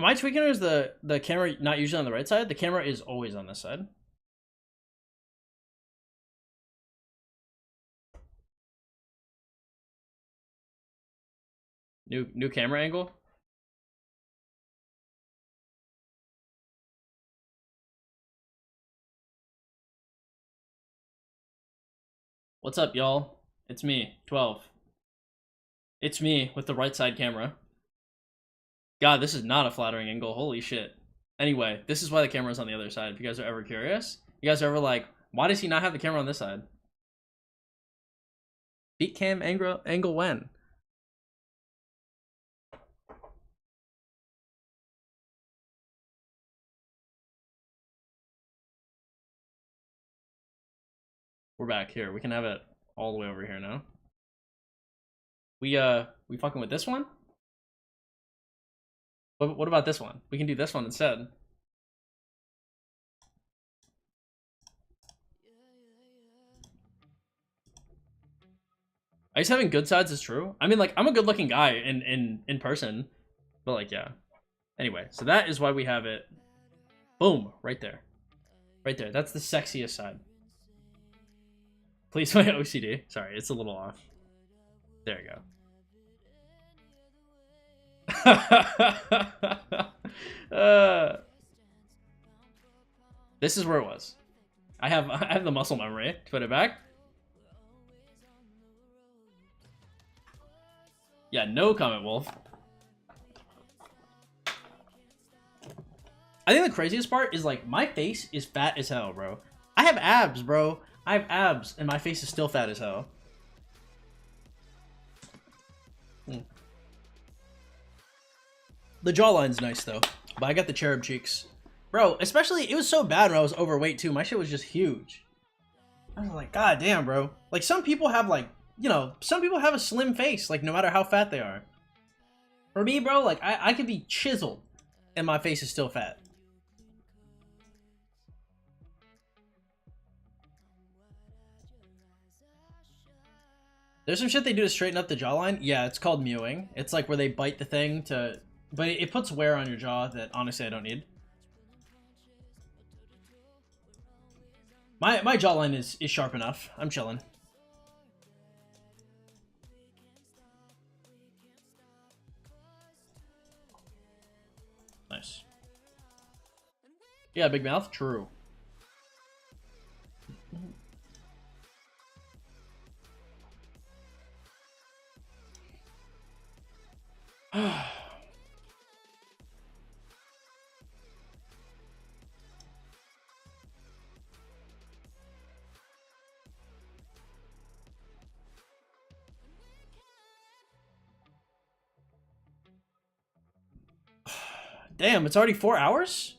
am I tweaking, or is the camera not usually on the right side? The camera is always on this side. New camera angle. What's up, y'all? It's me, 12. It's me with the right side camera. God, this is not a flattering angle. Holy shit. Anyway, this is why the camera's on the other side. If you guys are ever curious, you guys are ever like, why does he not have the camera on this side? Beat cam angle when? We're back here. We can have it all the way over here now. We fucking with this one? What about this one? We can do this one instead. I guess having good sides is true. I mean, like, I'm a good looking guy in person, but like, yeah. Anyway, so that is why we have it. Boom, right there. Right there. That's the sexiest side. Please, my OCD. Sorry, it's a little off. There you go. This is where it was. I have the muscle memory to put it back. Yeah, no comment, Wolf. I think the craziest part is, like, my face is fat as hell, bro. I have abs, bro. I have abs, and my face is still fat as hell. The jawline's nice, though. But I got the cherub cheeks. Bro, especially, it was so bad when I was overweight, too. My shit was just huge. I was like, god damn, bro. Like, some people have, like, you know, some people have a slim face, like, no matter how fat they are. For me, bro, like, I could be chiseled, and my face is still fat. There's some shit they do to straighten up the jawline. Yeah, it's called mewing. It's like where they bite the thing to... But it puts wear on your jaw that, honestly, I don't need. My jawline is sharp enough. I'm chilling. Nice. Yeah, big mouth? True. Damn, it's already 4 hours?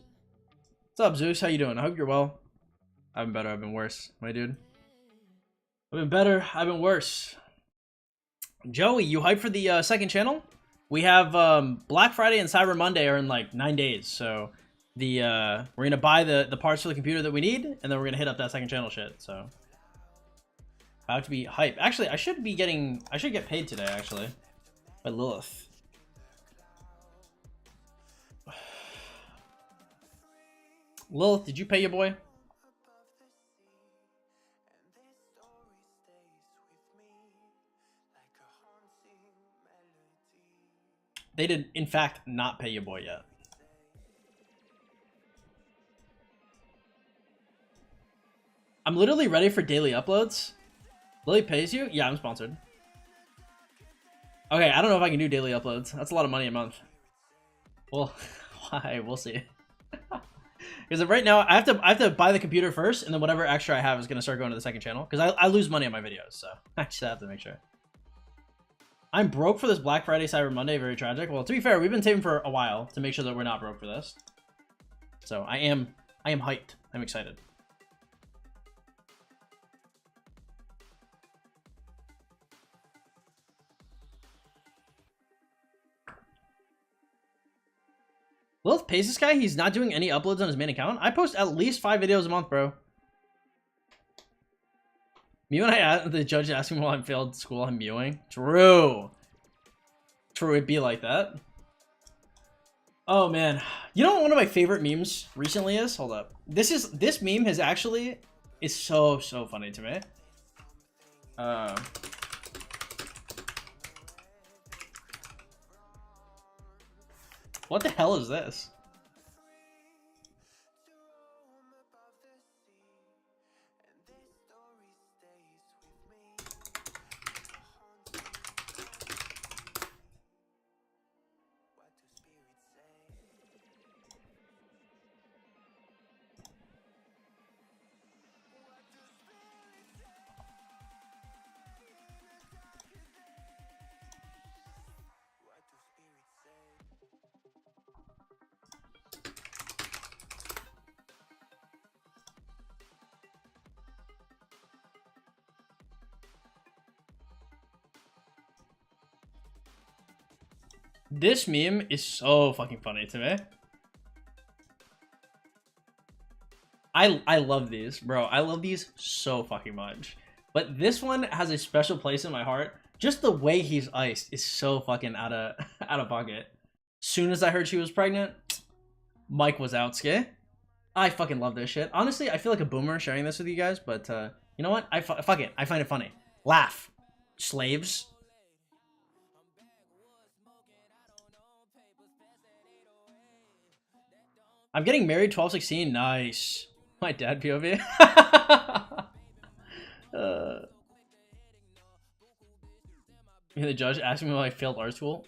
What's up, Zeus? How you doing? I hope you're well. I've been better, I've been worse, my dude. I've been better, I've been worse. Joey, you hyped for the second channel? We have Black Friday and Cyber Monday are in like 9 days, so we're gonna buy the parts for the computer that we need, and then we're gonna hit up that second channel shit. So about to be hype. Actually, I should get paid today, actually, by Lilith. Lilith, did you pay your boy? They did, in fact, not pay your boy yet. I'm literally ready for daily uploads. Lily pays you? Yeah, I'm sponsored. Okay, I don't know if I can do daily uploads. That's a lot of money a month. Well, why? We'll see. Because right now, I have to buy the computer first, and then whatever extra I have is going to start going to the second channel. Because I lose money on my videos, so I just have to make sure. I'm broke for this Black Friday, Cyber Monday. Very tragic. Well, to be fair, we've been saving for a while to make sure that we're not broke for this. So I am hyped. I'm excited. Lilith pays this guy? He's not doing any uploads on his main account? I post at least 5 videos a month, bro. Mew and the judge asked me while I failed school, I'm mewing. True. True, it'd be like that. Oh man, you know what one of my favorite memes recently is? Hold up. This meme is actually is so funny to me. What the hell is this? This meme is so fucking funny to me. I love these, bro. I love these so fucking much. But this one has a special place in my heart. Just the way he's iced is so fucking out of pocket. Soon as I heard she was pregnant, Mike was out, ski. I fucking love this shit. Honestly, I feel like a boomer sharing this with you guys, but you know what? Fuck it. I find it funny. Laugh. Slaves. I'm getting married 12/16. Nice. My dad POV. The judge asked me why I failed art school.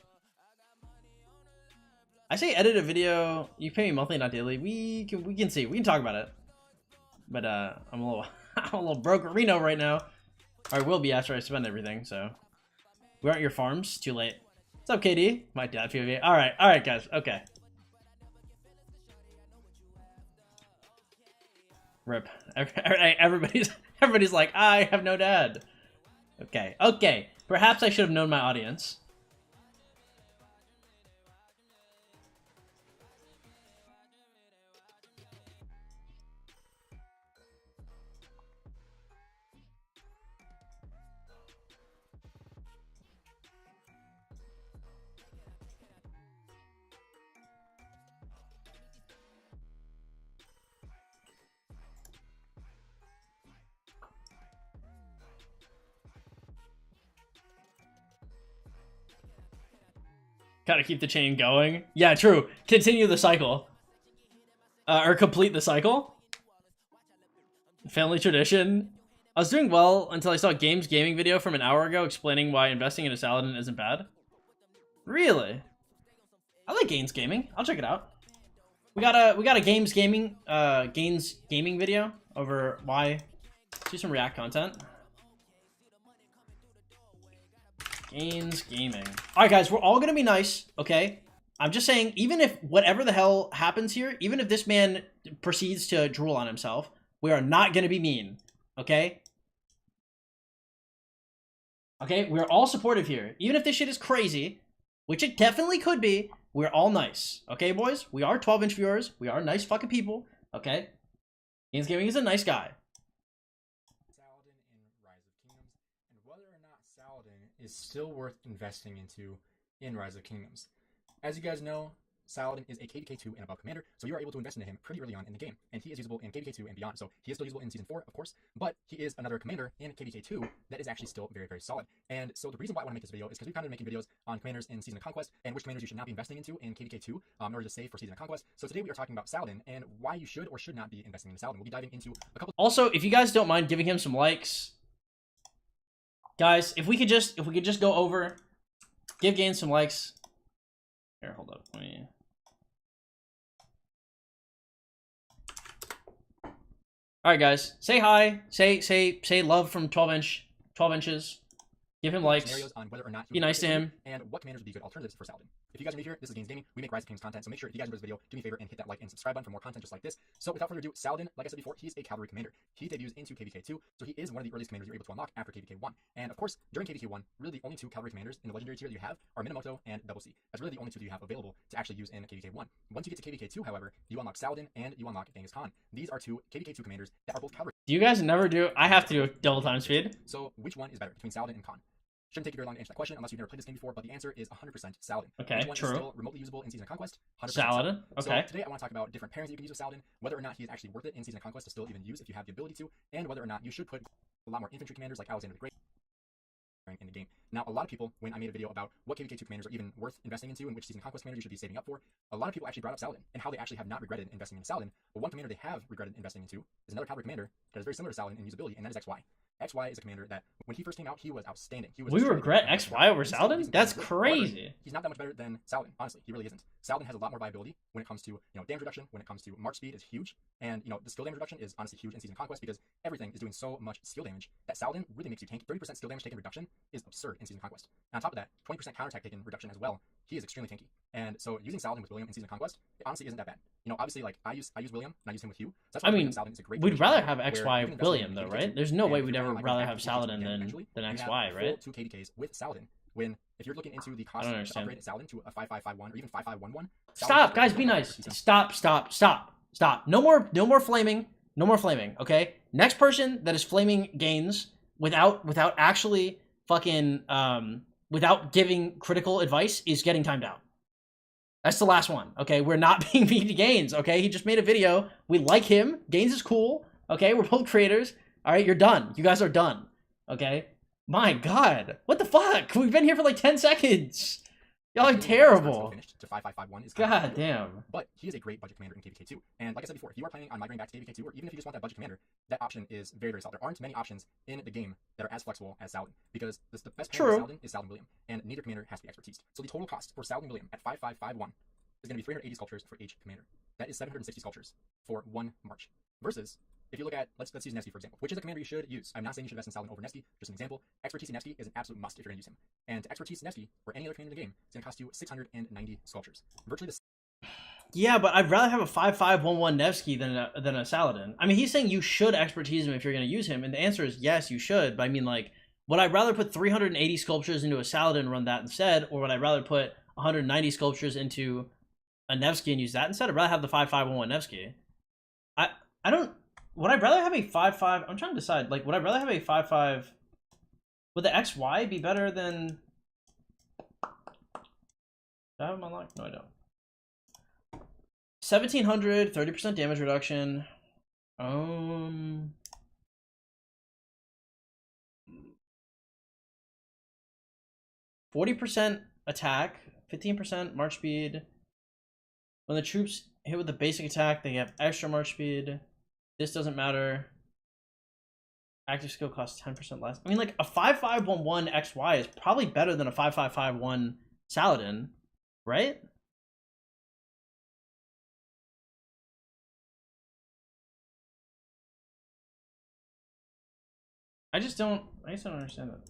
I say edit a video. You pay me monthly, not daily. We can see. We can talk about it. But I'm a little I'm a little broke Reno right now. Or I will be after I spend everything. So we aren't your farms. Too late. What's up, KD? My dad POV. All right, guys. Okay. Rip. Everybody's like, I have no dad. Okay. Perhaps I should have known my audience. Gotta keep the chain going. Yeah, true. Continue the cycle. Or complete the cycle. Family tradition. I was doing well until I saw a gaming video from an hour ago explaining why investing in a Saladin isn't bad. Really? I like Gains Gaming. I'll check it out. We got a Gains Gaming video over why. Let's do some React content. Gains Gaming. Alright guys, we're all gonna be nice, okay? I'm just saying, even if whatever the hell happens here, even if this man proceeds to drool on himself, we are not gonna be mean, okay? Okay, we're all supportive here. Even if this shit is crazy, which it definitely could be, we're all nice. Okay, boys? We are 12-inch viewers. We are nice fucking people, okay? Gains Gaming is a nice guy. Saladin in Rise of Kingdoms, and whether or not Saladin is still worth investing into in Rise of Kingdoms. As you guys know, Saladin is a KVK 2 and above commander, so you are able to invest into him pretty early on in the game, and he is usable in KVK 2 and beyond. So he is still usable in Season 4, of course, but he is another commander in KVK 2 that is actually still very, very solid. And so the reason why I want to make this video is because we've kind of been making videos on commanders in Season of Conquest and which commanders you should not be investing into in KVK 2 in order to save for Season of Conquest. So today we are talking about Saladin and why you should or should not be investing in Saladin. We'll be diving into a couple. Also, if you guys don't mind giving him some likes, guys, if we could just go over, give Gains some likes. Here, hold up. Let me. All right, guys, say hi, say love from 12 inches. Give him likes. Scenarios on whether or not be nice to him. And what commanders would be good alternatives for Saladin. If you guys are new here, this is Gains Gaming. We make Rise of Kings content, so make sure if you guys enjoy this video, do me a favor and hit that like and subscribe button for more content just like this. So without further ado, Saladin, like I said before, he's a cavalry commander. He debuts into KVK 2, so he is one of the earliest commanders you're able to unlock after KVK 1. And of course, during KVK 1, really the only two cavalry commanders in the legendary tier that you have are Minamoto and Double C. That's really the only two that you have available to actually use in KVK 1. Once you get to KVK 2, however, you unlock Saladin and you unlock Genghis Khan. These are two KVK 2 commanders that are both cavalry. Do you guys never do? I have to do double time speed. So which one is better between Saladin and Khan? Shouldn't take you very long to answer that question unless you've never played this game before, but the answer is 100% Saladin. Okay, Which one true. Is still remotely usable in Season of Conquest? 100% Saladin. Okay. So today I want to talk about different pairings that you can use with Saladin, whether or not he is actually worth it in Season of Conquest to still even use if you have the ability to, and whether or not you should put a lot more infantry commanders like Alexander the Great in the game. Now, a lot of people, when I made a video about what KVK2 commanders are even worth investing into and which Season of Conquest commanders you should be saving up for, a lot of people actually brought up Saladin and how they actually have not regretted investing in Saladin. But one commander they have regretted investing into is another cavalry commander that is very similar to Saladin in usability, and that is XY. XY is a commander that, when he first came out, he was outstanding. He was We regret XY over Saladin? That's crazy. However, he's not that much better than Saladin, honestly. He really isn't. Saladin has a lot more viability when it comes to, damage reduction, when it comes to march speed is huge, and, the skill damage reduction is honestly huge in Season of Conquest because everything is doing so much skill damage that Saladin really makes you tank. 30% skill damage taken reduction is absurd in Season of Conquest. And on top of that, 20% counterattack taken reduction as well. He is extremely tanky. And so using Saladin with William in Season of Conquest, it honestly isn't that bad. Obviously, like, I use William, and I use him with Hugh. So that's why Saladin is a great we'd rather have where XY you can invest William, in though, KVK2, right? There's no way and we'd if ever you're rather like have KVK2 Saladin again than eventually, XY, you have right? full 2 KVKs with Saladin. When, if you're looking into the cost I don't to understand. upgrade Saladin to a 5551 or even 5511, Stop, guys, be nice. Stop. No more flaming. No more flaming, okay? Next person that is flaming gains without actually fucking without giving critical advice is getting timed out. That's the last one, okay? We're not being mean to Gaines, okay? He just made a video. We like him. Gaines is cool, okay? We're both creators. All right, you're done. You guys are done, okay? My God, what the fuck? We've been here for like 10 seconds. Y'all are terrible. To 5551 is God damn. But he is a great budget commander in KVK2. And like I said before, if you are planning on migrating back to KVK2, or even if you just want that budget commander, that option is very, very solid. There aren't many options in the game that are as flexible as Saladin, because the best pairing of Saladin is Saladin William, and neither commander has to be expertise. So the total cost for Saladin William at 5551 is going to be 380 sculptures for each commander. That is 760 sculptures for one march. Versus, if you look at, let's use Nevsky for example, which is a commander you should use. I'm not saying you should invest in Saladin over Nevsky, just an example. Expertise in Nevsky is an absolute must if you're going to use him. And to expertise Nevsky, or any other commander in the game, it's going to cost you 690 sculptures. Virtually the Yeah, but I'd rather have a 5511 Nevsky than a Saladin. I mean, he's saying you should expertise him if you're going to use him, and the answer is yes, you should. But I mean, like, would I rather put 380 sculptures into a Saladin and run that instead, or would I rather put 190 sculptures into a Nevsky and use that instead? I'd rather have the 5511 Nevsky. I don't. Would I rather have a 5.5? I'm trying to decide. Like, would I rather have a 5.5? Would the XY be better than? Do I have them unlocked? No, I don't. 1700, 30% damage reduction. 40% attack, 15% march speed. When the troops hit with the basic attack, they have extra march speed. This doesn't matter. Active skill costs 10% less. I mean, like, a 5511 XY is probably better than a 5551 Saladin, right? I just don't understand that.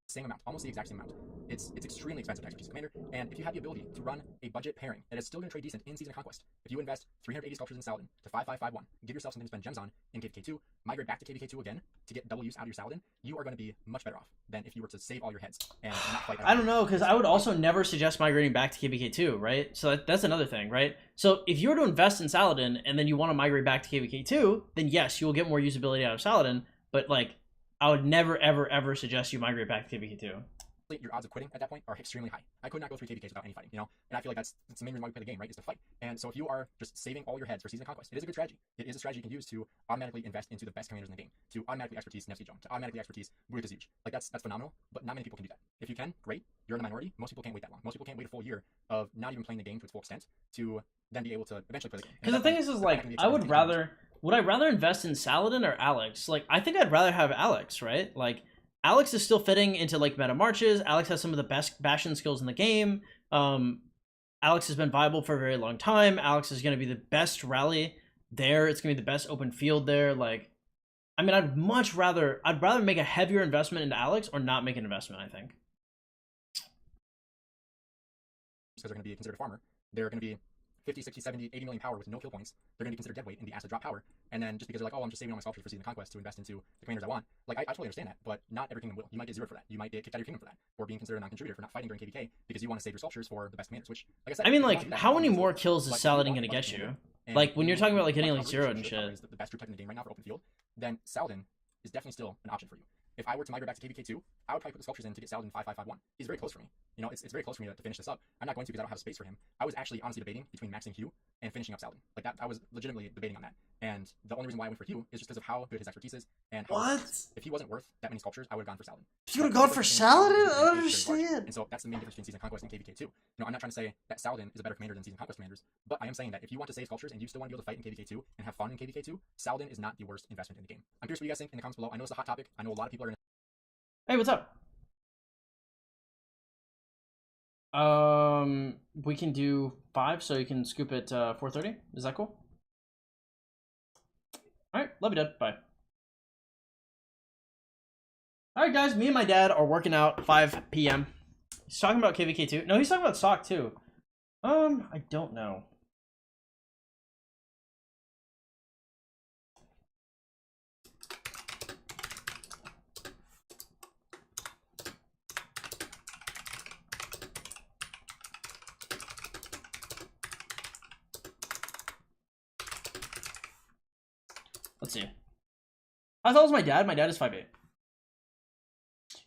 Same amount, almost the exact same amount. It's extremely expensive to expertise a commander, and if you have the ability to run a budget pairing that is still going to trade decent in Season of Conquest, if you invest 380 sculptures in Saladin to 5551, give yourself something to spend gems on in KVK2, migrate back to KVK2 again to get double use out of your Saladin, you are going to be much better off than if you were to save all your heads and not fight. I don't know, because I would also never suggest migrating back to KVK2, right? So that's another thing, right? So if you were to invest in Saladin and then you want to migrate back to KVK2, then yes, you will get more usability out of Saladin, but like, I would never, ever, ever suggest you migrate back to KVK2. Your odds of quitting at that point are extremely high. I could not go 3 KVKs without any fighting, and I feel like that's the main reason why we play the game, right, is to fight. And so if you are just saving all your heads for Season of Conquest, it is a good strategy. It is a strategy you can use to automatically invest into the best commanders in the game, to automatically expertise Nevsky Jong, to automatically expertise Buyukazuj. Like, that's phenomenal, but not many people can do that. If you can, great, you're in the minority. Most people can't wait that long. Most people can't wait a full year of not even playing the game to its full extent to then be able to eventually play the game. Because the thing is like, I would rather... Would I rather invest in Saladin or Alex? Like, I think I'd rather have Alex, right? Like, Alex is still fitting into, like, meta marches. Alex has some of the best Bastion skills in the game. Alex has been viable for a very long time. Alex is going to be the best rally there. It's going to be the best open field there. Like, I mean, I'd rather make a heavier investment into Alex or not make an investment, I think. Because they're going to be considered a farmer. They're going to be 50, 60, 70, 80 million power with no kill points. They're going to be considered dead weight in the acid drop power. And then just because they're like, oh, I'm just saving all my sculptures for Season of Conquest to invest into the commanders I want. Like, I totally understand that, but not every kingdom will. You might get zeroed for that. You might get kicked out of your kingdom for that, or being considered a non-contributor for not fighting during KVK because you want to save your sculptures for the best commanders, which, like I said... I mean, like, how many more kills is Saladin going to get you? Like, when you're talking about, like, hitting, like, zeroed and shit. The best troop type in the game right now for open field, then Saladin is definitely still an option for you. If I were to migrate back to KVK 2, I would probably put the sculptures in to get Saladin 5551. He's very close for me. You know, it's very close for me to finish this up. I'm not going to because I don't have space for him. I was actually honestly debating between maxing Hugh and finishing up Saladin. Like that, I was legitimately debating on that. And the only reason why I went for Hugh is just because of how good his expertise is and how What? if he wasn't worth that many sculptures, I would have gone for Saladin. You would have gone for Saladin? I don't And understand. so that's the main difference between Season Conquest and KVK 2. You know, I'm not trying to say that Saladin is a better commander than Season Conquest commanders, but I am saying that if you want to save sculptures and you still want to be able to fight in KVK 2 and have fun in KVK 2, Saladin is not the worst investment in the game. I'm curious what you guys think in the comments below. I know it's a hot topic. I know a lot of people are Hey, what's up? We can do 5, so you can scoop at 4:30. Is that cool? All right, love you, Dad. Bye. All right, guys. Me and my dad are working out 5 p.m. He's talking about KVK 2. No, he's talking about stock too. I don't know. Let's see. I thought it was my dad. My dad is 5'8".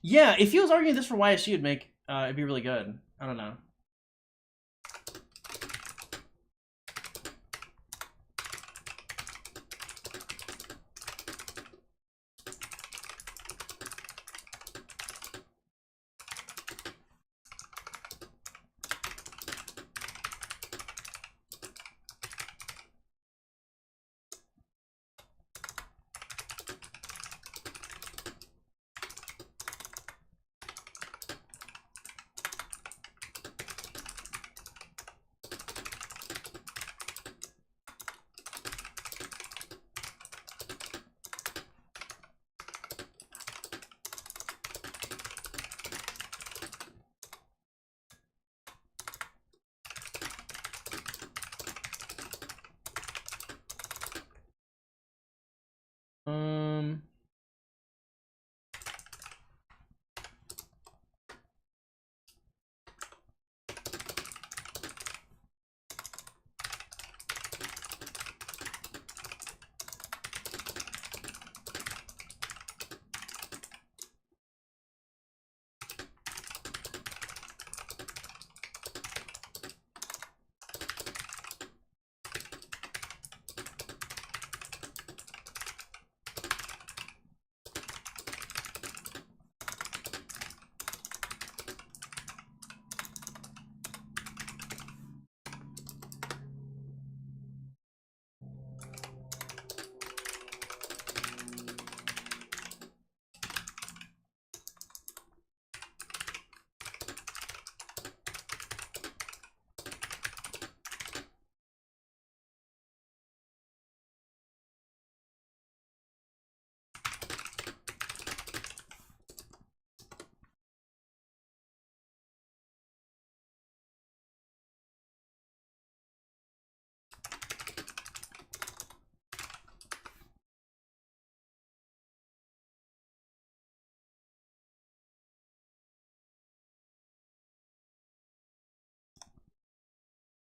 Yeah, if he was arguing this for YSU, it'd make it'd be really good. I don't know.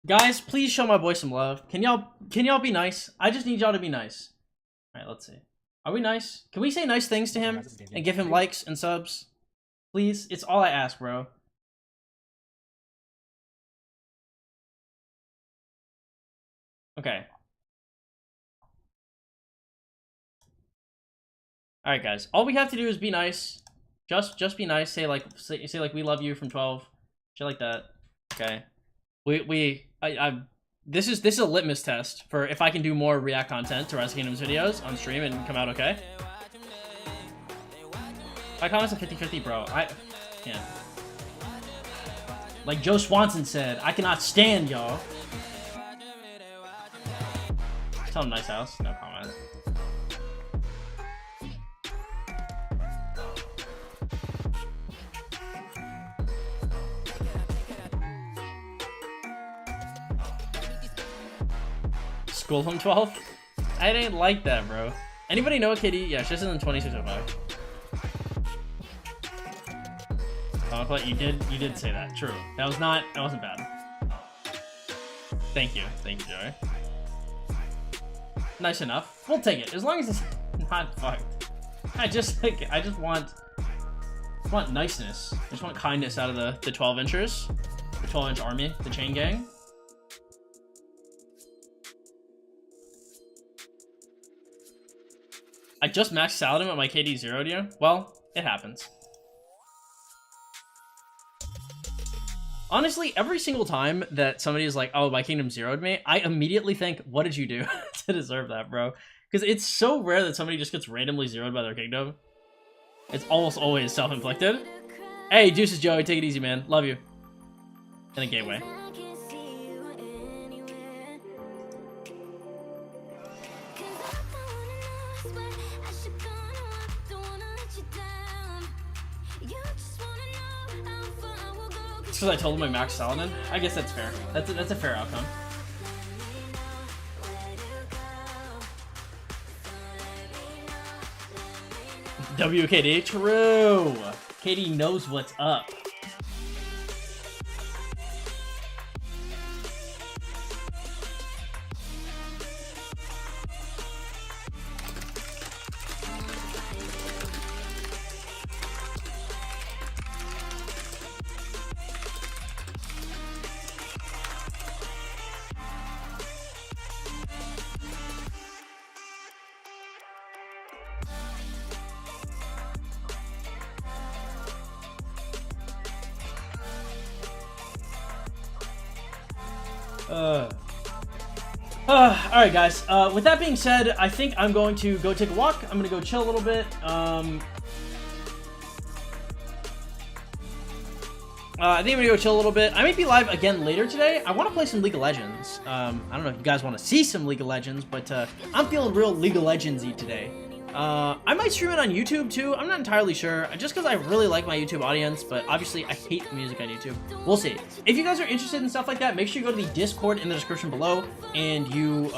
Guys, please show my boy some love. Can y'all be nice? I just need y'all to be nice. All right, let's see. Are we nice? Can we say nice things to him and give him likes and subs? Please, it's all I ask, bro. Okay. All right, guys. All we have to do is be nice. Just be nice. Say like we love you from 12. Shit like that. Okay. This is a litmus test for if I can do more React content to Rise of Kingdoms videos on stream and come out okay. My comments are 50-50, bro. I can't. Like Joe Swanson said, I cannot stand y'all. Tell him nice house. No comment. School home 12? I didn't like that, bro. Anybody know KD? Yeah, she's in 2605. You did say that. True. That wasn't bad. Thank you, Joey. Nice enough. We'll take it as long as it's not fucked. I just want niceness. I just want kindness out of the 12 inchers. The 12-inch army, the chain gang. I just maxed Saladin at my KD 0'd you. Well, it happens. Honestly, every single time that somebody is like, oh, my kingdom 0'd me, I immediately think, what did you do to deserve that, bro? Because it's so rare that somebody just gets randomly 0'd by their kingdom. It's almost always self-inflicted. Hey, Deuces Joey, take it easy, man. Love you. In a gateway. It's because I told him I maxed Saladin. I guess that's fair. That's a fair outcome. WKD, true. KD knows what's up. Alright guys, with that being said, I think I'm going to go take a walk. I'm going to go chill a little bit. I think I'm going to go chill a little bit. I might be live again later today. I want to play some League of Legends. I don't know if you guys want to see some League of Legends, but I'm feeling real League of Legends-y today. I might stream it on YouTube too. I'm not entirely sure, just because I really like my YouTube audience, but obviously I hate music on YouTube. We'll see. If you guys are interested in stuff like that, make sure you go to the Discord in the description below, and you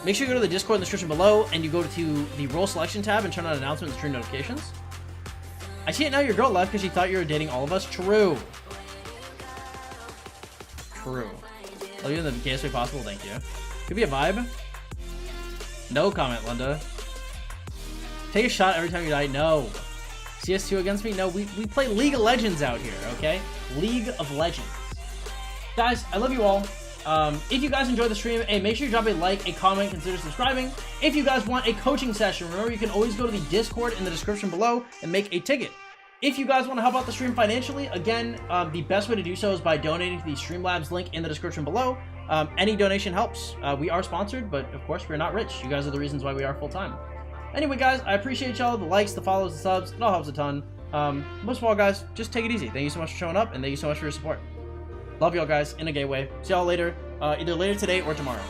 make sure you go to the Discord in the description below, and you go to the role selection tab and turn on announcements and stream notifications. I see it now. Your girl left because she thought you were dating all of us. True. True. I'll do it in the gayest way possible. Thank you. Could be a vibe. No comment, Linda. Take a shot every time you die. No. CS2 against me? No, we play League of Legends out here, okay? League of Legends. Guys, I love you all. If you guys enjoyed the stream, hey, make sure you drop a like, a comment, consider subscribing. If you guys want a coaching session, remember you can always go to the Discord in the description below and make a ticket. If you guys want to help out the stream financially, again, the best way to do so is by donating to the Streamlabs link in the description below. Any donation helps. We are sponsored, but of course we're not rich. You guys are the reasons why we are full-time. Anyway, guys, I appreciate y'all. The likes, the follows, the subs. It all helps a ton. Most of all, guys, just take it easy. Thank you so much for showing up, and thank you so much for your support. Love y'all, guys, in a gay way. See y'all later, either later today or tomorrow.